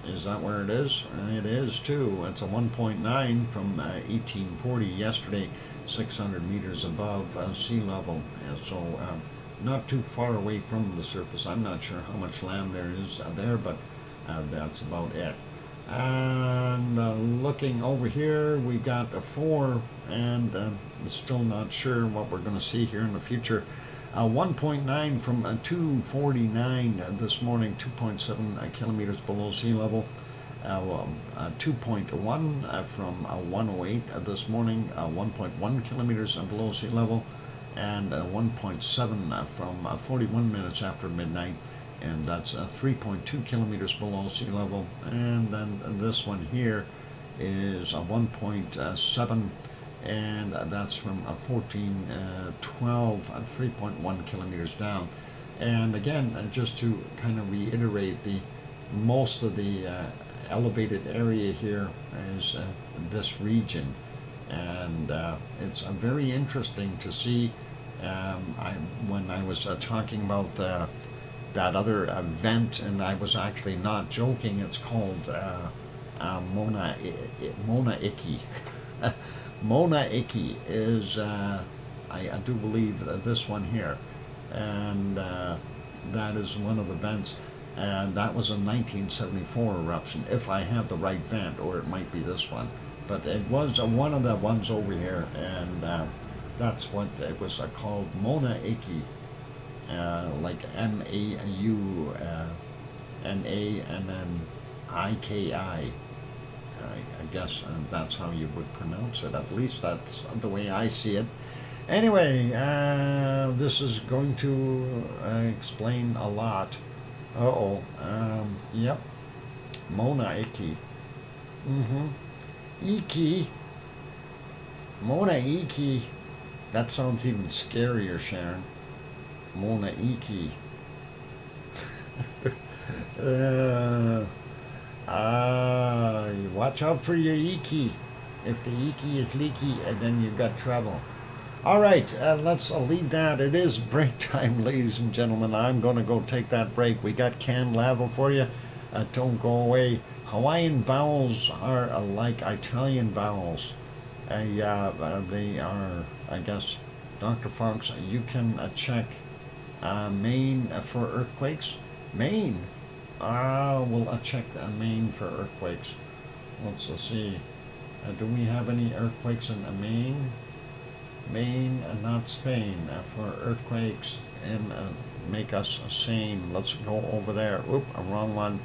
Is that where it is? It is too. It's a 1.9 from 1840 yesterday, 600 meters above sea level. So not too far away from the surface. I'm not sure how much land there is there, but that's about it. And looking over here, we got a 4, and still not sure what we're going to see here in the future. 1.9 from 2:49 this morning, 2.7 kilometers below sea level. 2.1 from 1:08 this morning, 1.1 kilometers below sea level, and 1.7 from 41 minutes after midnight, and that's 3.2 kilometers below sea level. And then this one here is 1.7, and that's from 14:12, 3.1 kilometers down. And again, just to kind of reiterate, most of the elevated area here is this region, and it's very interesting to see. When I was talking about that other event, and I was actually not joking, it's called Mauna Iki. Mauna Iki is, I do believe, this one here, and that is one of the vents, and that was a 1974 eruption, if I have the right vent, or it might be this one, but it was one of the ones over here, and that's what it was called, Mauna Iki, like MAUNA and then IKI. I guess that's how you would pronounce it. At least that's the way I see it. Anyway, this is going to explain a lot. Yep. Mauna Iki. Iki. Mauna Iki. That sounds even scarier, Sharon. Mauna Iki. Watch out for your Iki. If the Iki is leaky, then you've got trouble. All right, let's leave that. It is break time, ladies and gentlemen. I'm going to go take that break. We got canned lava for you. Don't go away. Hawaiian vowels are like Italian vowels. They are, I guess, Dr. Fox, you can check Maine for earthquakes. Maine. We'll check Maine for earthquakes. Let's see. Do we have any earthquakes in Maine? Maine, not Spain, for earthquakes and make us sane. Let's go over there. Oop, a wrong one.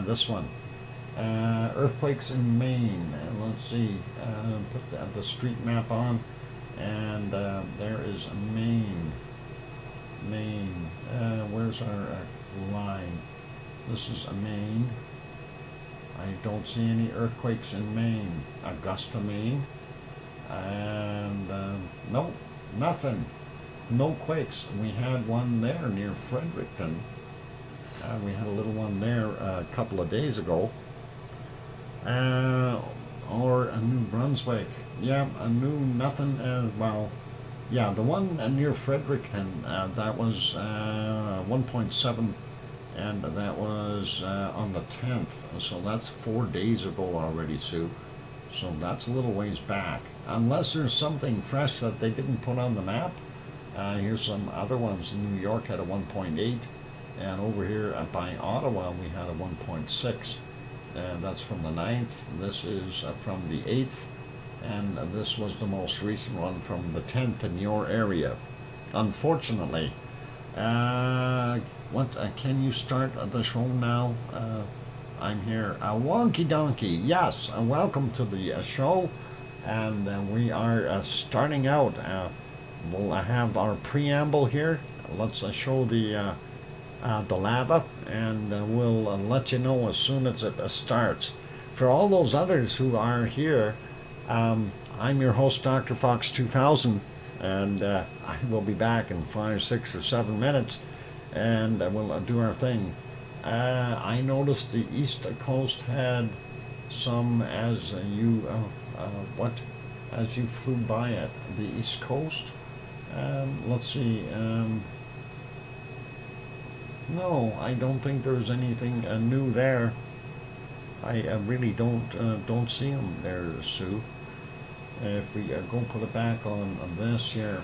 This one. Earthquakes in Maine. Let's see. Put the street map on, and there is Maine. Maine. Where's our line? This is Maine. I don't see any earthquakes in Maine. Augusta, Maine. And no, nothing. No quakes. We had one there near Fredericton. We had a little one there a couple of days ago. Or New Brunswick. Yeah, nothing. Well, yeah, the one near Fredericton, that was 1.7, and that was on the 10th. So that's 4 days ago already, Sue. So that's a little ways back. Unless there's something fresh that they didn't put on the map. Here's some other ones. New York had a 1.8, and over here by Ottawa we had a 1.6. And that's from the 9th. This is from the 8th, and this was the most recent one from the 10th in your area. Unfortunately, can you start the show now? I'm here. Wonky donkey. Yes, welcome to the show, and we are starting out. We'll have our preamble here. Let's show the lava, and we'll let you know as soon as it starts. For all those others who are here, I'm your host, DrFox2000, and I will be back in 5, 6, or 7 minutes, and we'll do our thing. I noticed the East Coast had some as you as you flew by it. The East Coast. Let's see. No, I don't think there's anything new there. I really don't see them there, Sue. If we go put it back on this here.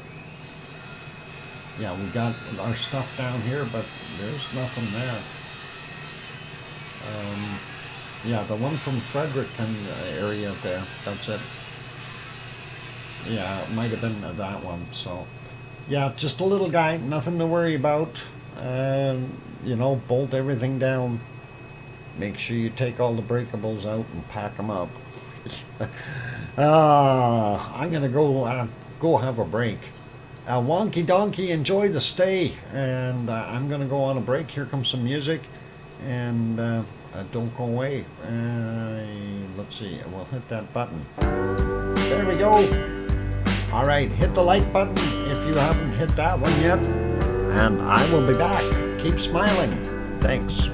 Yeah, we got our stuff down here, but there's nothing there. Yeah, the one from Fredericton area there, that's it. Yeah, it might have been that one. So, yeah, just a little guy, nothing to worry about. You know, bolt everything down. Make sure you take all the breakables out and pack them up. I'm gonna go have a break. Wonky donkey, enjoy the stay, and I'm gonna go on a break. Here comes some music, and don't go away. Let's see, we'll hit that button. There we go. All right, hit the like button if you haven't hit that one yet, and I will be back. Keep smiling. Thanks.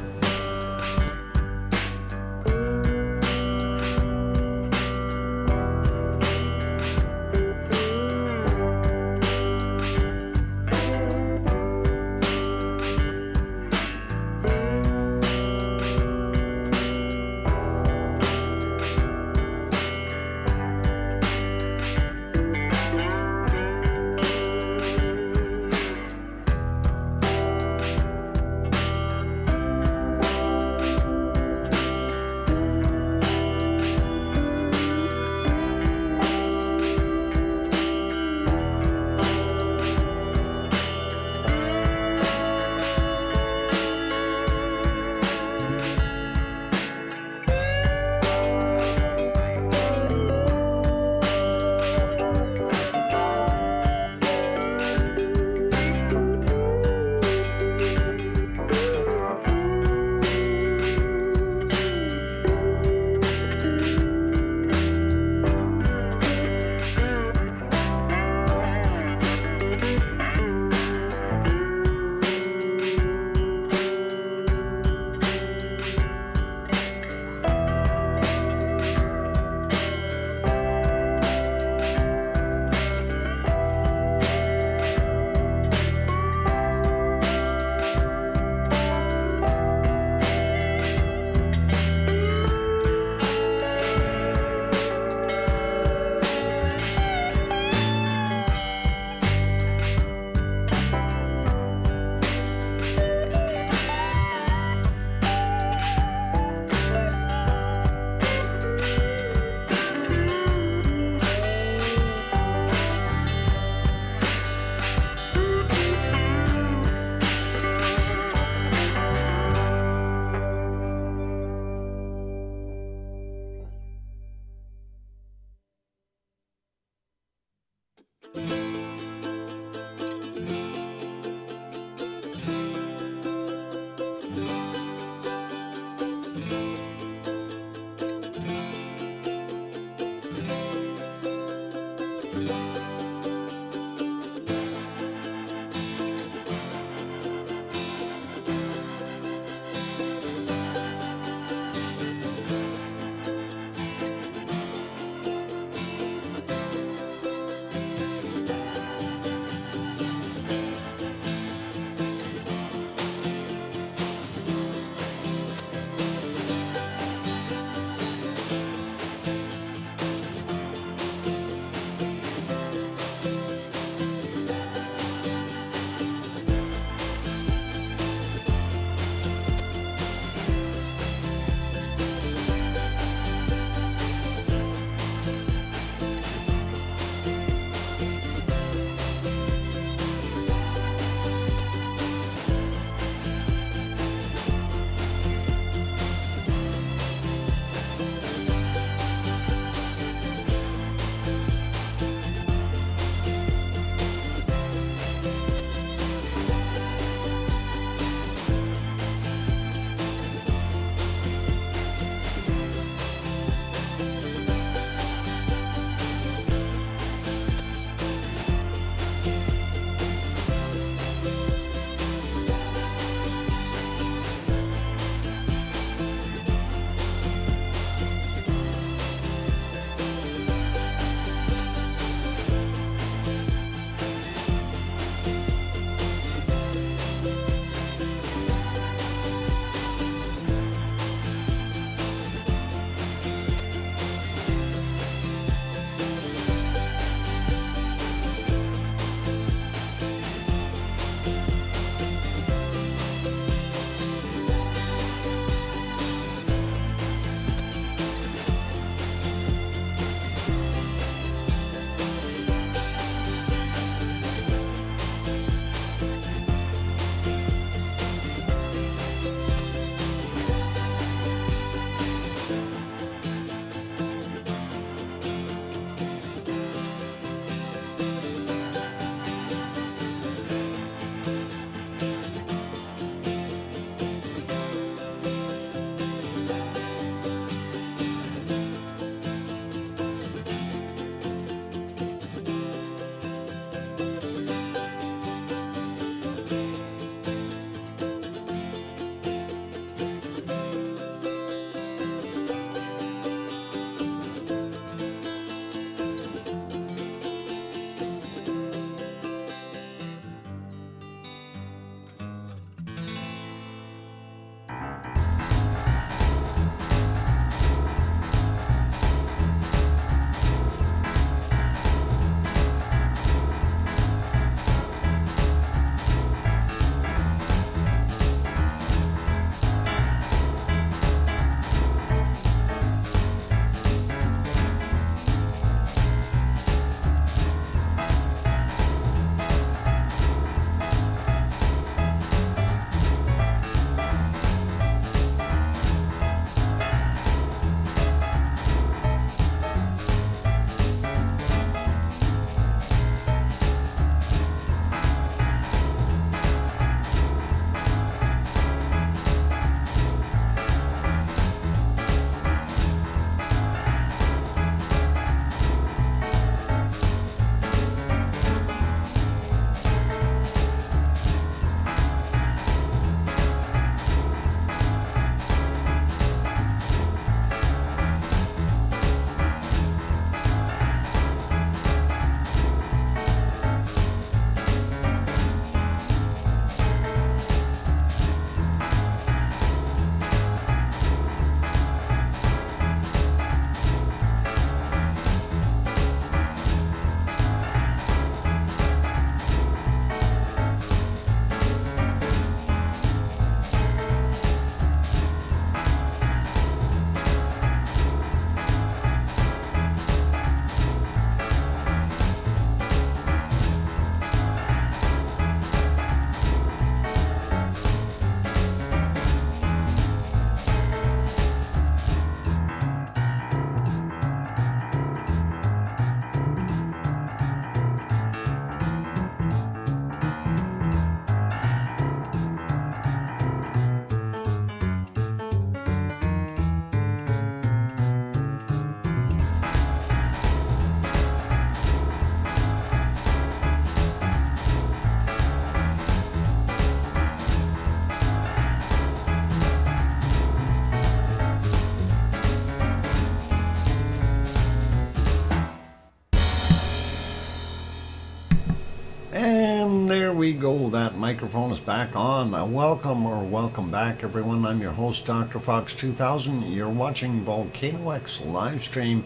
And there we go. That microphone is back on. Welcome back, everyone. I'm your host, DrFox2000. You're watching VolcanoX live stream.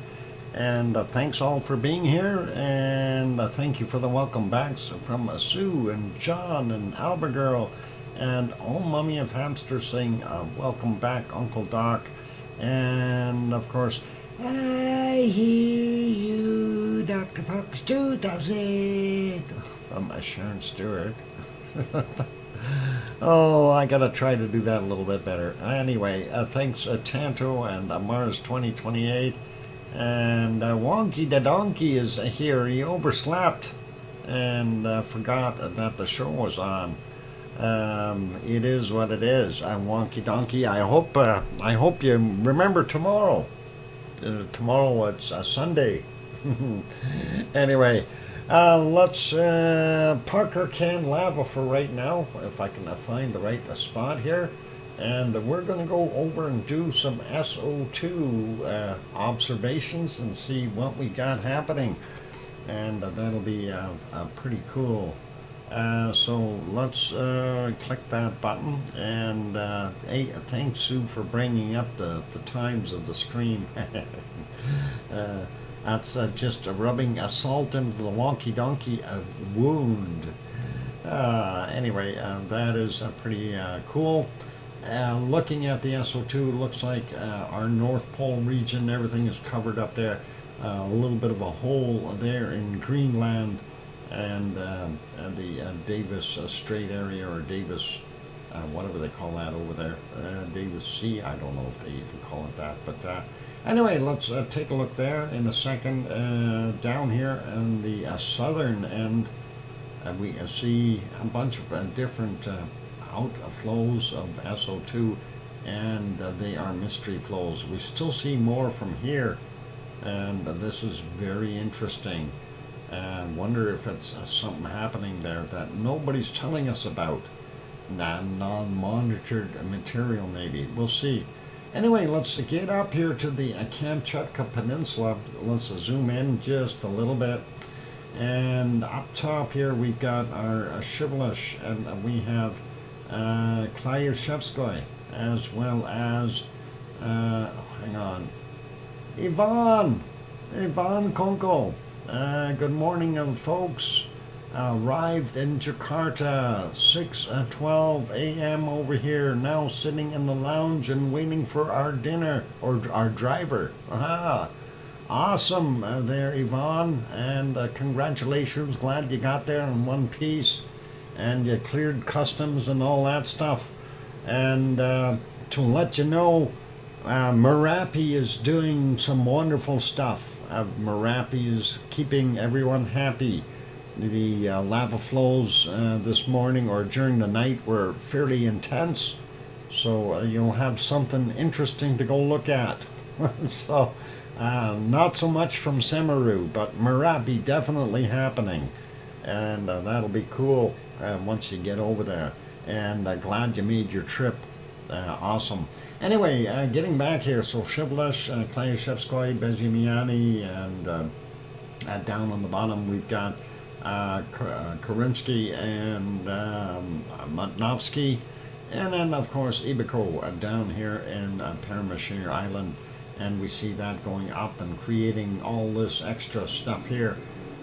And thanks all for being here. And thank you for the welcome backs from Sue and John and Albergirl. And Oh Mummy of Hamster saying, welcome back, Uncle Doc. And of course, I hear you, Dr. Fox 2000, from Sharon Stewart. Oh, I gotta try to do that a little bit better. Anyway, thanks Tanto and Mars 2028. And Wonky the Donkey is here. He overslept and forgot that the show was on. It is what it is. Wonky Donkey. I hope you remember tomorrow. Tomorrow it's Sunday. Anyway, let's park our canned lava for right now, if I can find the right spot here. And we're going to go over and do some SO2 observations and see what we got happening. And that'll be pretty cool. So let's click that button. And hey, thanks, Sue, for bringing up the times of the stream. That's just rubbing salt into the wonky donkey wound. Anyway, that is pretty cool. Looking at the SO2, looks like our North Pole region, everything is covered up there. A little bit of a hole there in Greenland and the Davis Strait area, or Davis, whatever they call that over there. Davis Sea, I don't know if they even call it that. But anyway, let's take a look there in a second. Down here in the southern end, we see a bunch of different outflows of SO2, and they are mystery flows. We still see more from here, and this is very interesting. And wonder if it's something happening there that nobody's telling us about. Non-monitored material, maybe. We'll see. Anyway, let's get up here to the Kamchatka Peninsula. Let's zoom in just a little bit. And up top here, we've got our Shivelish, and we have Kilauea, as well as, hang on, Ivan Konko. Good morning, folks. Arrived in Jakarta, 6:12 a.m. over here, now sitting in the lounge and waiting for our dinner, or our driver. Aha. Awesome there, Ivan, and congratulations, glad you got there in one piece. And you cleared customs and all that stuff. And to let you know, Merapi is doing some wonderful stuff. Merapi is keeping everyone happy. The lava flows this morning or during the night were fairly intense. So you'll have something interesting to go look at. So not so much from Semeru, but Merapi definitely happening. And that'll be cool once you get over there. And glad you made your trip. Awesome. Anyway, getting back here, so Shivelish, Kilauea, Bezimiani, and down on the bottom we've got Karimsky and Matnovsky, and then of course Ibiko down here in Paramashir Island, and we see that going up and creating all this extra stuff here.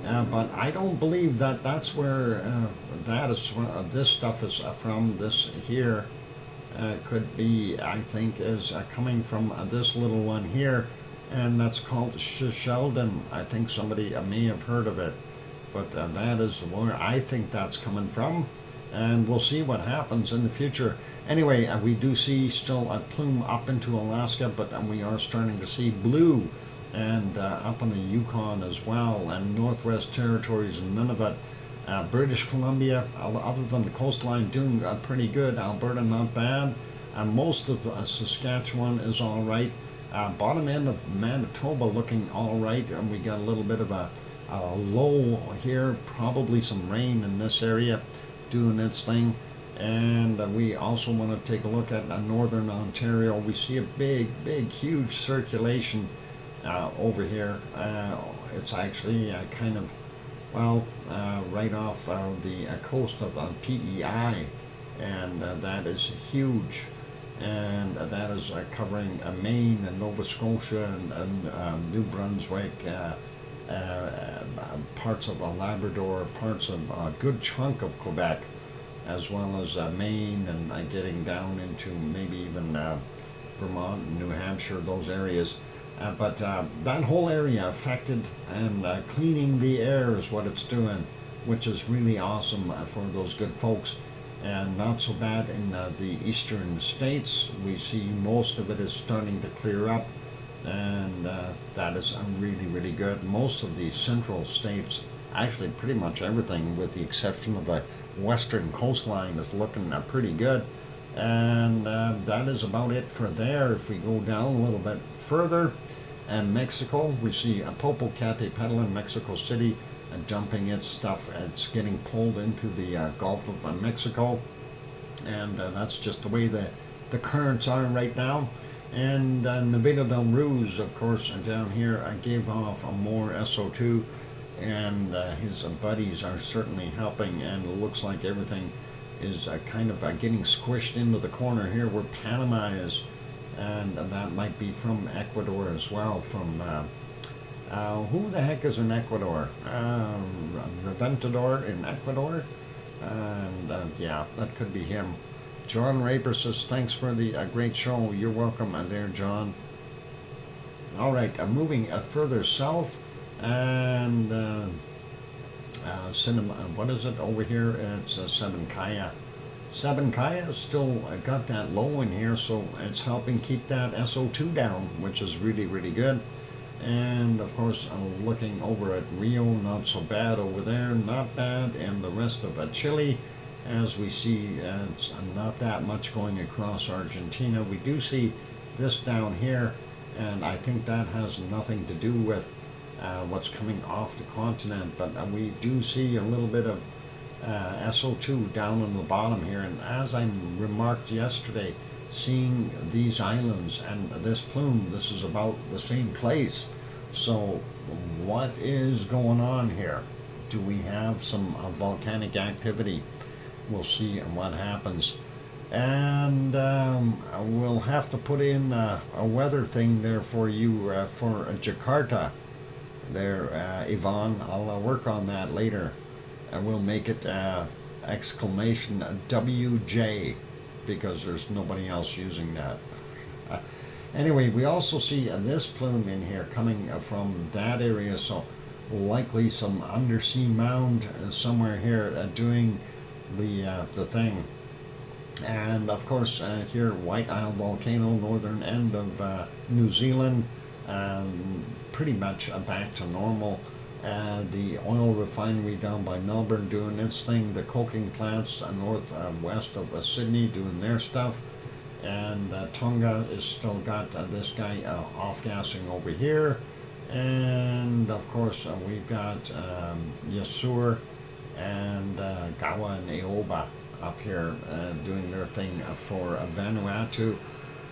But I don't believe that that's where this stuff is from. This here could be, I think, is coming from this little one here, and that's called Sheldon. I think somebody may have heard of it, but that is where I think that's coming from, and we'll see what happens in the future. Anyway, we do see still a plume up into Alaska, but we are starting to see blue and up on the Yukon as well, and Northwest Territories and Nunavut. British Columbia, other than the coastline, doing pretty good. Alberta, not bad. Most of Saskatchewan is all right. Bottom end of Manitoba looking all right, and we got a little bit of a low here, probably some rain in this area doing its thing. And we also want to take a look at northern Ontario. We see a big, huge circulation over here. It's actually kind of well, right off the coast of PEI, and that is huge. And that is covering Maine and Nova Scotia and New Brunswick, parts of Labrador, parts of a good chunk of Quebec, as well as Maine, and getting down into maybe even Vermont, New Hampshire, those areas. But that whole area affected, and cleaning the air is what it's doing, which is really awesome for those good folks. And not so bad in the eastern states. We see most of it is starting to clear up, and that is really, really good. Most of the central states, actually pretty much everything with the exception of the western coastline, is looking pretty good. And that is about it for there. If we go down a little bit further, and Mexico, we see Popocatépetl in Mexico City dumping its stuff. It's getting pulled into the Gulf of Mexico, and that's just the way the currents are right now. And Nevada del Ruiz, of course, down here gave off more SO2, and his buddies are certainly helping, and it looks like everything is kind of getting squished into the corner here where Panama is, and that might be from Ecuador as well, from who the heck is in Ecuador? Reventador in Ecuador? And yeah, that could be him. John Raper says, thanks for the great show. You're welcome there, John. All right, moving further south, and what is it over here? It's Sabancaya. Sabancaya still got that low in here, so it's helping keep that SO2 down, which is really, really good. And of course, looking over at Rio, not so bad over there, not bad. And the rest of Chile, as we see, it's not that much going across Argentina. We do see this down here, and I think that has nothing to do with what's coming off the continent, but we do see a little bit of SO2 down on the bottom here. And as I remarked yesterday, seeing these islands and this plume, this is about the same place. So what is going on here? Do we have some volcanic activity? We'll see what happens. And we'll have to put in a weather thing there for you for Jakarta there, Yvonne. I'll work on that later, and we'll make it exclamation WJ, because there's nobody else using that. Anyway, we also see this plume in here coming from that area, so likely some undersea mound somewhere here doing the thing. And of course here, White Isle Volcano, northern end of New Zealand, pretty much back to normal. The oil refinery down by Melbourne doing its thing, the coking plants northwest of Sydney doing their stuff, and Tonga is still got this guy off-gassing over here. And of course we've got Yasur and Gawa and Aoba up here doing their thing for Vanuatu.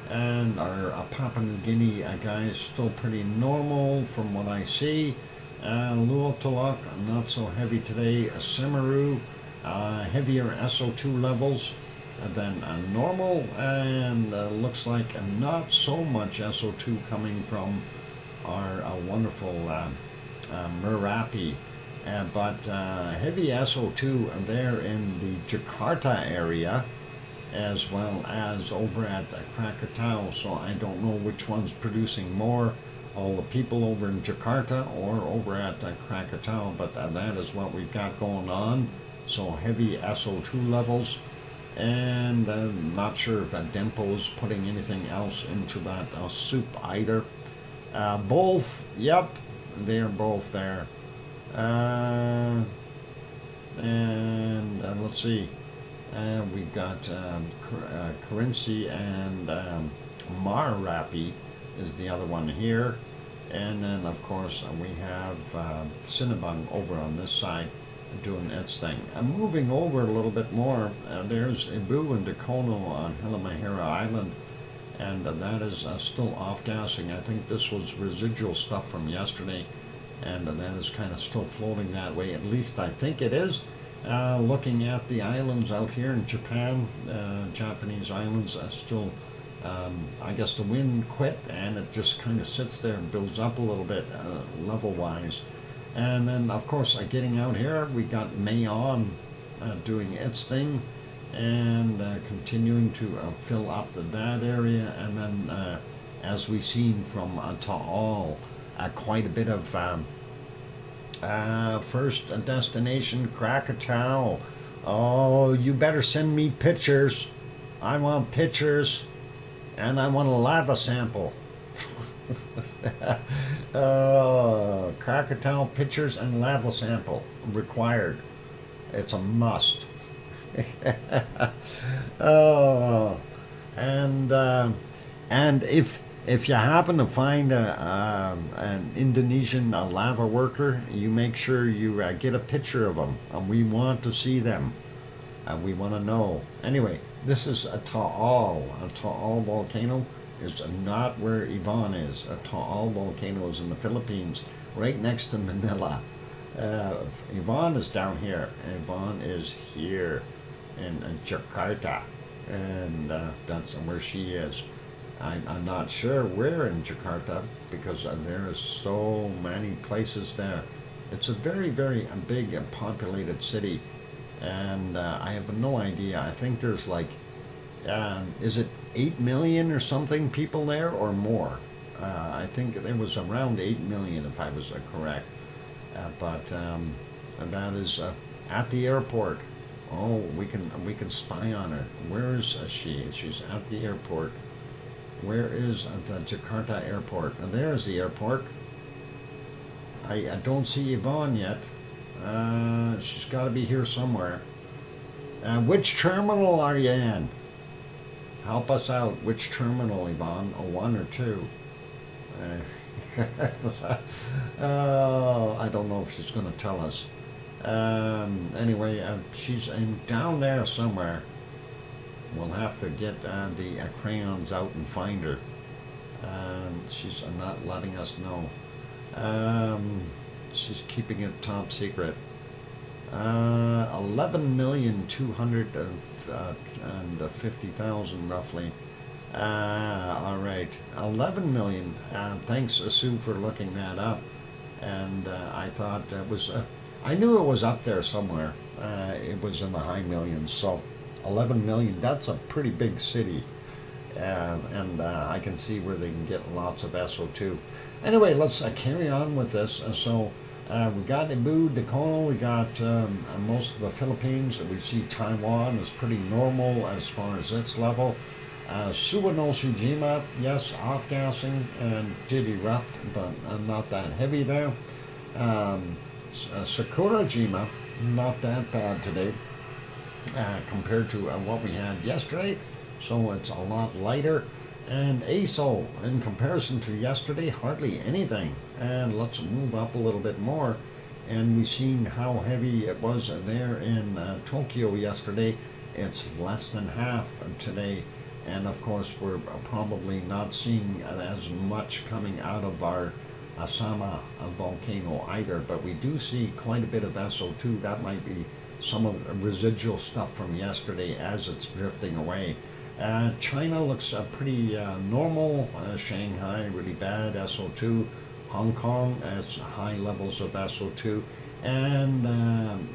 And our Papua New Guinea guys still pretty normal from what I see. Luotaluk, not so heavy today. Semaru, heavier SO2 levels than normal, and looks like not so much SO2 coming from our wonderful Merapi, but heavy SO2 there in the Jakarta area, as well as over at Krakatau. So I don't know which one's producing more, all the people over in Jakarta or over at Krakatau, but that is what we've got going on. So heavy SO2 levels, and not sure if Dempo is putting anything else into that soup either. Both, yep, they're both there. And let's see, we've got Currency and Merapi is the other one here. And then of course we have Cinnabon over on this side doing its thing. Moving over a little bit more, there's Ibu and Dakono on Halmahera Island, and that is still off-gassing. I think this was residual stuff from yesterday, and that is kind of still floating that way. At least I think it is. Looking at the islands out here in Japan, Japanese islands are still, I guess the wind quit and it just kind of sits there and builds up a little bit level-wise. And then, of course, getting out here, we got Mayon doing its thing and continuing to fill up that area. And then, as we've seen from Taal, quite a bit of first destination, Krakatoa. Oh, you better send me pictures. I want pictures, and I want a lava sample. Krakatoa pictures and lava sample required. It's a must. Oh, and if you happen to find an Indonesian lava worker, you make sure you get a picture of them. And we want to see them. We want to know. Anyway, this is a Taal. A Taal volcano is not where Yvonne is. A Taal volcano is in the Philippines, right next to Manila. Yvonne is down here. Yvonne is here in Jakarta. And that's where she is. I'm not sure where in Jakarta because there are so many places there. It's a very, very big and populated city, and I have no idea. I think there's like, is it 8 million or something people there or more? I think there was around 8 million if I was correct. But that is at the airport. Oh, we can spy on her. Where is she? She's at the airport. Where is the Jakarta airport? And there's the airport. I don't see Yvonne yet. She's got to be here somewhere. Which terminal are you in? Help us out. Which terminal, Yvonne? 1 or 2? I don't know if she's going to tell us. Anyway, she's down there somewhere. We'll have to get the crayons out and find her. She's not letting us know. She's keeping it top secret. 11,250,000 roughly. All right, 11 million. Thanks, Sue, for looking that up. And I thought it was. I knew it was up there somewhere. It was in the high millions. So 11 million. That's a pretty big city. And I can see where they can get lots of SO2. Anyway, let's carry on with this. We got Ibu, Dakono, we got most of the Philippines. We see Taiwan is pretty normal as far as its level. Suwanoshijima, yes, off-gassing and did erupt, but not that heavy there. Sakurajima, not that bad today compared to what we had yesterday, so it's a lot lighter. And ASO, in comparison to yesterday, hardly anything. And let's move up a little bit more. And we've seen how heavy it was there in Tokyo yesterday. It's less than half today. And of course, we're probably not seeing as much coming out of our Asama volcano either. But we do see quite a bit of SO2. That might be some of the residual stuff from yesterday as it's drifting away. China looks pretty normal. Shanghai, really bad, SO2. Hong Kong has high levels of SO2. And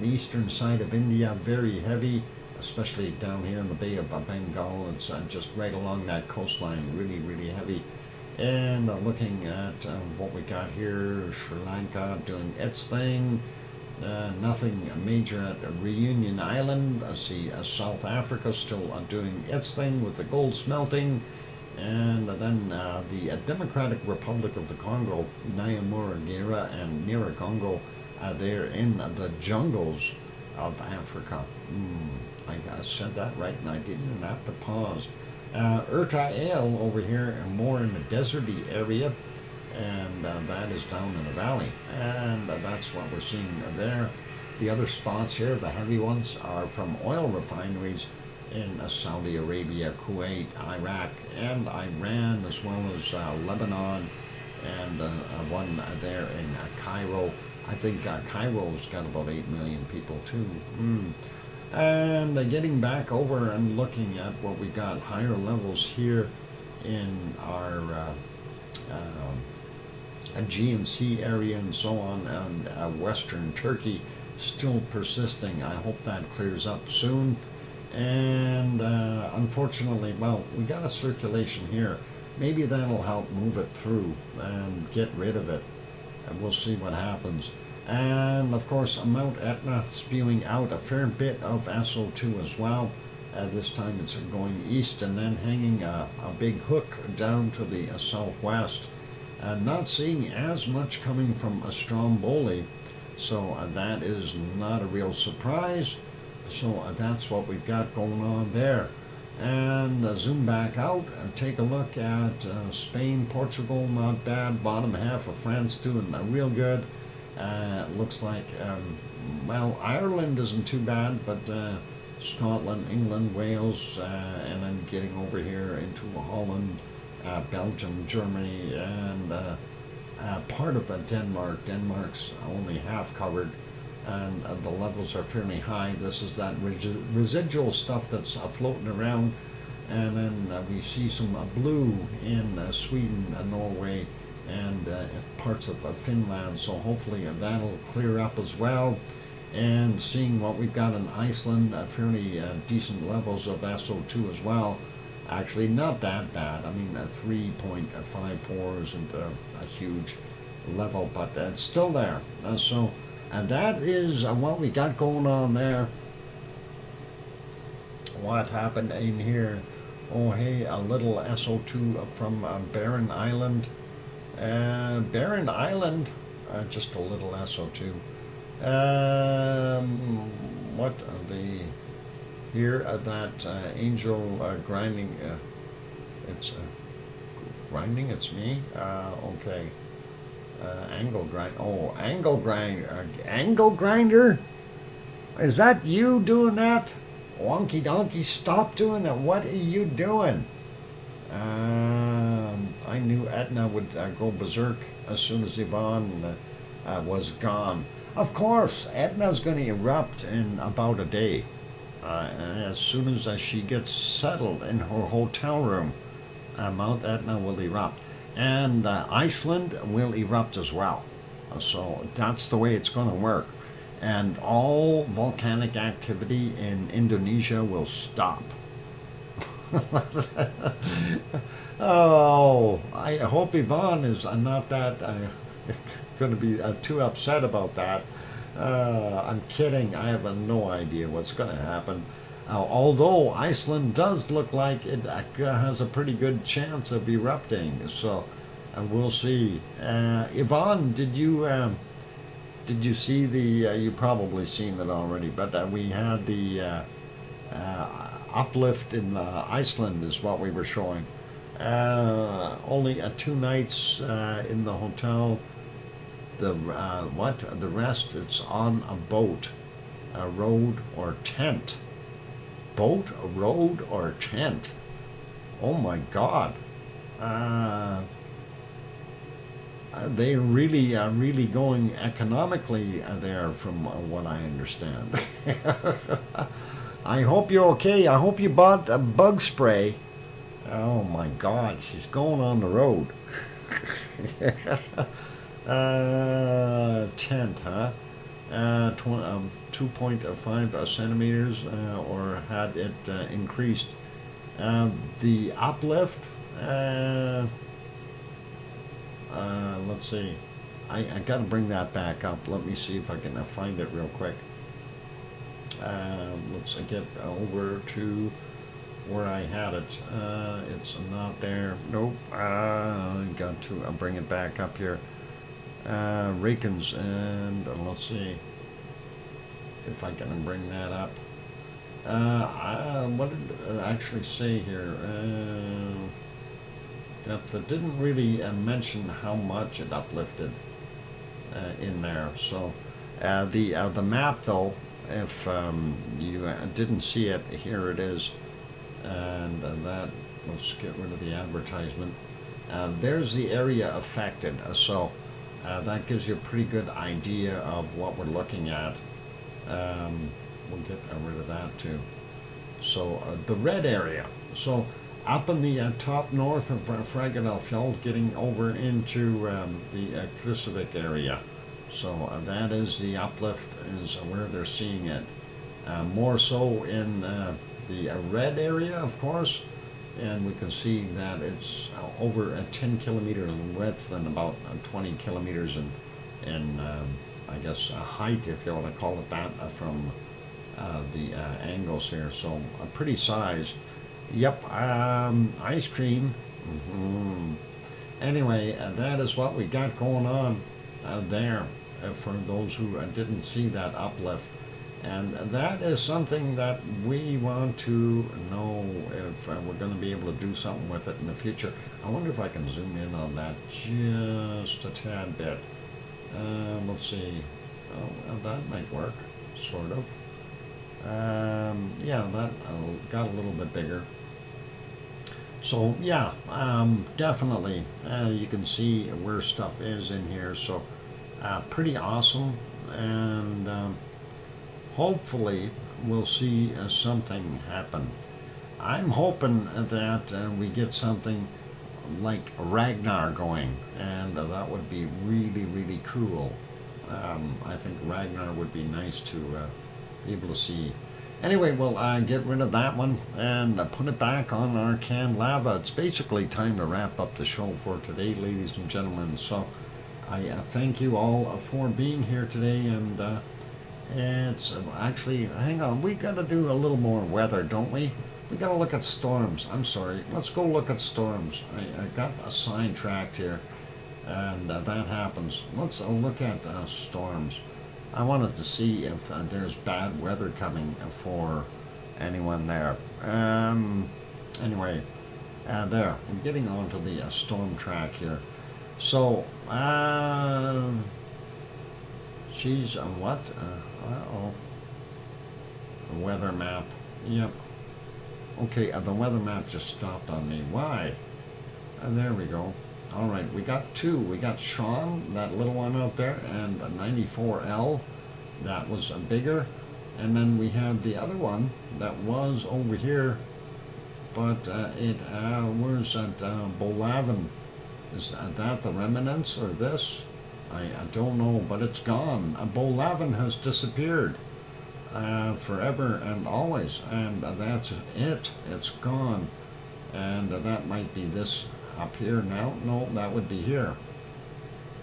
the eastern side of India, very heavy, especially down here in the Bay of Bengal. It's just right along that coastline, really, really heavy. And looking at what we got here, Sri Lanka doing its thing. Nothing major at Reunion Island. I see South Africa still doing its thing with the gold smelting. And then the Democratic Republic of the Congo, Nyamurangera and Nyiragongo, they're in the jungles of Africa. I said that right and I didn't even have to pause. Ertael over here, more in the deserty area. And that is down in the valley, and that's what we're seeing there. The other spots here, the heavy ones, are from oil refineries in Saudi Arabia, Kuwait, Iraq, and Iran, as well as Lebanon and one there in Cairo. I think Cairo's got about 8 million people too. And getting back over and looking at what we got higher levels here in our Aegean Sea area and so on, and western Turkey still persisting. I hope that clears up soon. And unfortunately, well, we got a circulation here. Maybe that'll help move it through and get rid of it. And we'll see what happens. And of course, Mount Etna spewing out a fair bit of SO2 as well. This time it's going east and then hanging a big hook down to the southwest. Not seeing as much coming from Stromboli, so that is not a real surprise. So that's what we've got going on there. And zoom back out and take a look at Spain, Portugal, not bad. Bottom half of France doing real good. Looks like, well, Ireland isn't too bad, but Scotland, England, Wales, and then getting over here into Holland, Belgium, Germany, and part of Denmark. Denmark's only half covered, and the levels are fairly high. This is that residual stuff that's floating around, and then we see some blue in Sweden, Norway, and parts of Finland, so hopefully that'll clear up as well. And seeing what we've got in Iceland, fairly decent levels of SO2 as well. Actually not that bad. I mean 3.54 isn't a huge level, but it's still there. And that is what we got going on there. What happened in here? Oh hey, a little SO2 from Barren Island. Barren Island, just a little SO2. What the here that angel grinding? It's grinding. It's me. Okay. Angle grind. Oh, angle grind. Angle grinder. Is that you doing that? Wonky donkey, stop doing that. What are you doing? I knew Etna would go berserk as soon as Yvonne was gone. Of course, Etna's going to erupt in about a day. As soon as she gets settled in her hotel room, Mount Etna will erupt. And Iceland will erupt as well. So that's the way it's going to work. And all volcanic activity in Indonesia will stop. Oh, I hope Yvonne is not that going to be too upset about that. I'm kidding. I have no idea what's going to happen. Although Iceland does look like it has a pretty good chance of erupting, so we'll see. Yvonne, did you see the? You probably seen it already, but we had the uplift in Iceland is what we were showing. Only 2 nights in the hotel. The rest, it's on a boat, a road, or tent. Boat, a road, or tent. Oh my God. They really are really going economically there, from what I understand. I hope you're okay. I hope you bought a bug spray. Oh my God, she's going on the road. Tent, huh? 2.5 centimeters, or had it increased. The uplift, let's see. I got to bring that back up. Let me see if I can find it real quick. Let's get over to where I had it. It's not there. Nope. Got to bring it back up here. Reykjanes, and let's see if I can bring that up. What did it actually say here? It didn't really mention how much it uplifted in there. So the map, though, if you didn't see it, here it is. And that, let's get rid of the advertisement. there's the area affected. So that gives you a pretty good idea of what we're looking at. We'll get rid of that too. So the red area. So up in the top north of Reykjanes, getting over into the Kilauea area. So that is the uplift, is where they're seeing it. More so in the red area, of course, and we can see that it's over 10 kilometers in width and about 20 kilometers in I guess height, if you want to call it that, from the angles here. So a pretty size. Yep, ice cream. Anyway, that is what we got going on there, for those who didn't see that uplift. And that is something that we want to know if we're going to be able to do something with it in the future. I wonder if I can zoom in on that just a tad bit. Let's see. Oh, that might work, sort of. Yeah, that got a little bit bigger. So yeah, definitely you can see where stuff is in here. So pretty awesome, and hopefully we'll see something happen. I'm hoping that we get something like Ragnar going, and that would be really, really cool. I think Ragnar would be nice to be able to see. Anyway, we'll get rid of that one and put it back on our canned lava. It's basically time to wrap up the show for today, ladies and gentlemen. So I thank you all for being here today, and it's actually, hang on, we got to do a little more weather, don't we? We got to look at storms. I'm sorry. Let's go look at storms. I got sidetracked here, and that happens. Let's look at storms. I wanted to see if there's bad weather coming for anyone there. Anyway, there. I'm getting onto the storm track here. So, she's what? Uh-oh. The weather map. Yep. Okay, the weather map just stopped on me. Why? There we go. All right, we got two. We got Sean, that little one out there, and a 94L. That was bigger. And then we had the other one that was over here, but where's that Bolavin? Is that the remnants or this? I don't know, but it's gone. Bolavin has disappeared forever and always, and that's it. It's gone. And that might be this up here now. No, that would be here.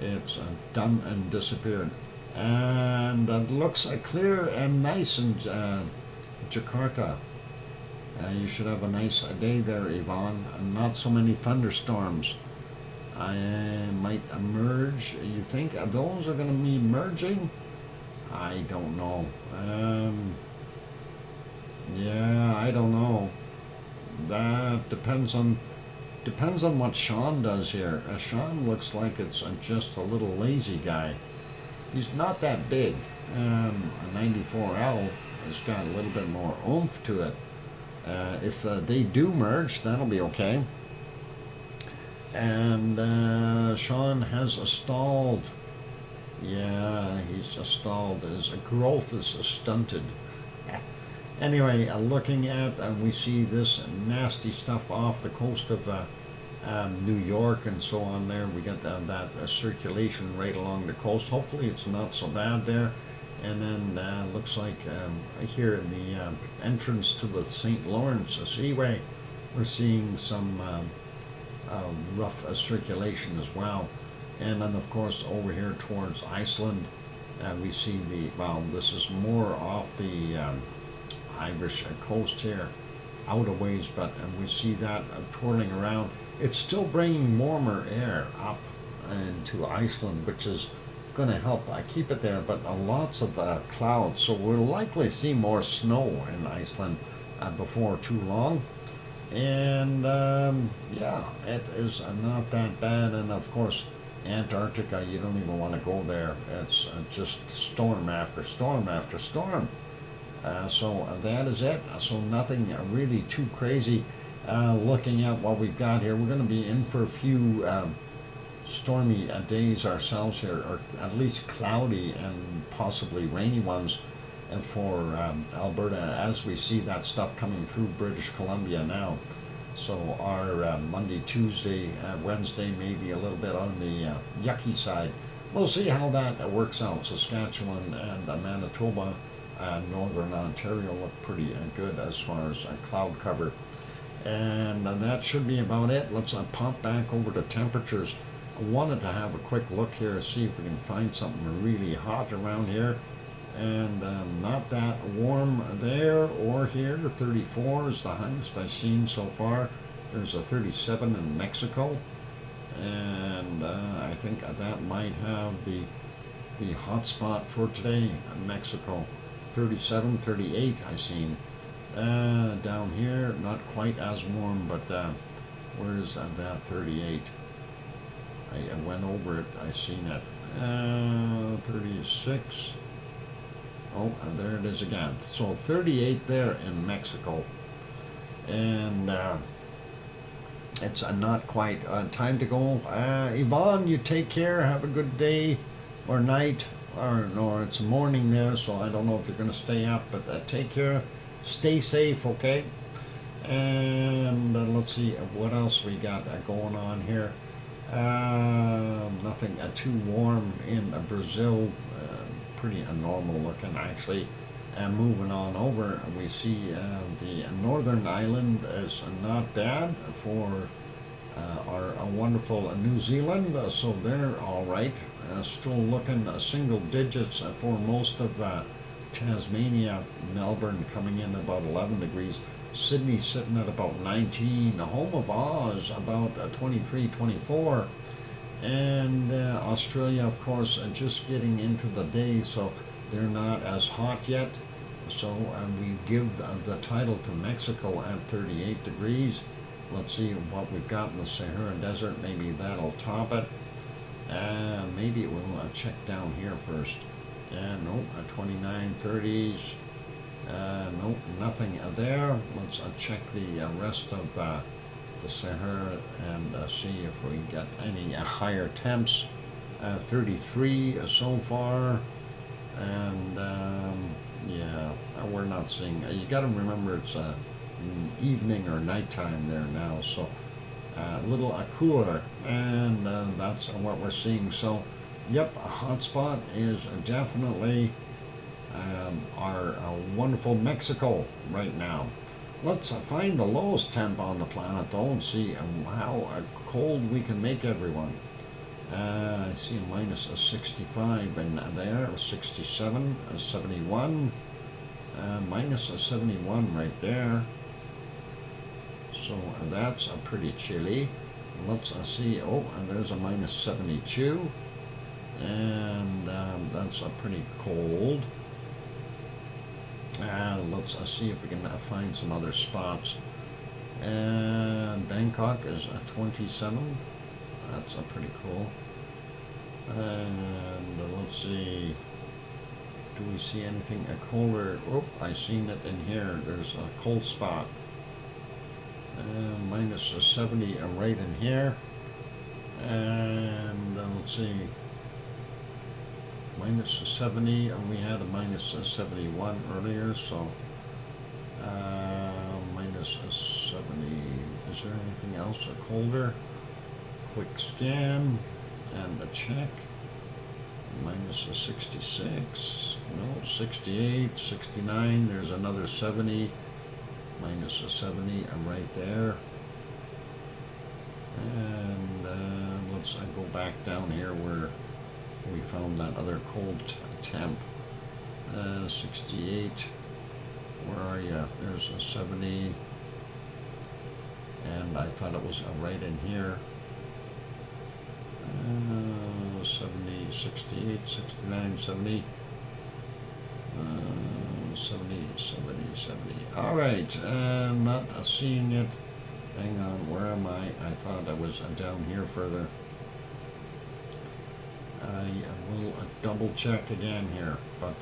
It's done and disappeared. And it looks clear and nice in Jakarta. You should have a nice day there, Yvonne, and not so many thunderstorms. I might emerge. You think those are going to be merging? I don't know. Yeah, I don't know. That depends on what Sean does here. Sean looks like it's just a little lazy guy. He's not that big. A 94L has got a little bit more oomph to it. If they do merge, that'll be okay. And Sean has stalled. Yeah, he's stalled. His growth is stunted. Anyway, looking at, we see this nasty stuff off the coast of New York and so on there. We got that circulation right along the coast. Hopefully it's not so bad there. And then looks like here in the entrance to the St. Lawrence Seaway, we're seeing some rough circulation as well. And then of course over here towards Iceland, we see well, this is more off the Irish coast here, out a ways, but we see that twirling around. It's still bringing warmer air up into Iceland, which is going to help keep it there, but lots of clouds, so we'll likely see more snow in Iceland before too long. And yeah, it is not that bad. And of course Antarctica, you don't even want to go there. It's just storm after storm after storm. So that is it. So nothing really too crazy. looking at what we've got here, we're going to be in for a few stormy days ourselves here, or at least cloudy and possibly rainy ones for Alberta, as we see that stuff coming through British Columbia now. So our Monday, Tuesday, Wednesday may be a little bit on the yucky side. We'll see how that works out. Saskatchewan and Manitoba and Northern Ontario look pretty good as far as cloud cover. And that should be about it. Let's pop back over to temperatures. I wanted to have a quick look here, see if we can find something really hot around here. And not that warm there or here. 34 is the highest I've seen so far. There's a 37 in Mexico. And I think that might have the hot spot for today in Mexico. 37, 38 I've seen. Down here, not quite as warm, but where's that 38? I went over it, I seen it. 36. Oh, and there it is again. So 38 there in Mexico. And it's not quite time to go. Yvonne, you take care. Have a good day or night. Or no, it's morning there, so I don't know if you're going to stay up, but take care. Stay safe, okay? And let's see what else we got going on here. Nothing too warm in Brazil. Pretty normal looking, actually. And moving on over, we see the northern island is not bad for our wonderful New Zealand, so they're all right. Still looking single digits for most of Tasmania. Melbourne coming in about 11 degrees. Sydney sitting at about 19. The home of Oz about 23, 24. And Australia, of course, just getting into the day, so they're not as hot yet. So we give the title to Mexico at 38 degrees. Let's see what we've got in the Sahara Desert. Maybe that'll top it. Maybe we'll check down here first. Nope, 29, 30s. Nope, nothing there. Let's check the rest of the Sahara and see if we get any higher temps. 33 so far. And yeah, we're not seeing. You got to remember it's evening or nighttime there now, so a little cooler, and that's what we're seeing. So, yep, a hot spot is definitely our wonderful Mexico right now. Let's find the lowest temp on the planet though and see how cold we can make everyone. I see a minus 65 in there, 67, 71, minus 71 right there. So that's pretty chilly. Let's see, oh, and there's a minus 72, and that's pretty cold. Let's see if we can find some other spots. And Bangkok is 27. That's pretty cool. And let's see. Do we see anything colder? Oh, I seen it in here. There's a cold spot. Minus 70 right in here. And let's see. Minus 70, and we had a minus 71 earlier, so minus 70. Is there anything else colder? Quick scan and a check. Minus 66, no, 68, 69. There's another 70. Minus 70 right there. And let's go back down here where we found that other cold temp. 68. Where are you? There's a 70. And I thought it was right in here. 70, 68, 69, 70. 70, 70, 70. All right, not seeing it. Hang on, where am I? I thought I was down here further. I will double check again here, but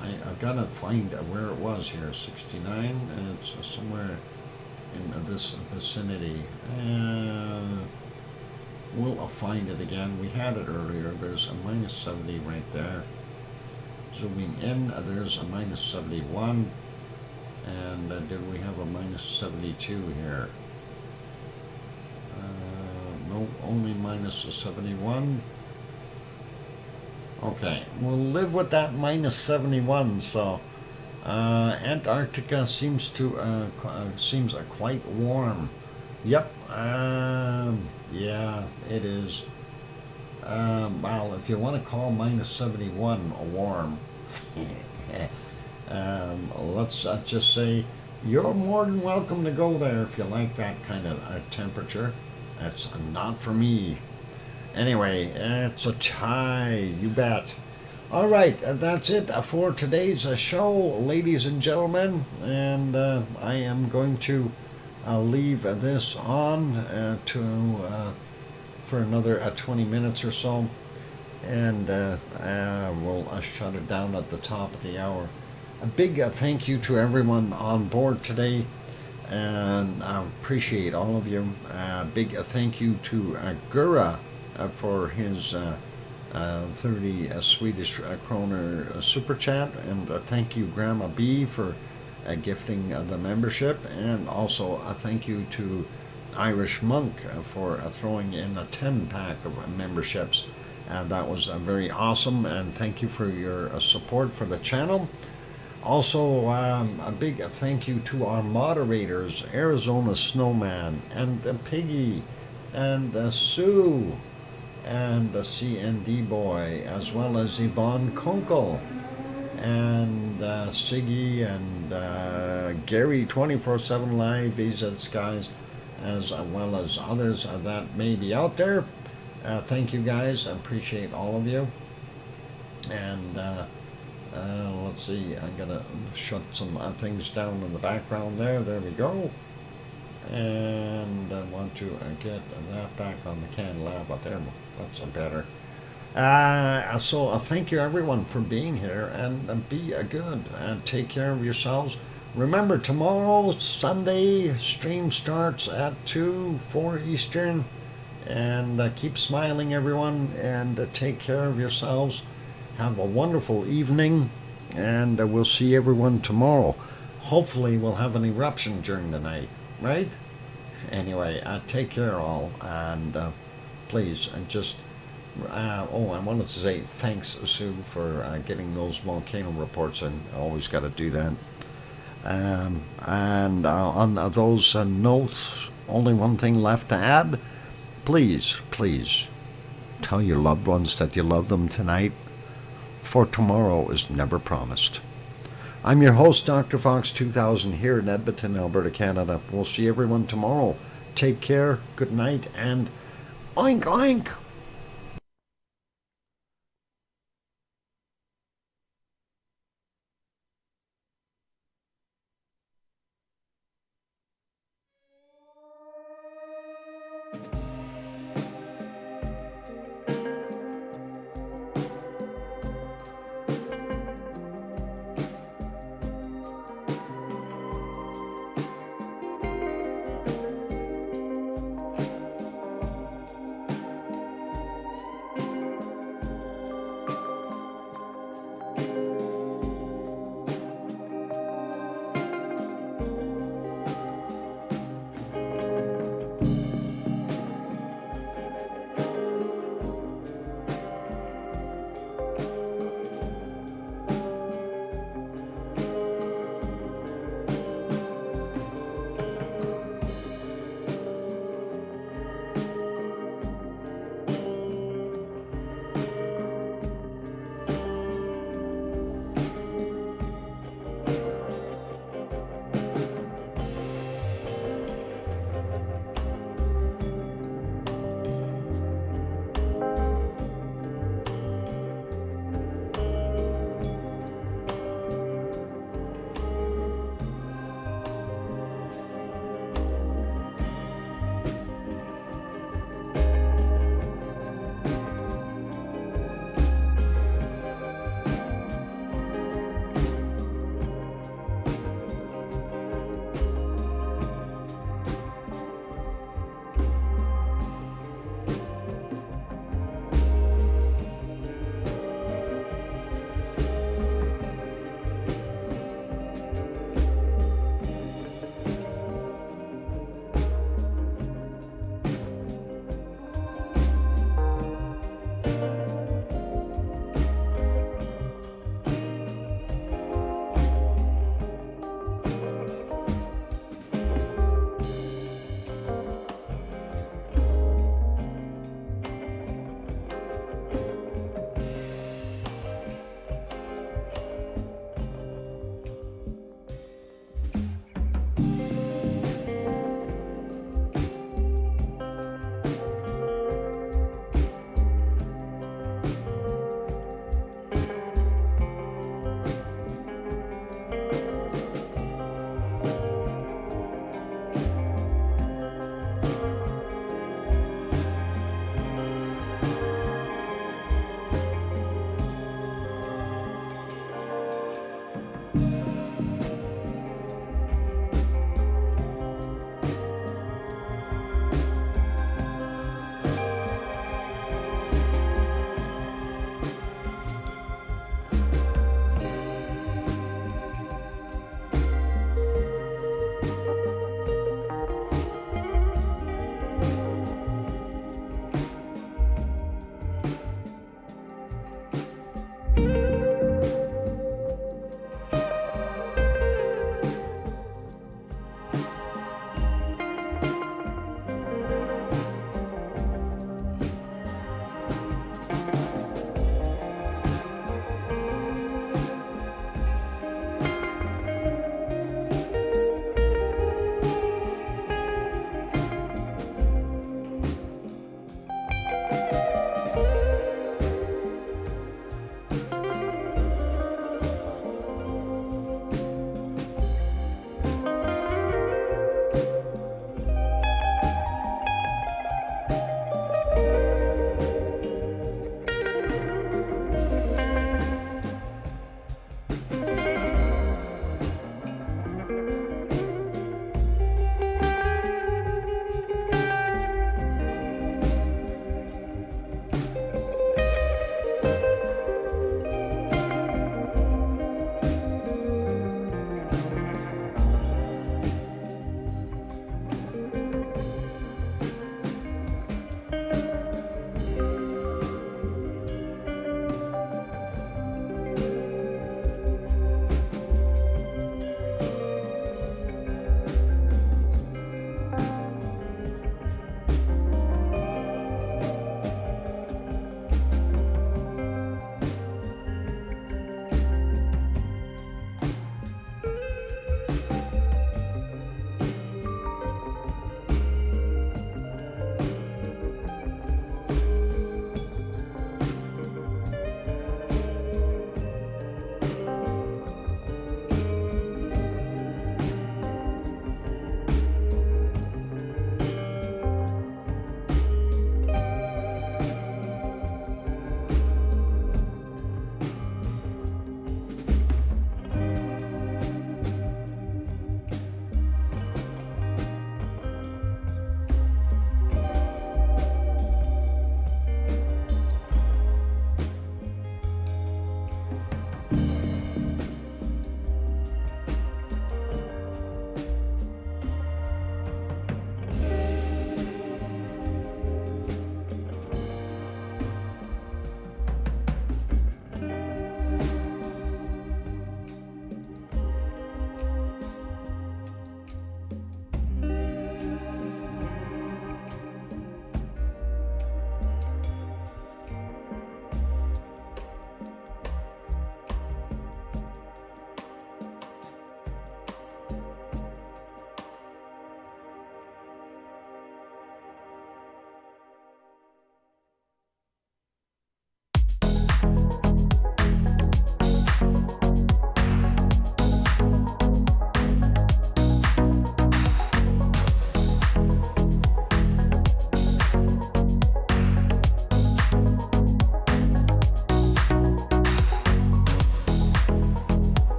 I gotta find where it was here. 69, and it's somewhere in this vicinity. We'll find it again. We had it earlier. There's a minus 70 right there. Zooming in, there's a minus 71. And did we have a minus 72 here? No, only minus a 71. Okay, we'll live with that minus 71. So Antarctica seems quite warm. Yep. Yeah, it is. Well, if you want to call minus 71 warm, let's just say you're more than welcome to go there if you like that kind of temperature. That's not for me. Anyway, it's a tie, you bet. All right, that's it for today's show, ladies and gentlemen. And I am going to leave this on for another 20 minutes or so. And we'll shut it down at the top of the hour. A big thank you to everyone on board today, and I appreciate all of you. Big thank you to Gura for his 30 Swedish kroner super chat, and thank you Grandma B for gifting the membership, and also a thank you to Irish Monk for throwing in a 10-pack of memberships. That was very awesome, and thank you for your support for the channel. Also, a big thank you to our moderators, Arizona Snowman, and Piggy, and Sue, and the CND Boy, as well as Yvonne Kunkel, and Siggy, and Gary 24/7 Live, Visa Skies, as well as others that may be out there. Thank you guys, I appreciate all of you. And let's see, I'm gonna shut some things down in the background there. There we go. And I want to get that back on the candelabra. There, that's better. So thank you everyone for being here, and be good and take care of yourselves. Remember, tomorrow, Sunday, stream starts at 4 Eastern. And keep smiling, everyone, and take care of yourselves. Have a wonderful evening, and we'll see everyone tomorrow. Hopefully we'll have an eruption during the night, right? Anyway, take care all, and please, and just, I wanted to say thanks, Sue, for getting those volcano reports, and I always got to do that. And on those notes, only one thing left to add. Please, please, tell your loved ones that you love them tonight, for tomorrow is never promised. I'm your host, DrFox2000, here in Edmonton, Alberta, Canada. We'll see everyone tomorrow. Take care, good night, and oink oink!